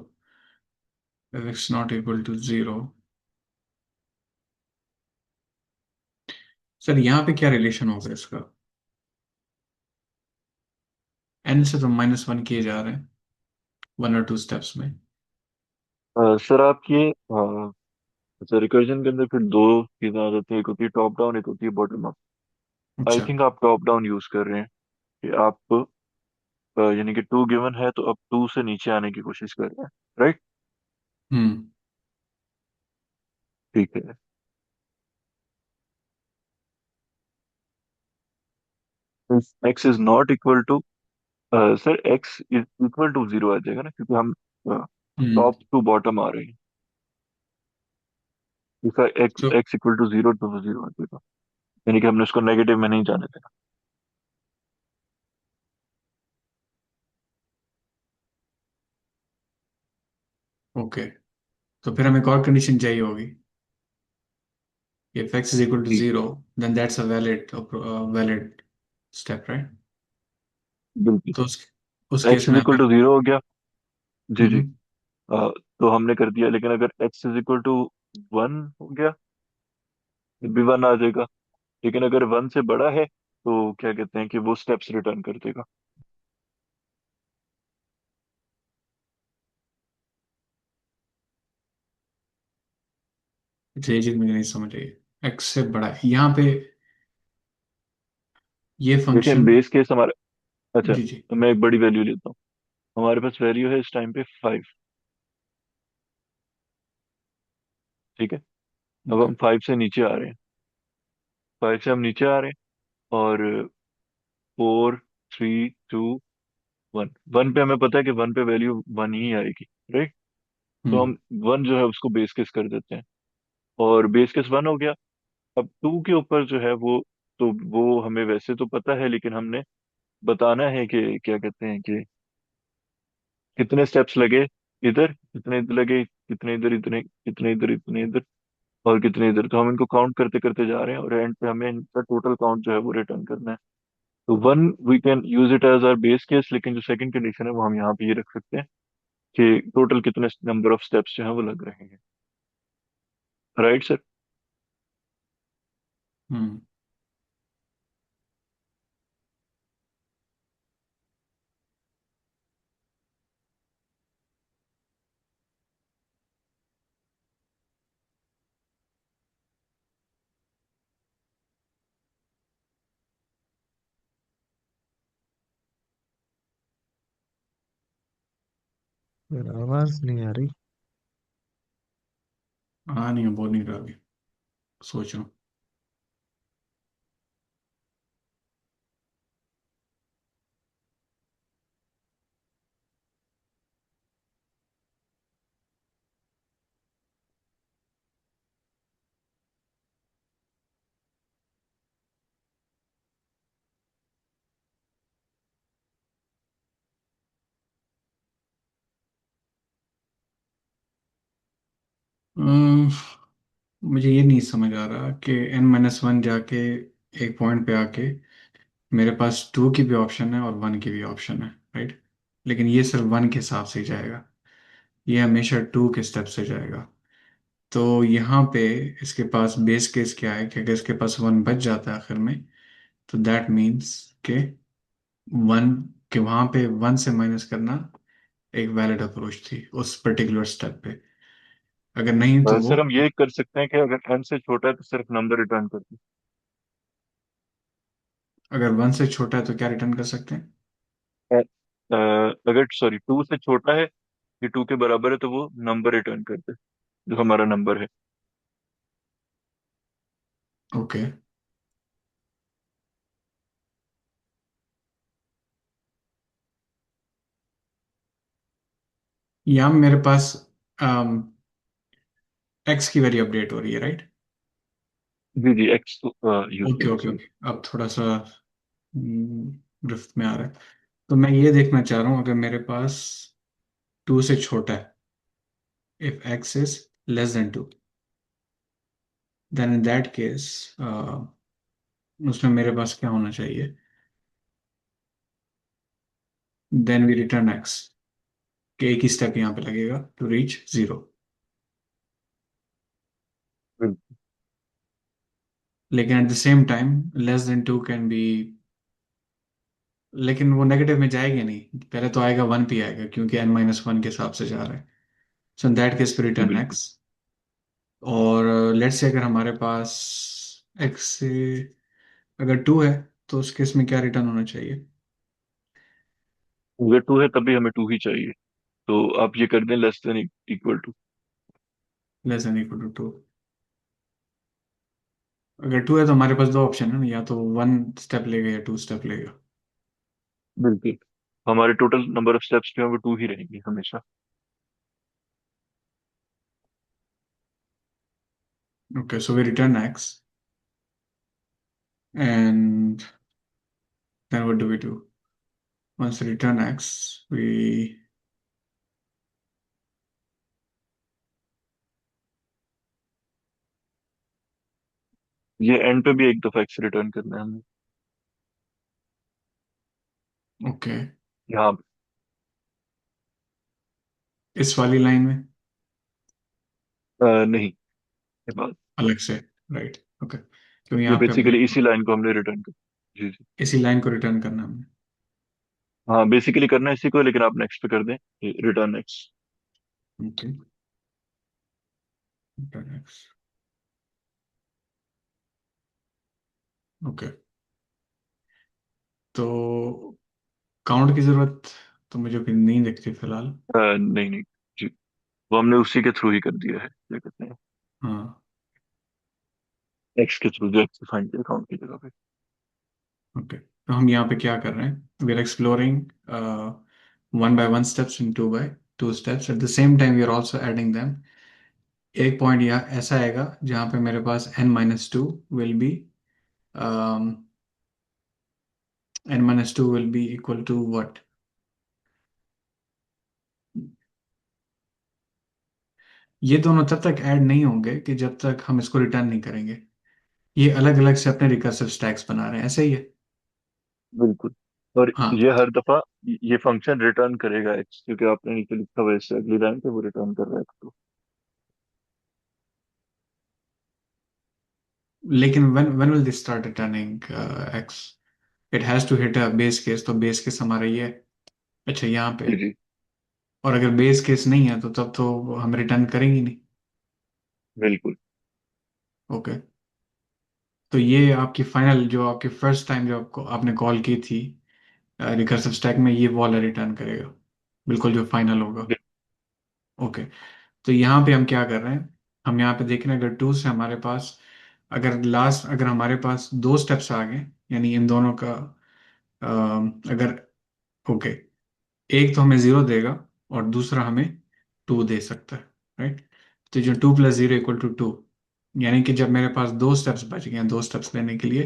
if x not equal to zero, sir यहाँ पे क्या रिलेशन होगा इसका? n से तो -1 किए जा रहे हैं 1 और 2 स्टेप्स में। सर आप ये अच्छा, रिकर्जन के अंदर फिर दो चीजें आ जाती है, एक होती है टॉप डाउन, एक होती है बॉटम अप। आई अच्छा। थिंक आप टॉप डाउन यूज कर रहे हैं कि आप यानी कि 2 गिवन है तो अब 2 से नीचे आने की कोशिश कर रहे हैं, राइट? हम्म। ठीक है। X is not equal to, sir X is equal to zero आ जाएगा ना, क्योंकि हम हम्म। टॉप टू बॉटम आ रहे हैं। इसका एक्स तो एक्स इक्वल टू जीरो तो वो जीरो आ जाएगा, यानी कि हमने उसको नेगेटिव में नहीं जाने देना। ओके, तो फिर हमें एक और कंडीशन चाहिए होगी। if x is equal to ji, 0, then that's a valid step, right? बिल्कुल। तो उस केस एक्स इज में इक्वल हमें टू जीरो हो गया। जी जी। हम्म। तो हमने कर दिया, लेकिन अगर X is equal to one हो गया फिर भी वन आ जाएगा। लेकिन अगर वन से बड़ा है तो क्या कहते हैं कि वो स्टेप्स रिटर्न कर देगा। अच्छा, ये चीज मुझे नहीं समझ आई। x से बड़ा है यहाँ पे ये देखिए फंक्शन। बेस केस हमारा, अच्छा जी जी। तो मैं एक बड़ी वैल्यू लेता हूँ। हमारे पास वैल्यू है इस टाइम पे 5। ठीक है। अब ओके। हम 5 से नीचे आ रहे हैं। 5 से हम नीचे आ रहे हैं और 4 3 2 1। वन पे हमें पता है कि वन पे वैल्यू वन ही आएगी, राइट? तो हम्म। हम वन जो है उसको बेस केस कर देते हैं, और बेस केस वन हो गया। अब टू के ऊपर जो है वो, तो वो हमें वैसे तो पता है, लेकिन हमने बताना है कि क्या कहते हैं कि कितने स्टेप्स लगे इधर, कितने इधर लगे, कितने इधर, इतने कितने इधर, इतने इधर, और कितने इधर। तो हम इनको काउंट करते करते जा रहे हैं और एंड पे हमें इनका टोटल काउंट जो है वो रिटर्न करना है। तो one we can use it as our base case, लेकिन जो सेकंड कंडीशन है वो हम यहाँ पे ये रख सकते हैं कि टोटल कितने नंबर ऑफ स्टेप्स जो है वो लग रहे हैं, राइट सर? हम्म। फिर आवाज नहीं आ रही। हाँ नहीं, बोल नहीं रहा अभी, सोच रहा हूँ। मुझे ये नहीं समझ आ रहा कि n-1 जाके एक पॉइंट पे आके मेरे पास 2 की भी ऑप्शन है और 1 की भी ऑप्शन है, राइट? लेकिन ये सिर्फ 1 के हिसाब से ही जाएगा, ये हमेशा 2 के स्टेप से जाएगा। तो यहाँ पे इसके पास बेस केस क्या है कि अगर इसके पास 1 बच जाता है आखिर में, तो दैट मीन्स के 1 के वहाँ पे 1 से माइनस करना एक वैलिड अप्रोच थी उस पर्टिकुलर स्टेप पे। अगर नहीं तो वो, सर हम ये कर सकते हैं कि अगर एन से छोटा है तो सिर्फ नंबर रिटर्न कर दें। अगर 1 से छोटा है तो क्या रिटर्न कर सकते हैं? अगर सॉरी 2 से छोटा है, ये 2 के बराबर है, तो वो नंबर रिटर्न कर दे जो हमारा नंबर है। ओके। यहाँ मेरे पास एक्स की वैल्यू अपडेट हो रही है, राइट? जी जी, एक्स यूज ओके कीजिए ओके सर। ओके, अब थोड़ा सा ड्रिफ्ट में आ रहा है। तो मैं ये देखना चाह रहा हूँ, अगर मेरे पास 2 से छोटा है, if X is less than 2, then in that case उसमें मेरे पास क्या होना चाहिए? देन वी रिटर्न एक्स, कि एक ही स्टेप यहाँ पे लगेगा टू रीच 0। बिल्कुल। लेकिन eight the same time less than 2 can be, लेकिन वो नेगेटिव में जाएगी नहीं, पहले तो आएगा 1 पे आएगा क्योंकि n-1 के हिसाब से जा रहा है। सो इन दैट केस पे जी रिटर्न बिल्कुल। एक्स। और लेट्स से अगर हमारे पास x से अगर 2 है, तो उस केस में क्या रिटर्न होना चाहिए? अगर 2 है तभी हमें 2 ही चाहिए, तो आप ये कर दें less than equal to. Less than equal to 2। अगर 2 है तो हमारे पास दो ऑप्शन है ना, या तो 1 स्टेप लेगा या 2 स्टेप लेगा। बिल्कुल। हमारे टोटल नंबर ऑफ स्टेप्स जो है वो 2 ही रहेंगे हमेशा। Okay, so we return X and then what do we do? Once return X we, ये एंड पे भी एक दफा एक्स रिटर्न करना है हमें। ओके, यहाँ इस वाली लाइन में नहीं, ये बात, अलग से, राइट, ओके, तो ये यहाँ पे बेसिकली हमें इसी लाइन को हमने रिटर्न कर। जी जी। इसी लाइन को रिटर्न करना है हमें। हाँ बेसिकली करना है इसी को, लेकिन आप नेक्स्ट पे कर दें return next. Okay, return x, okay. तो काउंट की जरूरत तो मुझे अभी नहीं दिखती फिलहाल। नहीं नहीं जी, वो हमने उसी के थ्रू ही कर दिया है, क्या कहते हैं, हाँ, एक्स के थ्रू, जो एक्स फाइंड किया अकाउंट की जगह पे। ओके, तो हम यहाँ पे क्या कर रहे हैं? We are exploring 1 by 1 steps and 2 by 2 steps, at the same time we are also adding them. एक पॉइंट यहाँ ऐसा आएगा जहाँ पे मेरे पास n-2 will be, n-2 will be equal to what? ये दोनों तब तक ऐड नहीं होंगे कि जब तक हम इसको रिटर्न नहीं करेंगे। ये अलग अलग से अपने रिकर्सिव स्टैक्स बना रहे हैं, ऐसे ही है। बिल्कुल। और हाँ, ये हर दफा ये फंक्शन रिटर्न करेगा एक्स, क्योंकि आपने नीचे लिखा हुआ है इससे अगली लाइन पे वो रिटर्न कर रहा है x को। लेकिन when will they start returning x? It has to hit a base case, तो बेस केस हमारा ये है। अच्छा, यहाँ पे, जी जी। और अगर बेस केस नहीं है तो तब तो हम रिटर्न करेंगे नहीं। बिल्कुल। ओके, तो ये आपकी फाइनल, जो आपकी फर्स्ट टाइम जो आपको आपने कॉल की थी रिकर्सिव स्टैक में, ये वाला रिटर्न करेगा, बिल्कुल जो फाइनल होगा। बिल- ओके, तो यहाँ पे हम क्या कर रहे हैं? हम यहाँ पे देख रहे हैं, अगर 2 से हमारे पास, अगर हमारे पास दो स्टेप्स आ गए, यानी इन दोनों का अगर, ओके, एक तो हमें 0 देगा और दूसरा हमें 2 दे सकता है, राइट? तो जो 2 + 0 = 2, यानी कि जब मेरे पास दो स्टेप्स बच गए हैं, दो स्टेप्स लेने के लिए,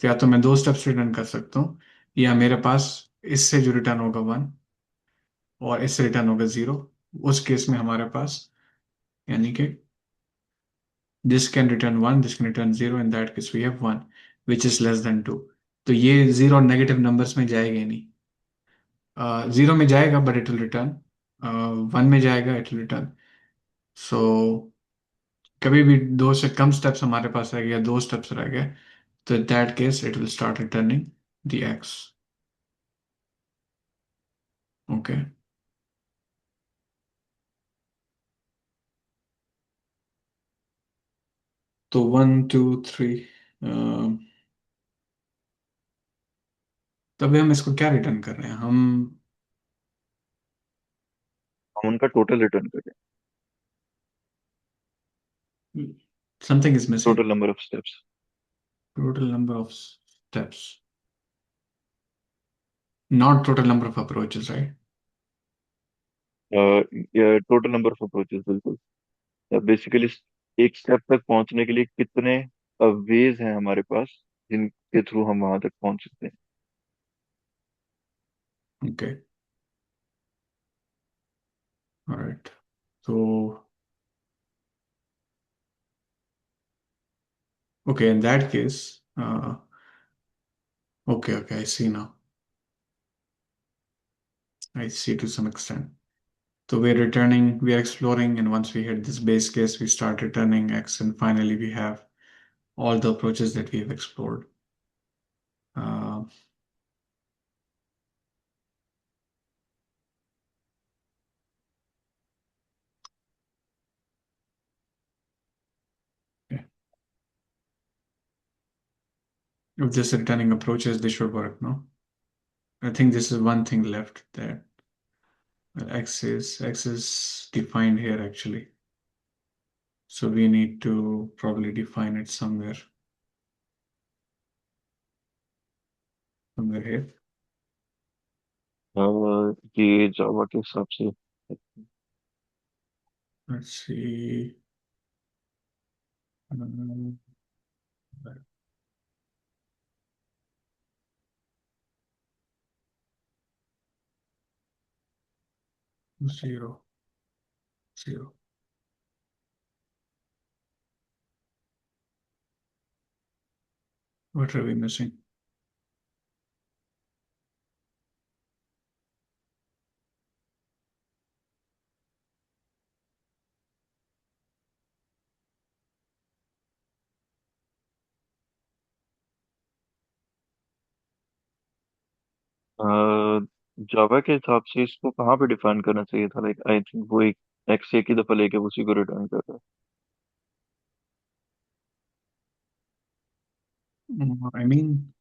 तो या तो मैं दो स्टेप्स रिटर्न कर सकता हूँ, या मेरे पास इससे जो रिटर्न होगा 1 और इससे रिटर्न होगा 0। उस केस में हमारे पास, यानी कि this can return 1, this can return 0, in that case we have 1 which is less than 2। तो ये 0 और नेगेटिव नंबर्स में जाएगा ही नहीं। 0 में जाएगा बट इट विल रिटर्न, 1 में जाएगा इट विल रिटर्न। सो कभी भी दो से कम स्टेप्स हमारे पास रह गया, दो स्टेप्स रह गए, तो in that case it will start returning the x। Okay, तो 1 2 3, तभी हम इसको क्या रिटर्न कर रहे हैं हम? हम उनका टोटल रिटर्न करें, something is missing. Total number of steps. Total number of steps, not total number of approaches, right? Total number of approaches, बिल्कुल। बेसिकली एक स्टेप तक पहुंचने के लिए कितने वेज हैं हमारे पास जिनके थ्रू हम वहां तक पहुंच सकते हैं। ओके, ऑलराइट, तो okay, in that case, okay okay, I see now. I see to some extent. So we're returning, we are exploring, and once we hit this base case, we start returning x, and finally we have all the approaches that we have explored. Uh, yeah. If this returning approaches, this should work, no? I think this is one thing left there. X is defined here actually. So we need to probably define it somewhere here. ये जावा के हिसाब से Let's see. 0, 0. What are we missing? जावा के हिसाब से इसको कहाँ पे डिफाइन करना चाहिए था? लाइक आई थिंक वो एक एक्स एक ही दफा लेके उसी को रिटर्न कर रहा है। I mean,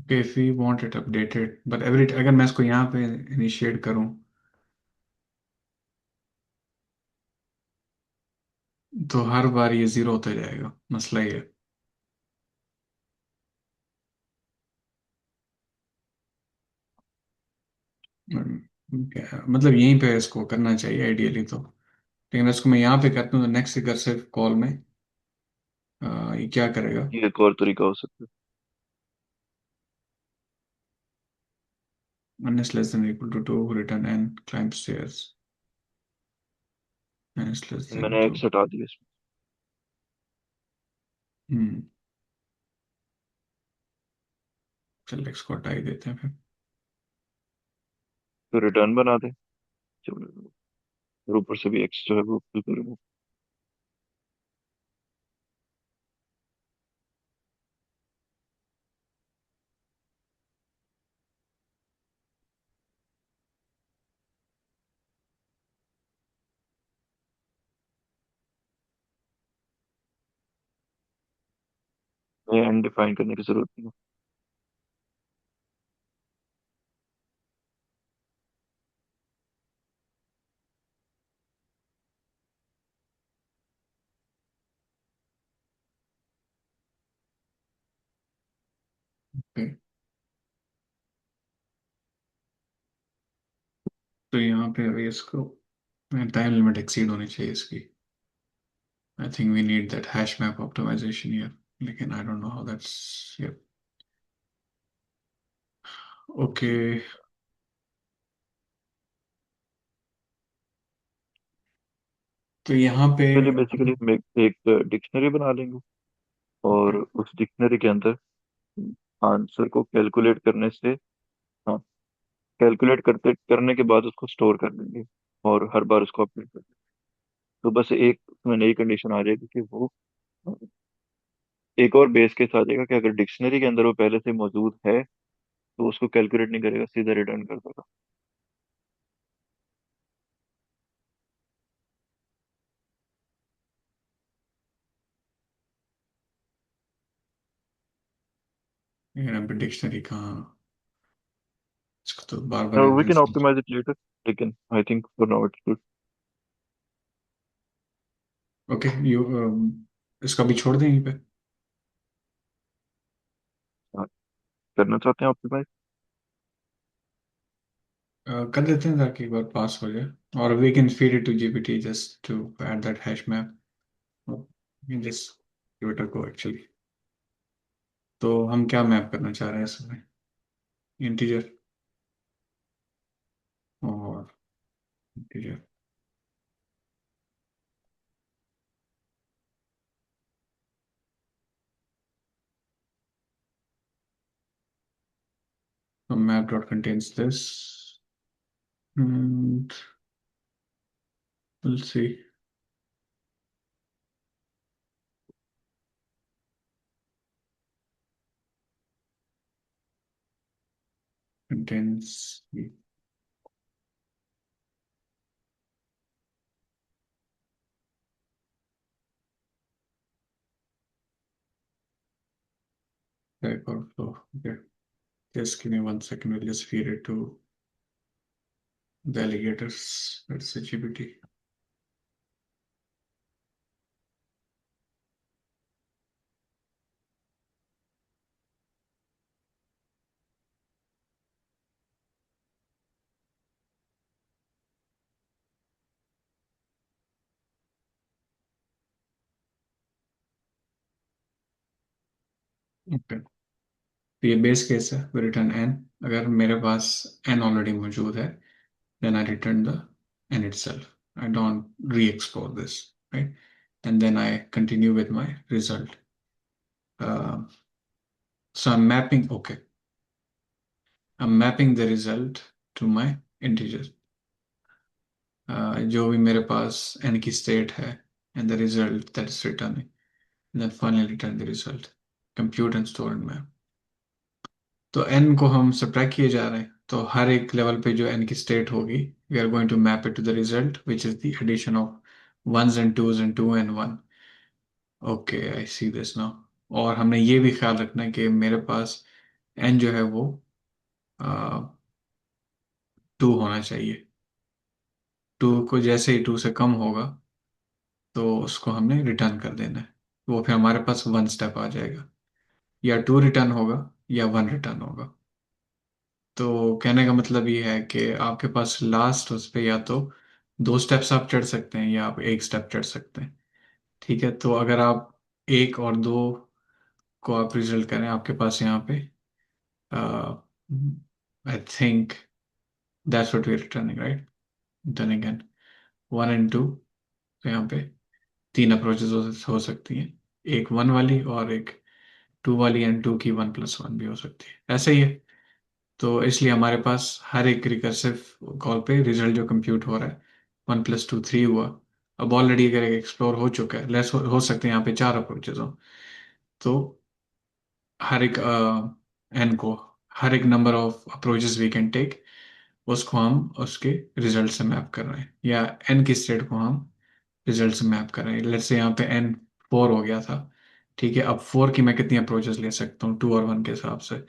okay, if we want it updated, but अगर मैं इसको यहाँ पे इनिशिएट करूँ तो हर बार ये 0 होता जाएगा, मसला ये है। मतलब यहीं पे इसको करना चाहिए आइडियली तो, लेकिन इसको मैं यहाँ पे करता हूँ तो नेक्स्ट रिकर्सिव कॉल में ये क्या करेगा? ये एक और तरीका हो सकता N is less than or equal to 2, return n, climb stairs. N is less है। than मैंने 2. एक्स हटा दिया इसमें, हम्म चल x को हटा ही देते हैं फिर। तो रिटर्न बना दे। चलो, और ऊपर से भी एक्स जो है वो बिल्कुल रिमूव। एंड डिफाइन करने की जरूरत नहीं है। ओके, तो यहाँ पे अभी इसको टाइम लिमिट एक्सीड होनी चाहिए इसकी। I think we need that hash map optimization here, लेकिन I don't know how that's here. Okay, तो यहाँ पे चलिए बेसिकली हम एक डिक्शनरी बना लेंगे और उस डिक्शनरी के अंदर आंसर को कैलकुलेट करने से, हाँ, कैलकुलेट करते करने के बाद उसको स्टोर कर लेंगे और हर बार उसको अपडेट कर लेंगे। तो बस एक उसमें नई कंडीशन आ जाएगी कि वो एक और बेस केस आ जाएगा कि अगर डिक्शनरी के अंदर वो पहले से मौजूद है तो उसको कैलकुलेट नहीं करेगा, सीधा रिटर्न कर देगा। यहाँ पे डिक्शनरी कहाँ, इसको तो बार बार we can install. Optimize it later, लेकिन I think for now it's good. Okay, you इसका भी छोड़ दें यहीं पे। करना चाहते हैं ऑप्टिमाइज? कर देते हैं ताकि एक बार पास हो जाए, और we can feed it to GPT just to add that hash map, just give it a go actually. तो हम क्या मैप करना चाह रहे हैं इसमें? इंटीजर और इंटीजर। तो map dot contains this, And we'll see. Contains the type of flow. Okay. Just give me 1 second. We'll just feed it to the alligators. That's the GPT. Okay. तो ये base case है, we return n. अगर मेरे पास n already मौजूद है, then I return the n itself. I don't re-explore this, right? And then I continue with my result. Uh, so I'm mapping, okay. I'm mapping the result to my integer. जो भी मेरे पास n की state है, and the result that is returning. And then finally return the result. Compute and store and map. तो n को हम subtract किए जा रहे हैं, तो हर एक लेवल पे जो n की स्टेट होगी, we are going to map it to the result which is the addition of ones and twos and two and one. Okay, I see this now. और हमने ये भी ख्याल रखना है कि मेरे पास n जो है वो 2 होना चाहिए. 2 को जैसे ही 2 से कम होगा तो उसको हमने रिटर्न कर देना है. वो फिर हमारे पास 1 स्टेप आ जाएगा. या 2 रिटर्न होगा या 1 रिटर्न होगा. तो कहने का मतलब ये है कि आपके पास लास्ट उस पे या तो 2 स्टेप्स आप चढ़ सकते हैं या आप 1 स्टेप चढ़ सकते हैं. ठीक है, तो अगर आप 1 और 2 को आप रिजल्ट करें, आपके पास यहाँ पे I think that's what we are returning, right? Then again 1 and 2. तो यहाँ पे 3 अप्रोचेस हो सकती हैं. एक 1 वाली और एक 2 वाली, एंड 2 की 1+1 भी हो सकती है. ऐसा ही है. तो इसलिए हमारे पास हर एक रिकर्सिव कॉल पे रिजल्ट जो कंप्यूट हो रहा है, 1+2 3 हुआ. अब ऑलरेडी अगर एक्सप्लोर हो चुका है, लेस हो सकते हैं यहाँ पे 4 अप्रोचेज हो. तो हर एक एन को, हर एक number of approaches we can take, उसको हम उसके रिजल्ट से मैप कर रहे हैं, या एन की स्टेट को हम रिजल्ट से मैप कर रहे हैं. लेट्स से यहाँ पे एन 4 हो गया था. ठीक है, अब 4 की मैं कितनी अप्रोचेस ले सकता हूँ 2 और 1 के हिसाब से.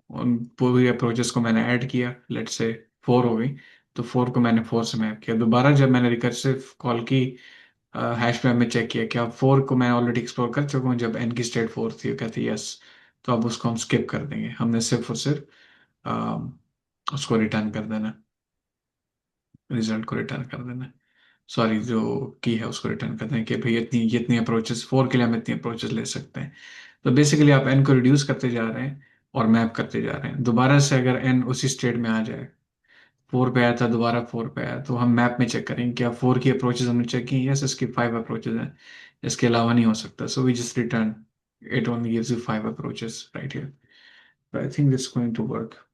उन पूरी अप्रोचेस को मैंने ऐड किया, लेट्स से 4 हो गई. तो 4 को मैंने 4 से मैप किया. दोबारा जब मैंने रिकर्सिव कॉल की हैश मैप में चेक किया कि अब 4 को मैं ऑलरेडी एक्सप्लोर कर चुका हूँ, जब एन की स्टेट 4 थी, वो कहती यस. तो अब उसको हम स्किप कर देंगे. हमने सिर्फ और सिर्फ उसको रिटर्न कर देना, रिजल्ट को रिटर्न कर देना. सॉरी, जो की है उसको रिटर्न कर दें कि भाई इतनी इतनी अप्रोचेस 4 के लिए हम इतनी अप्रोचेस ले सकते हैं. तो बेसिकली आप एन को रिड्यूस करते जा रहे हैं और मैप करते जा रहे हैं. दोबारा से अगर एन उसी स्टेट में आ जाए, 4 पे आया था, दोबारा 4 पे आया, तो हम मैप में चेक करेंगे क्या 4 की अप्रोचेस हमने चेक की. यस, इसकी 5 अप्रोचेस हैं, इसके अलावा नहीं हो सकता. So we just return, it only gives you 5 approaches right here. I think this going to work.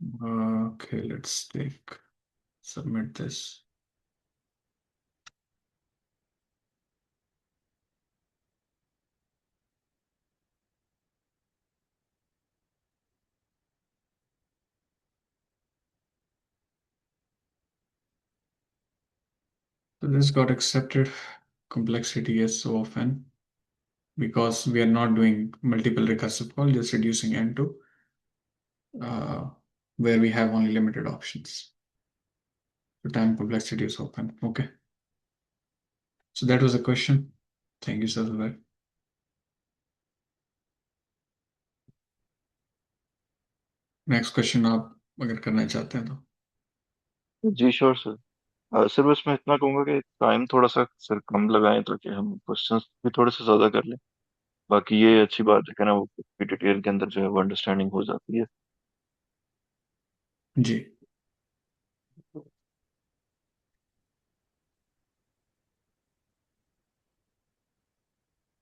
Okay, let's take submit this. So this got accepted. Complexity is so often because we are not doing multiple recursive call, just reducing n to uh, where we have only limited options. So time complexity is open. Okay. So that was a question. Thank you, sir. Next question आप अगर करना चाहते हैं तो. जी sure sir. Sir बस मैं इतना कहूंगा कि टाइम थोड़ा सा सर कम लगाएं ताकि हम क्वेश्चंस भी थोड़े से ज्यादा कर लें. बाकी ये अच्छी बात है कि ना, वो डिटेल के अंदर जो है वो अंडरस्टैंडिंग हो जाती है. जी.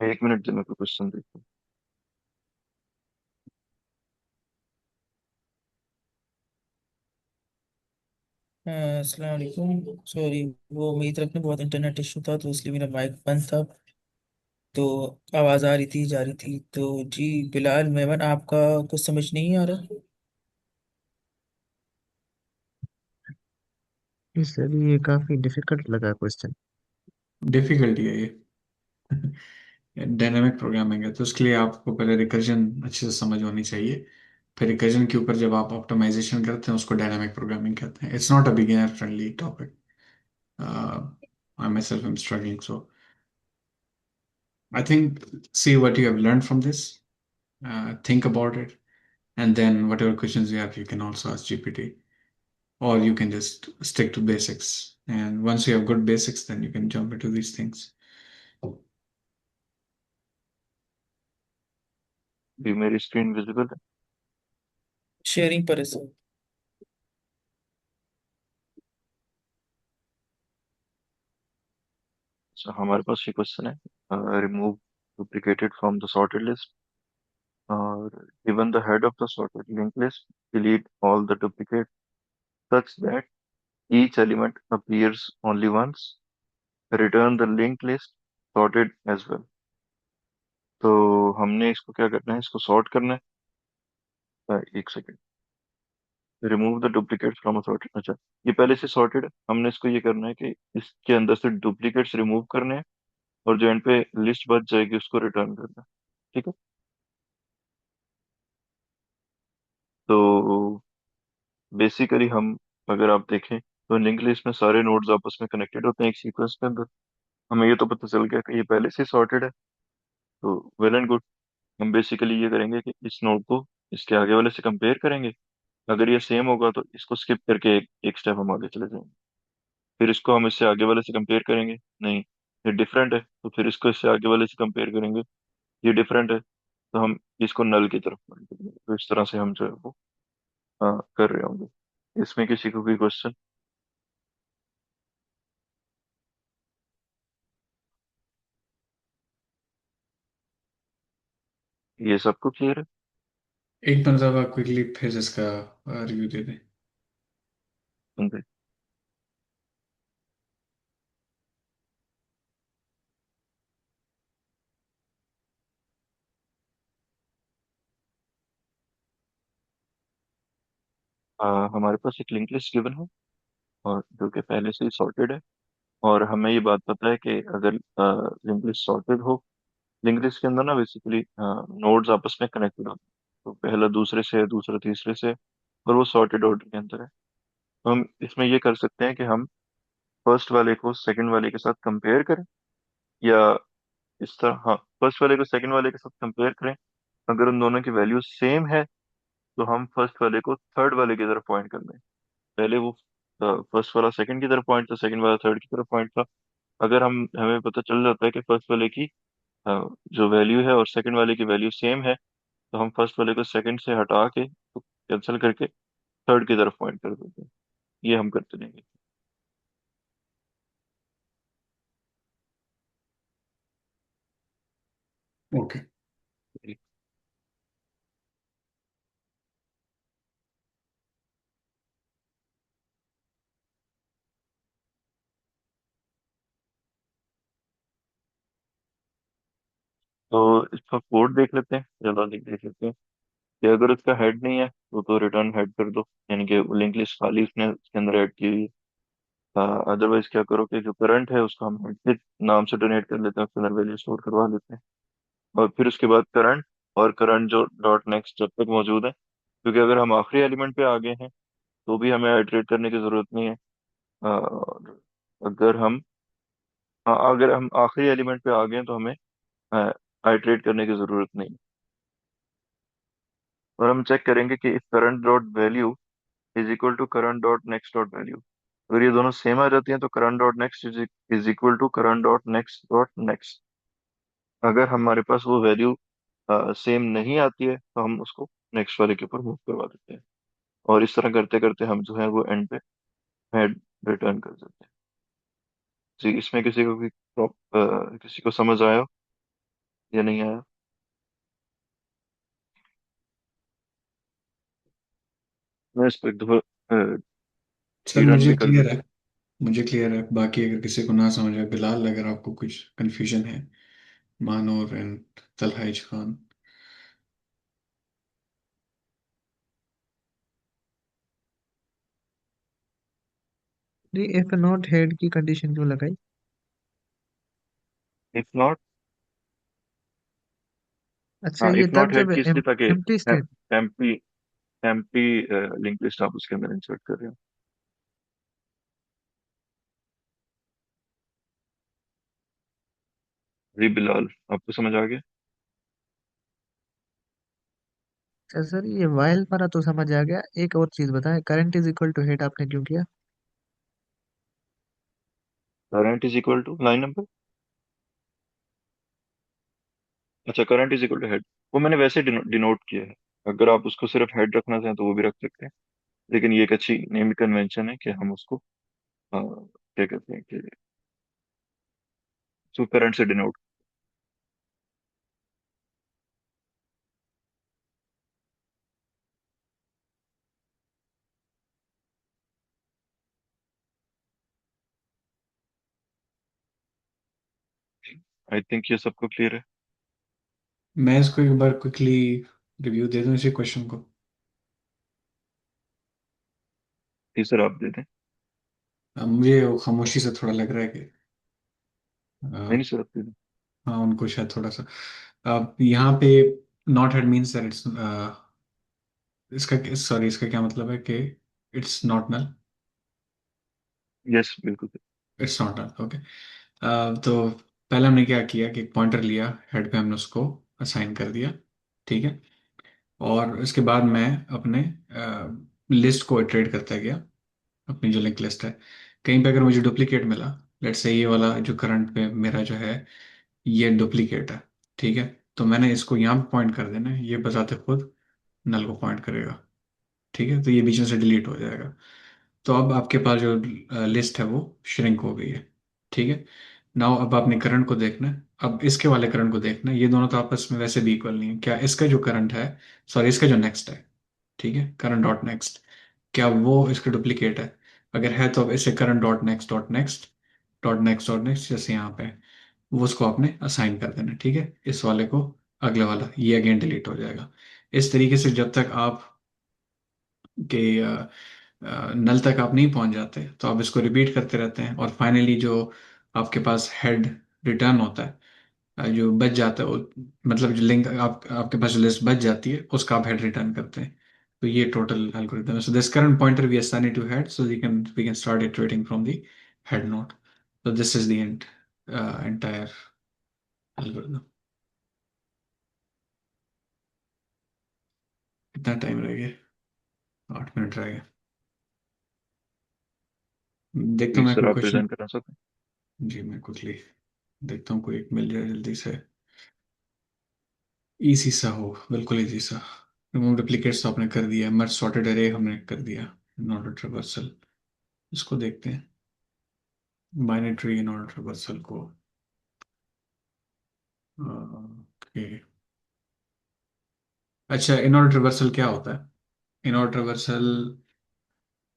1 मिनट देने को क्वेश्चन देखो. अस्सलाम वालेकुम। सॉरी, वो मेरी तरफ में बहुत इंटरनेट इशू था तो इसलिए मेरा माइक बंद था। तो आवाज़ आ रही थी, जा रही थी। तो जी बिलाल मेमन, आपका कुछ समझ नहीं आ रहा? इस सर ये काफी डिफिकल्ट लगा क्वेश्चन। डिफिकल्टी है ये। डायनामिक प्रोग्रामिंग है तो उसके लिए आपको पहले रिकर्जन अच्छे से समझ होनी चाहिए। फिर रिकर्जन के ऊपर जब आप ऑप्टिमाइजेशन करते हैं उसको डायनामिक प्रोग्रामिंग कहते हैं। It's not a beginner friendly topic. I my self am struggling, so I think see what you have learn from this, think about it, and then whatever questions you have you can also ask GPT, or you can just stick to basics, and once you have good basics then you can jump into these things. भी मेरी screen visible है? Sharing पर है sir. So, हमारे पास ये question है, remove duplicated from the sorted list, और given the head of the sorted linked list, delete all the duplicates such that each element appears only once. Return the linked list sorted as well. तो हमने इसको क्या करना है, इसको sort करना है। एक second. Remove the duplicates from sorted, अच्छा, ये पहले से सॉर्टेड है। हमने इसको ये करना है कि इसके अंदर से डुप्लीकेट्स रिमूव करने हैं, और जो एंड पे लिस्ट बच जाएगी उसको रिटर्न करना है। ठीक है। तो बेसिकली हम, अगर आप देखें तो लिंक लिस्ट में सारे नोड्स आपस में कनेक्टेड होते हैं एक सीक्वेंस के अंदर। हमें ये तो पता चल गया कि ये पहले से सॉर्टेड है, तो वेल एंड गुड। हम बेसिकली ये करेंगे कि इस नोड को इसके आगे वाले से कंपेयर करेंगे। अगर ये सेम होगा तो इसको स्किप करके एक स्टेप हम आगे चले जाएंगे। फिर इसको हम इससे आगे वाले से कंपेयर करेंगे, नहीं ये डिफरेंट है, तो फिर इसको इससे आगे वाले से कंपेयर करेंगे, ये डिफरेंट है, तो हम इसको नल की तरफ पॉइंट करेंगे। तो इस तरह से हम जो है वो कर रहे होंगे। इसमें किसी को कोई क्वेश्चन? ये सबको क्लियर है? एक मरतबा क्विकली फिर इसका रिव्यू दे दें। समझे? हमारे पास एक लिंक लिस्ट गिवन है, और जो कि पहले से ही सॉर्टेड है। और हमें ये बात पता है कि अगर लिंक लिस्ट सॉर्टेड हो, लिंक लिस्ट के अंदर ना बेसिकली नोड्स आपस में कनेक्टेड होते हैं। तो पहला दूसरे से है, दूसरा तीसरे से है, और वो सॉर्टेड ऑर्डर के अंदर है। तो हम इसमें ये कर सकते हैं कि हम फर्स्ट वाले को सेकंड वाले के साथ कंपेयर करें, या इस तरह, हाँ, फर्स्ट वाले को सेकंड वाले के साथ कंपेयर करें। अगर उन दोनों की वैल्यू सेम है तो हम फर्स्ट वाले को थर्ड वाले की तरफ पॉइंट कर दें। पहले वो फर्स्ट वाला सेकंड की तरफ पॉइंट था, सेकंड वाला थर्ड की तरफ पॉइंट था। अगर हमें पता चल जाता है कि फर्स्ट वाले की जो वैल्यू है और सेकंड वाले की वैल्यू सेम है, तो हम फर्स्ट वाले को सेकंड से हटा के, तो कैंसिल करके थर्ड की तरफ पॉइंट कर देते हैं। ये हम करते रहेंगे। ओके। तो इसका कोड देख लेते हैं, जल्दी देख लेते हैं कि अगर उसका हेड नहीं है तो रिटर्न हेड कर दो, यानी कि लिंक लिस्ट खाली उसने उसके अंदर ऐड की हुई है। अदरवाइज क्या करो कि जो करंट है उसको हम हेड के नाम से डोनेट कर लेते हैं, उसके अंदर वैल्यू स्टोर करवा लेते हैं। और फिर उसके बाद करंट, और करंट जो डॉट नेक्स्ट जब तक मौजूद है, क्योंकि अगर हम आखिरी एलिमेंट पे आ गए हैं तो भी हमें आइटरेट करने की जरूरत नहीं है। और अगर हम अगर हम आखिरी एलिमेंट पे आ गए हैं तो हमें आइटरेट करने की जरूरत नहीं है। और हम चेक करेंगे कि if current dot value is equal to current dot next dot value, अगर ये दोनों सेम आ जाती हैं तो current dot next is equal to current dot next. अगर हमारे पास वो वैल्यू सेम नहीं आती है तो हम उसको नेक्स्ट वाले के ऊपर मूव करवा देते हैं। और इस तरह करते करते हम जो है वो एंड पे हेड रिटर्न कर देते हैं। जी, इसमें किसी को भी किसी को समझ आया या नहीं आया? मैं इस पर एक दफा सर रन मुझे भी कर क्लियर है। लेते। मुझे क्लियर है, बाकी अगर किसी को ना समझ आए, बिलाल अगर आपको कुछ कंफ्यूजन है, मानूर एंड तलहाइज खान। जी, इफ नॉट हेड की कंडीशन क्यों लगाई? इफ नॉट, अच्छा, हाँ ये इफ तब नॉट हेड जब की इसलिए ताकि empty state. Empty empty link list आप उसके अंदर इंसर्ट कर रहे हो। जी बिलाल, आपको समझ आ गया? अच्छा सर, ये वाइल वाला तो समझ आ गया। एक और चीज बताएं, current is equal to head आपने क्यों किया? Current is equal to line number, अच्छा current is equal to head, वो मैंने वैसे डिनोट किया है। अगर आप उसको सिर्फ हेड रखना चाहें तो वो भी रख सकते हैं, लेकिन ये एक अच्छी नेम कन्वेंशन है कि हम उसको क्या कहते हैं कि उसको करंट से डिनोट। आई थिंक ये सबको क्लियर है। मैं इसको एक बार क्विकली रिव्यू दे दूं इसी क्वेश्चन को। जी सर आप दे दें। मुझे वो खामोशी से थोड़ा लग रहा है कि नहीं अ, नहीं सर आप दे दें। हाँ, उनको शायद थोड़ा सा यहाँ पे not head means that it's, इसका, सॉरी, इसका क्या मतलब है कि इट्स नॉट नल। यस बिल्कुल sir. It's not null, okay. तो पहले हमने क्या किया कि पॉइंटर लिया, हेड पे हमने उसको असाइन कर दिया, ठीक है। और इसके बाद मैं अपने लिस्ट को इटरेट करता गया, अपनी जो लिंक लिस्ट है। कहीं पे अगर मुझे डुप्लीकेट मिला, लेट्स से ये वाला जो करंट पे मेरा जो है, ये डुप्लीकेट है, ठीक है, तो मैंने इसको यहाँ पे पॉइंट कर देना है, ये बजाते खुद नल को पॉइंट करेगा, ठीक है, तो ये बीच में से डिलीट हो जाएगा। तो अब आपके पास जो लिस्ट है वो श्रिंक हो गई है, ठीक है। नाउ अब आपने करंट को देखना है, अब इसके वाले करंट को देखना है, ये दोनों तो आपस में वैसे भी इक्वल नहीं है। क्या इसका जो करंट है, सॉरी इसका जो नेक्स्ट है, ठीक है, करंट डॉट नेक्स्ट, क्या वो इसका डुप्लीकेट है? अगर है तो अब इसे current dot next dot next dot next dot next, जैसे यहाँ पे है, वो उसको आपने असाइन कर देना, ठीक है, इस वाले को, अगले वाला, ये अगेन डिलीट हो जाएगा। इस तरीके से जब तक आप के नल तक आप नहीं पहुंच जाते, तो आप इसको रिपीट करते रहते हैं, और फाइनली जो आपके पास हेड रिटर्न होता है, जो बच जाता है मतलब जो लिंक आपके पास जो लिस्ट बच जाती है, उसका आप हेड रिटर्न करते हैं। तो ये टोटल एल्गोरिथम है। So this current pointer we assign it to head, so we can start iterating from the head node. So this is the entire algorithm. कितना टाइम रह गया? 8 मिनट रह गए। देखता जी हूँ मैं सर कोई आप क्वेश्चन। प्रेजेंट करना सकते जी मैं क्विकली देखता हूँ कोई एक मिल जाए जल्दी से, इजी सा हो, बिल्कुल इजी सा। रिमूव डुप्लीकेट्स तो आपने कर दिया, मर्ज सॉर्टेड एरे हमने कर दिया, नॉट रिवर्सल, इसको देखते हैं, बाइनरी ट्री नॉट रिवर्सल को। ओके, अच्छा, इन ऑर्डर रिवर्सल क्या होता है? इन ऑर्डर रिवर्सल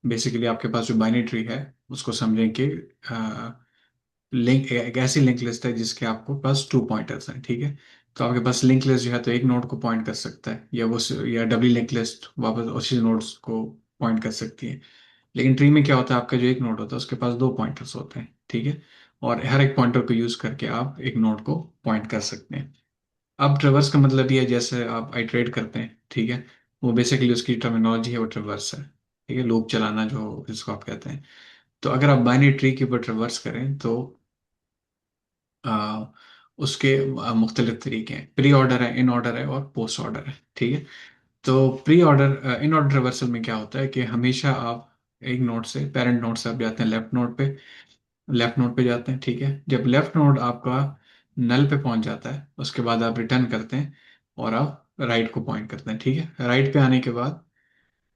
बेसिकली आपके पास जो बाइनरी ट्री है, उसको समझें कि लिंक, एक ऐसी लिंक लिस्ट है जिसके आपको पास 2 पॉइंटर्स हैं, ठीक है। तो आपके पास लिंक लिस्ट जो है तो एक नोड को पॉइंट कर सकता है, या वो या डबली लिंक लिस्ट वापस उसी नोड्स को पॉइंट कर सकती है। लेकिन ट्री में क्या होता है, आपका जो एक नोड होता है उसके पास 2 पॉइंटर्स होते हैं, ठीक है, और हर एक पॉइंटर को यूज करके आप एक नोड को पॉइंट कर सकते हैं। अब ट्रिवर्स का मतलब ये है, जैसे आप आइटरेट करते हैं, ठीक है, वो बेसिकली उसकी टर्मिनोलॉजी है, वो ट्रिवर्स है, ठीक है, लूप चलाना जो जिसको आप कहते हैं। तो अगर आप बाइनरी ट्री के ऊपर ट्रिवर्स करें तो आ, उसके मुख्तलिफ तरीके हैं, प्री ऑर्डर है, इन ऑर्डर है, और पोस्ट ऑर्डर है, ठीक है। तो pre order, in order reversal में क्या होता है कि हमेशा आप एक नोड से, पेरेंट नोड से आप जाते हैं लेफ्ट नोड पे जाते हैं, ठीक है। जब लेफ्ट नोड आपका नल पे पहुंच जाता है, उसके बाद आप रिटर्न करते हैं और आप राइट को पॉइंट करते हैं, ठीक है। राइट पे आने के बाद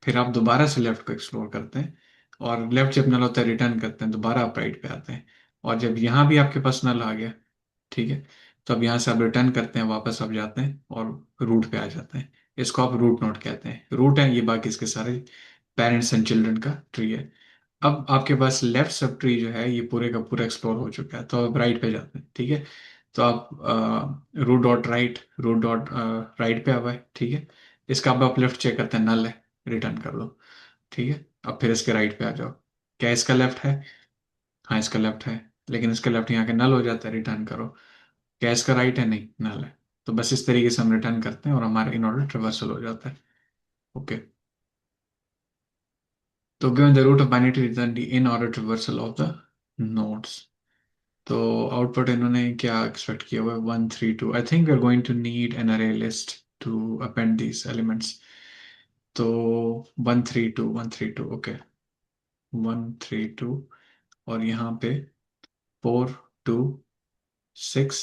फिर आप दोबारा से लेफ्ट को एक्सप्लोर करते हैं, और लेफ्ट जब नल होता है रिटर्न करते हैं, दोबारा आप राइट पे आते हैं, और जब यहाँ भी आपके पास नल आ गया, ठीक है, तो अब यहाँ से आप रिटर्न करते हैं, वापस आप जाते हैं और रूट पे आ जाते हैं। इसको आप रूट नोड कहते हैं, रूट है ये, बाकी इसके सारे पेरेंट्स एंड चिल्ड्रन का ट्री है। अब आपके पास लेफ्ट सब ट्री जो है ये पूरे का पूरा एक्सप्लोर हो चुका है, तो अब राइट पे जाते हैं, ठीक है। तो आप root dot right, root dot right पे आ गए, ठीक है। इसका अब आप लेफ्ट चेक करते हैं, नल है, रिटर्न कर दो, ठीक है। अब फिर इसके राइट पे आ जाओ, क्या इसका लेफ्ट है? हाँ इसका लेफ्ट है, लेकिन इसका लेफ्ट यहाँ के नल हो जाता है, रिटर्न करो। क्या इसका राइट है? नहीं, नल है। तो बस इस तरीके से हम रिटर्न करते हैं और हमारा इन ऑर्डर ट्रिवर्सल हो जाता है। ओके, तो given the root of binary tree then the in order traversal of the nodes। तो आउटपुट इन्होंने क्या एक्सपेक्ट किया हुआ है? 1 3 2। I think we are going to need an array list to append these elements. तो 1 3 2 1 3 2, okay, 1 3 2, और यहाँ पे 4 2 6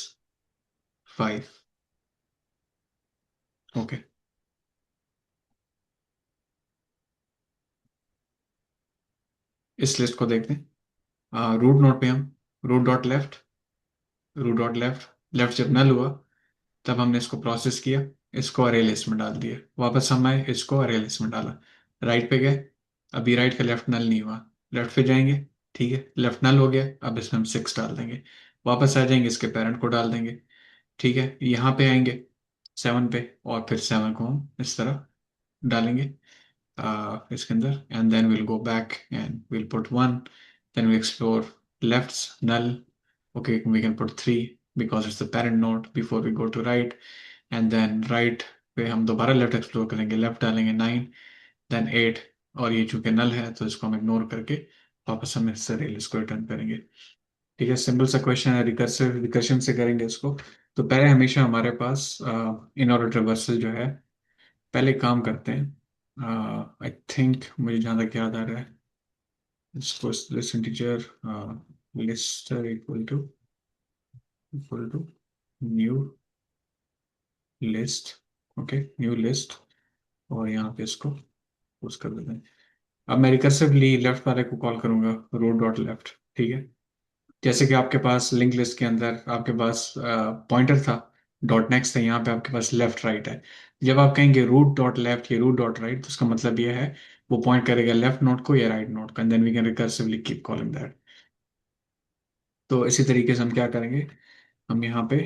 5। ओके, इस लिस्ट को देखते हैं। रूट नोड पे हम root dot left, root dot left, left जब नल हुआ तब हमने इसको प्रोसेस किया, इसको अरे लिस्ट में डाल दिया, वापस हम आए इसको अरे लिस्ट में डाला, राइट पे गए, अभी राइट का लेफ्ट नल नहीं हुआ, लेफ्ट पे जाएंगे, ठीक है, लेफ्ट नल हो गया, अब इसमें हम 6 डाल देंगे, वापस आ जाएंगे इसके पेरेंट को डाल देंगे, ठीक है, यहाँ पे आएंगे 7 पे, और फिर 7 को हम इस तरह डालेंगे इसके अंदर, and then we'll go back and we'll put 1, then we explore left's null, okay, we can put 3 because it's the parent node before we go to right, and then right पे हम दोबारा लेफ्ट एक्सप्लोर करेंगे, left डालेंगे 9, then 8, और ये चूंकि नल है तो इसको हम इग्नोर करके वापस हम इससे रेल इसको रिटर्न करेंगे, ठीक है। सिंपल सा क्वेश्चन है, रिकर्सिव रिकर्शन से करेंगे इसको। तो पहले हमेशा हमारे पास इन ऑर्डर ट्रिवर्सल जो है, पहले काम करते हैं, आई थिंक मुझे जहाँ तक याद आ रहा है, इसको list integer list equal to new list, okay, new list, और यहाँ पे इसको पुश कर देते हैं। अब मैं रिकर्सिवली लेफ्ट वाले को कॉल करूंगा, रूट डॉट लेफ्ट, ठीक है। जैसे कि आपके पास लिंक लिस्ट के अंदर आपके पास पॉइंटर था, डॉट नेक्स्ट था, यहाँ पे आपके पास लेफ्ट राइट है। जब आप कहेंगे रूट डॉट लेफ्ट या रूट डॉट राइट, तो उसका मतलब ये है वो पॉइंट करेगा लेफ्ट नोड को या राइट नोड को, and then we can recursively keep calling that. तो इसी तरीके से हम क्या करेंगे, हम यहाँ पे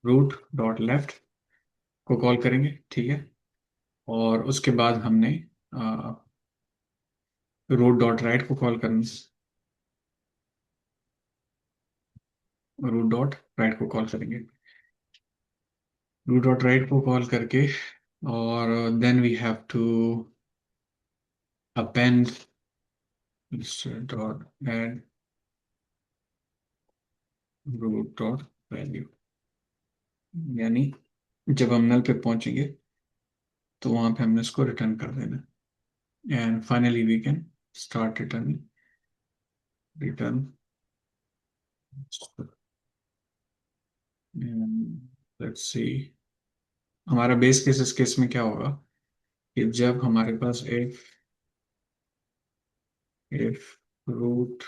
रूट डॉट लेफ्ट को कॉल करेंगे, ठीक है, और उसके बाद हमने रूट डॉट राइट को कॉल करना, रूट डॉट राइट को कॉल करेंगे, रूट डॉट राइट को कॉल करके, और then we have to append dot add root dot value, यानी जब हम नल पे पहुंचेंगे तो वहां पे हमने इसको रिटर्न कर देना, and finally we can start return return. Let's see, हमारा बेस केस इस केस में क्या होगा कि जब हमारे पास if root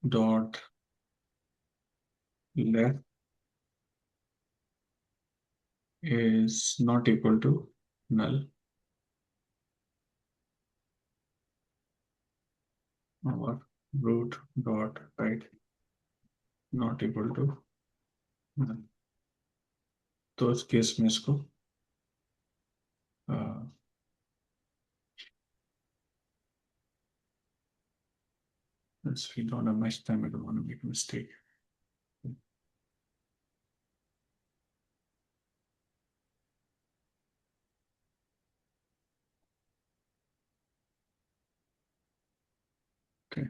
dot left is not equal to null, or root dot right not equal to null, तो इस केस में इसको since we don't have much time, I don't want to make a mistake. Okay.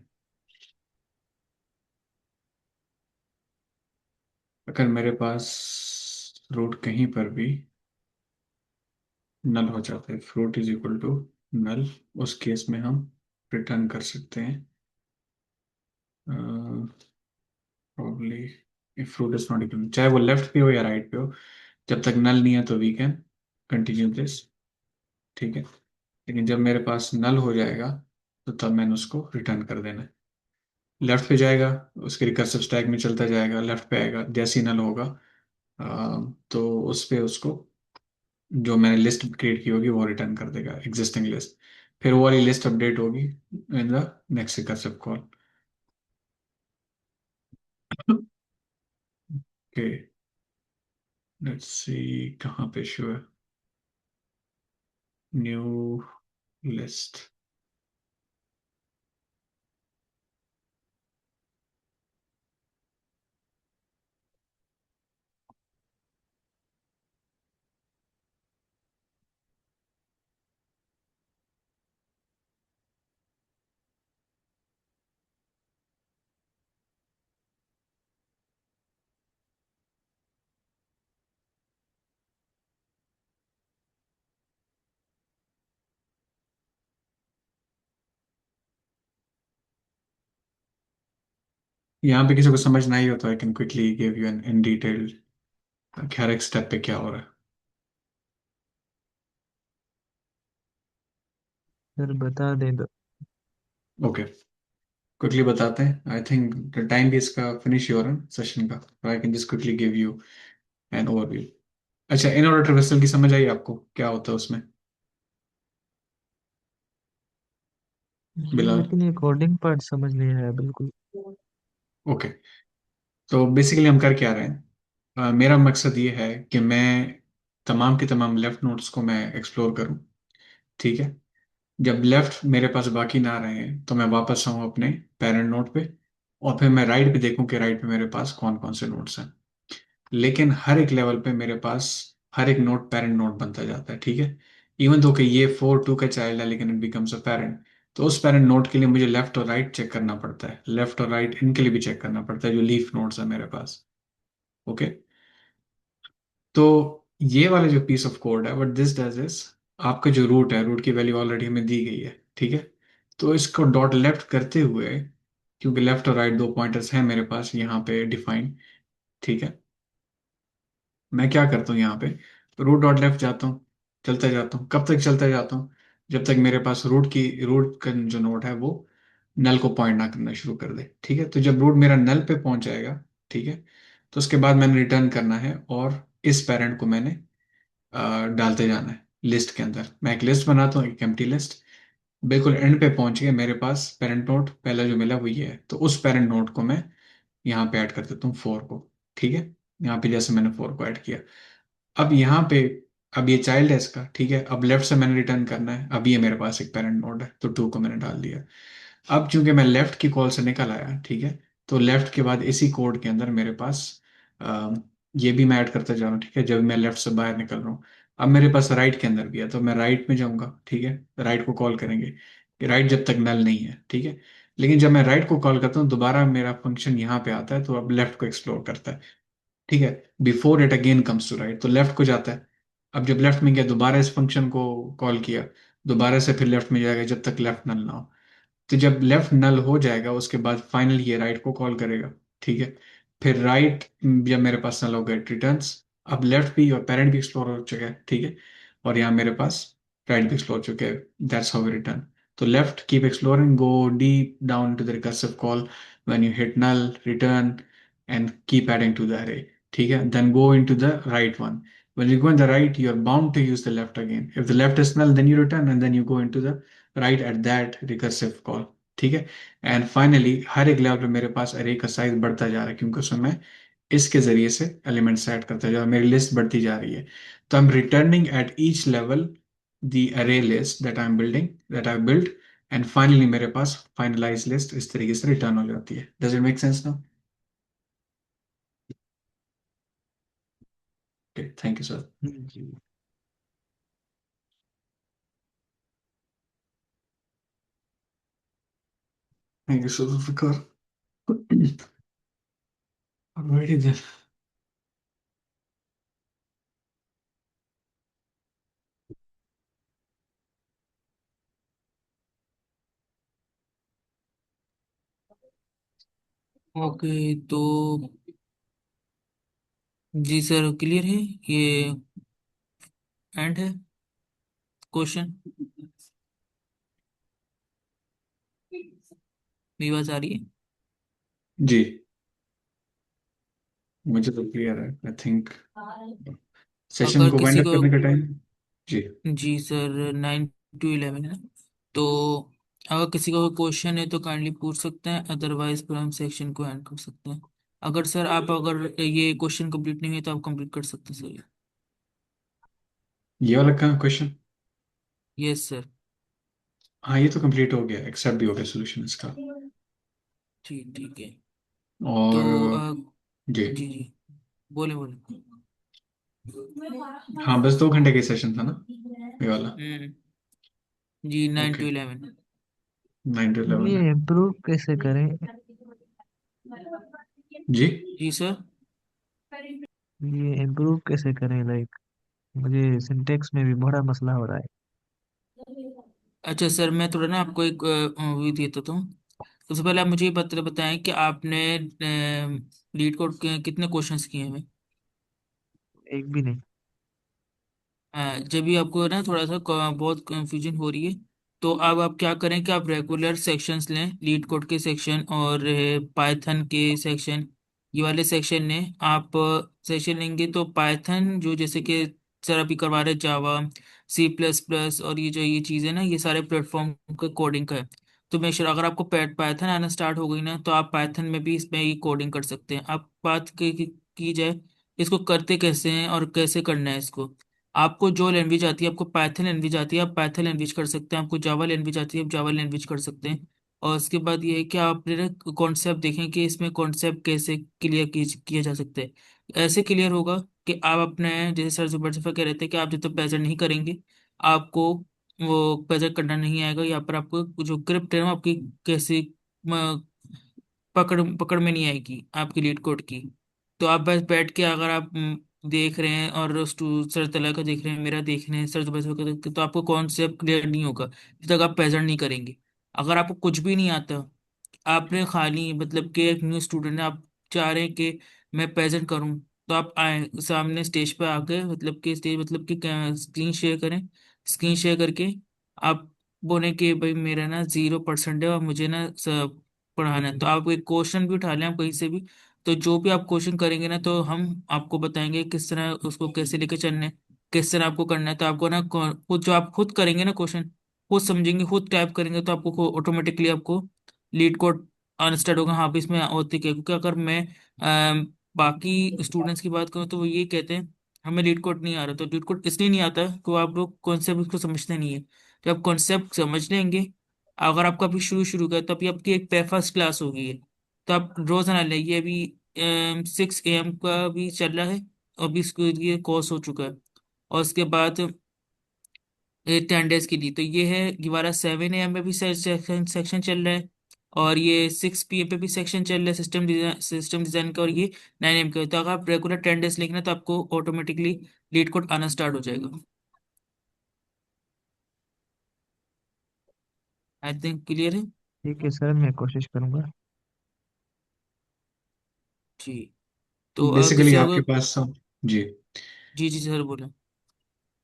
अगर मेरे पास root कहीं पर भी नल हो जाता है, root is equal to null, उस केस में हम रिटर्न कर सकते हैं probably if root is not equal, चाहे वो लेफ्ट पे हो या राइट पे हो, जब तक नल नहीं है तो वी कैन कंटिन्यू दिस, ठीक है। लेकिन जब मेरे पास नल हो जाएगा तो तब मैंने उसको रिटर्न कर देना है, लेफ्ट पे जाएगा, उसके रिकर्सिव स्टैक में चलता जाएगा, लेफ्ट पे आएगा, जैसे ही नल होगा तो उस पे उसको जो मैंने लिस्ट क्रिएट की होगी वो रिटर्न कर देगा, एग्जिस्टिंग लिस्ट। फिर वो वाली लिस्ट अपडेट होगी in the next recursive call. Okay, let's see कहाँ पे इशू है। New list. यहाँ पे किसी को समझ नहीं हो तो I can quickly give you an in detail हर एक स्टेप पे क्या हो रहा सर बता दें तो। है। ओके, क्विकली बताते हैं। आई थिंक द टाइम भी इसका फिनिश ही हो रहा है सेशन का, I can just quickly give you an overview. अच्छा, इन ऑर्डर ट्रेवर्सल की समझ आई आपको, क्या होता है उसमें जी बिलाल? लेकिन ये कोडिंग पार्ट समझ नहीं आया बिल्कुल। ओके, तो बेसिकली हम कर क्या रहे हैं, मेरा मकसद ये है कि मैं तमाम के तमाम लेफ्ट नोड्स को मैं एक्सप्लोर करूं। ठीक है, जब लेफ्ट मेरे पास बाकी ना रहे तो मैं वापस आऊं अपने पेरेंट नोड पे, और फिर मैं राइट पे देखूं कि राइट पे मेरे पास कौन कौन से नोड्स हैं। लेकिन हर एक लेवल पे मेरे पास हर एक नोड पेरेंट नोड बनता जाता है। ठीक है, इवन दो कि ये 4 2 का चाइल्ड है लेकिन इट बिकम्स अ पेरेंट, तो उस पेरेंट नोड के लिए मुझे लेफ्ट और राइट चेक करना पड़ता है, लेफ्ट और राइट इनके लिए भी चेक करना पड़ता है जो लीफ नोड्स है मेरे पास। ओके, तो ये वाला जो पीस ऑफ कोड है, व्हाट दिस डज इज, आपका जो रूट है, रूट की वैल्यू ऑलरेडी हमें दी गई है। ठीक है, तो इसको डॉट लेफ्ट करते हुए, क्योंकि लेफ्ट और राइट दो पॉइंटर्स हैं मेरे पास यहाँ पे डिफाइन। ठीक है, मैं क्या करता हूँ यहाँ पे, रूट डॉट लेफ्ट जाता हूँ, चलता जाता हूँ। कब तक चलता जाता हूँ? जब तक मेरे पास रूट का जो नोड है वो नल को पॉइंट ना करना शुरू कर दे। ठीक है, तो जब रूट मेरा नल पे पहुंच जाएगा, ठीक है, तो उसके बाद मैंने रिटर्न करना है, और इस पेरेंट को मैंने डालते जाना है लिस्ट के अंदर। मैं एक लिस्ट बनाता हूँ, एक एम्प्टी लिस्ट। बिल्कुल एंड पे पहुंच गए, मेरे पास पेरेंट नोड पहला जो मिला वो ये है, तो उस पेरेंट नोड को मैं यहाँ पे ऐड कर देता हूँ 4 को। ठीक है, यहाँ पे जैसे मैंने 4 को ऐड किया, अब यहाँ पे, अब ये चाइल्ड है इसका। ठीक है, अब लेफ्ट से मैंने रिटर्न करना है, अब ये मेरे पास एक पेरेंट नोड है तो 2 को मैंने डाल दिया। अब चूंकि मैं लेफ्ट की कॉल से निकल आया, ठीक है, तो लेफ्ट के बाद इसी कोड के अंदर मेरे पास अ, ये भी मैं ऐड करता जा रहा हूँ। ठीक है, जब मैं लेफ्ट से बाहर निकल रहा हूँ, अब मेरे पास राइट के अंदर भी है, तो मैं राइट में जाऊंगा। ठीक है, राइट को कॉल करेंगे कि राइट जब तक नल नहीं है। ठीक है, लेकिन जब मैं राइट को कॉल करता हूँ दोबारा मेरा फंक्शन यहाँ पे आता है, तो अब लेफ्ट को एक्सप्लोर करता है। ठीक है, before it again comes to right, तो लेफ्ट को जाता है। अब जब लेफ्ट में गया दोबारा इस फंक्शन को कॉल किया, दोबारा से फिर लेफ्ट में जाएगा जब तक लेफ्ट नल ना हो। तो जब लेफ्ट नल हो जाएगा उसके बाद फाइनल ये राइट को कॉल करेगा। ठीक है, फिर राइट जब मेरे पास नल हो गए रिटर्न्स। अब लेफ्ट भी और पेरेंट भी एक्सप्लोर हो चुका है। ठीक है, और यहाँ मेरे पास राइट भी एक्सप्लोर हो चुके हैं, दैट्स हाउ वी रिटर्न। तो left keep exploring, go deep down to the recursive call, when you hit null return and keep adding to the array. ठीक है, then go into the right one. When you go in the right, you're bound to use the left again. If the left is null, then you return and then you go into the right at that recursive call. ठीक है, and finally हर एक level पे मेरे पास अरे का size बढ़ता जा रहा है, क्योंकि उसमें मैं इसके जरिए से एलिमेंट्स ऐड करता जा रहा हूं, मेरी लिस्ट बढ़ती जा रही है। तो I am returning at each level the array list that I am building, that I build, and finally मेरे पास फाइनलाइज लिस्ट इस तरीके से रिटर्न हो जाती है। Does it make sense now? Okay, thank you sir. जी। Thank you, Sir Zulfikar. Alrighty then. Okay, तो जी सर क्लियर है ये एंड है क्वेश्चन। मेरी आवाज आ रही है? जी, मुझे तो क्लियर है। आई थिंक सेशन अगर को वाइंड किसी अप को, करने का टाइम। जी। जी सर 9 to 11 है। तो अगर किसी का कोई क्वेश्चन है तो काइंडली पूछ सकते हैं, अदरवाइज फिर हम सेक्शन को एंड कर सकते हैं। अगर सर आप, अगर ये क्वेश्चन कंप्लीट नहीं है तो आप कंप्लीट कर सकते हैं सर। ये वाला क्वेश्चन। Yes sir. हाँ, ये तो कंप्लीट हो गया, एक्सेप्ट भी हो गया सोल्यूशन इसका। ठीक ठीक है। तो और जी। जी जी, बोले बोले। हाँ, बस 2 घंटे का सेशन था ना ये वाला। हम्म। जी, 9 to 11। 9 to 11 ये है। इम्प्रूव कैसे करें? जी। जी सर। ये इम्प्रूव कैसे करें, लाइक मुझे सिंटेक्स में भी बड़ा मसला हो रहा है। अच्छा सर, मैं थोड़ा ना आपको एक व्यू देता हूँ। सबसे पहले आप मुझे ये बताएं कि आपने लीड कोड के कितने क्वेश्चंस किए हैं। एक भी नहीं। जब भी आपको ना थोड़ा सा बहुत कंफ्यूजन हो रही है, तो अब आप क्या करें कि आप रेगुलर सेक्शंस लें, लीड कोड के सेक्शन और पाइथन के सेक्शन। ये वाले सेक्शन लें आप। सेक्शन लेंगे तो पाइथन जो, जैसे कि सर अभी करवा रहे जावा, C++ और ये जो ये चीज़ें ना, ये सारे प्लेटफॉर्म के कोडिंग का है। तो मैं श्योर अगर आपको पाइथन आना स्टार्ट हो गई ना, तो आप पाइथन में भी इसमें ये कोडिंग कर सकते हैं। आप बात की जाए इसको करते कैसे हैं और कैसे करना है इसको। आपको जो लैंग्वेज आती है, आपको पाइथन लैंग्वेज आती है, आप पाइथन लैंग्वेज कर सकते हैं। आपको जावा लैंग्वेज आती है, आप जावा लैंग्वेज कर सकते हैं। और उसके बाद ये है कि आप कॉन्सेप्ट देखें कि इसमें कॉन्सेप्ट कैसे क्लियर किया जा सकता है। ऐसे क्लियर होगा कि आप अपने, जैसे सर जुबैर सफर कह रहे थे कि आप जब तक प्रेजेंट नहीं करेंगे, आपको वो प्रेजेंट करना नहीं आएगा। यहाँ पर आपको जो ग्रिप है वो आपकी कैसे पकड़ पकड़ में नहीं आएगी आपकी लीड कोड की। तो आप बस बैठ के अगर आप देख रहे हैं और सर तला का देख रहे हैं, मेरा देख रहे हैं, सर जुबैर का देख रहे हैं, तो आपको कॉन्सेप्ट क्लियर नहीं होगा जब तक आप प्रेजेंट नहीं करेंगे। अगर आपको कुछ भी नहीं आता, आपने खाली मतलब कि एक न्यू स्टूडेंट है, आप चाह रहे हैं कि मैं प्रेजेंट करूं, तो आप आए सामने स्टेज पे आके, मतलब कि स्टेज मतलब कि स्क्रीन शेयर करें। स्क्रीन शेयर करके आप बोले कि भाई मेरा ना 0% है और मुझे ना पढ़ाना है। तो आप एक क्वेश्चन भी उठा लें आप कहीं से भी। तो जो भी आप क्वेश्चन करेंगे ना, तो हम आपको बताएंगे किस तरह उसको कैसे लेके चलना है, किस तरह आपको करना है। तो आपको ना खुद जो आप खुद करेंगे ना क्वेश्चन, खुद समझेंगे, खुद टाइप करेंगे, तो आपको ऑटोमेटिकली आपको लीड कोड आना स्टार्ट होगा। हाँ भी इसमें होती क्या है, क्योंकि अगर मैं बाकी स्टूडेंट्स की बात करूँ तो वो ये कहते हैं हमें लीड कोड नहीं आ रहा। तो लीड कोड इसलिए नहीं आता है कि आप लोग कॉन्सेप्ट को समझते नहीं है। जब आप कॉन्सेप्ट समझ लेंगे, अगर आपका अभी शुरू शुरू का है, तो अभी आपकी एक फर्स्ट क्लास हो गई है, तो आप रोजाना ले, ये अभी 6 AM का भी चल रहा है, और अभी इसको ये कोर्स हो चुका है। और उसके बाद 10 days के लिए, तो ये है ये वाला 7 AM में भी सेक्शन सेक्शन चल रहा है, और ये 6 PM पे भी सेक्शन चल रहा है सिस्टम डिजाइन का, और ये 9 AM का है। तो अगर आप रेगुलर 10 days लेंगे ना, तो आपको ऑटोमेटिकली लीड कोड आना स्टार्ट हो जाएगा। आई थिंक क्लियर है। ठीक है सर, मैं कोशिश करूंगा। जी। तो बेसिकली किसी आपके और पास सब। जी। जी जी सर बोले।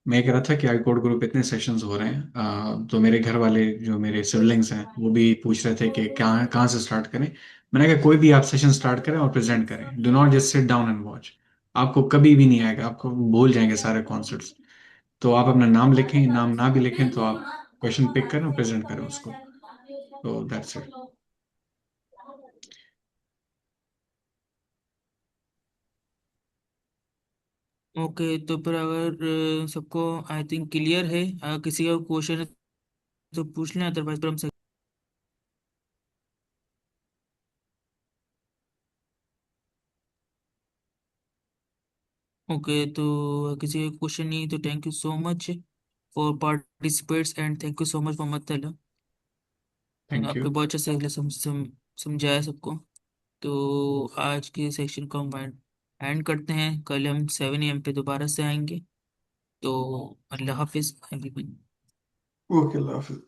मैं कह रहा था कि आई कोड ग्रुप इतने सेशंस हो रहे हैं, तो मेरे घर वाले जो मेरे सिबलिंग्स हैं वो भी पूछ रहे थे कि कहाँ कहाँ से स्टार्ट करें। मैंने कहा कोई भी आप सेशन स्टार्ट करें और प्रेजेंट करें, do not just sit down and watch. आपको कभी भी नहीं आएगा, आपको भूल जाएंगे सारे कॉन्सेप्ट्स। तो आप अपना नाम लिखें, नाम ना भी लिखें तो आप क्वेश्चन पिक करें और प्रेजेंट करें उसको। तो दैट्स इट। ओके, तो फिर अगर सबको आई थिंक क्लियर है, किसी का क्वेश्चन है तो पूछ लें, अदरवाइज फिर हम ओके। तो किसी का क्वेश्चन नहीं, तो thank you so much for participants, and thank you so much Mohammad Talha. Thank you. आपने बहुत अच्छे से समझाया सबको। तो आज के सेक्शन को हम एंड करते हैं। कल हम 7 AM पे दोबारा से आएंगे। तो अल्लाह हाफिज एवरीवन। ओके, अल्लाह हाफिज।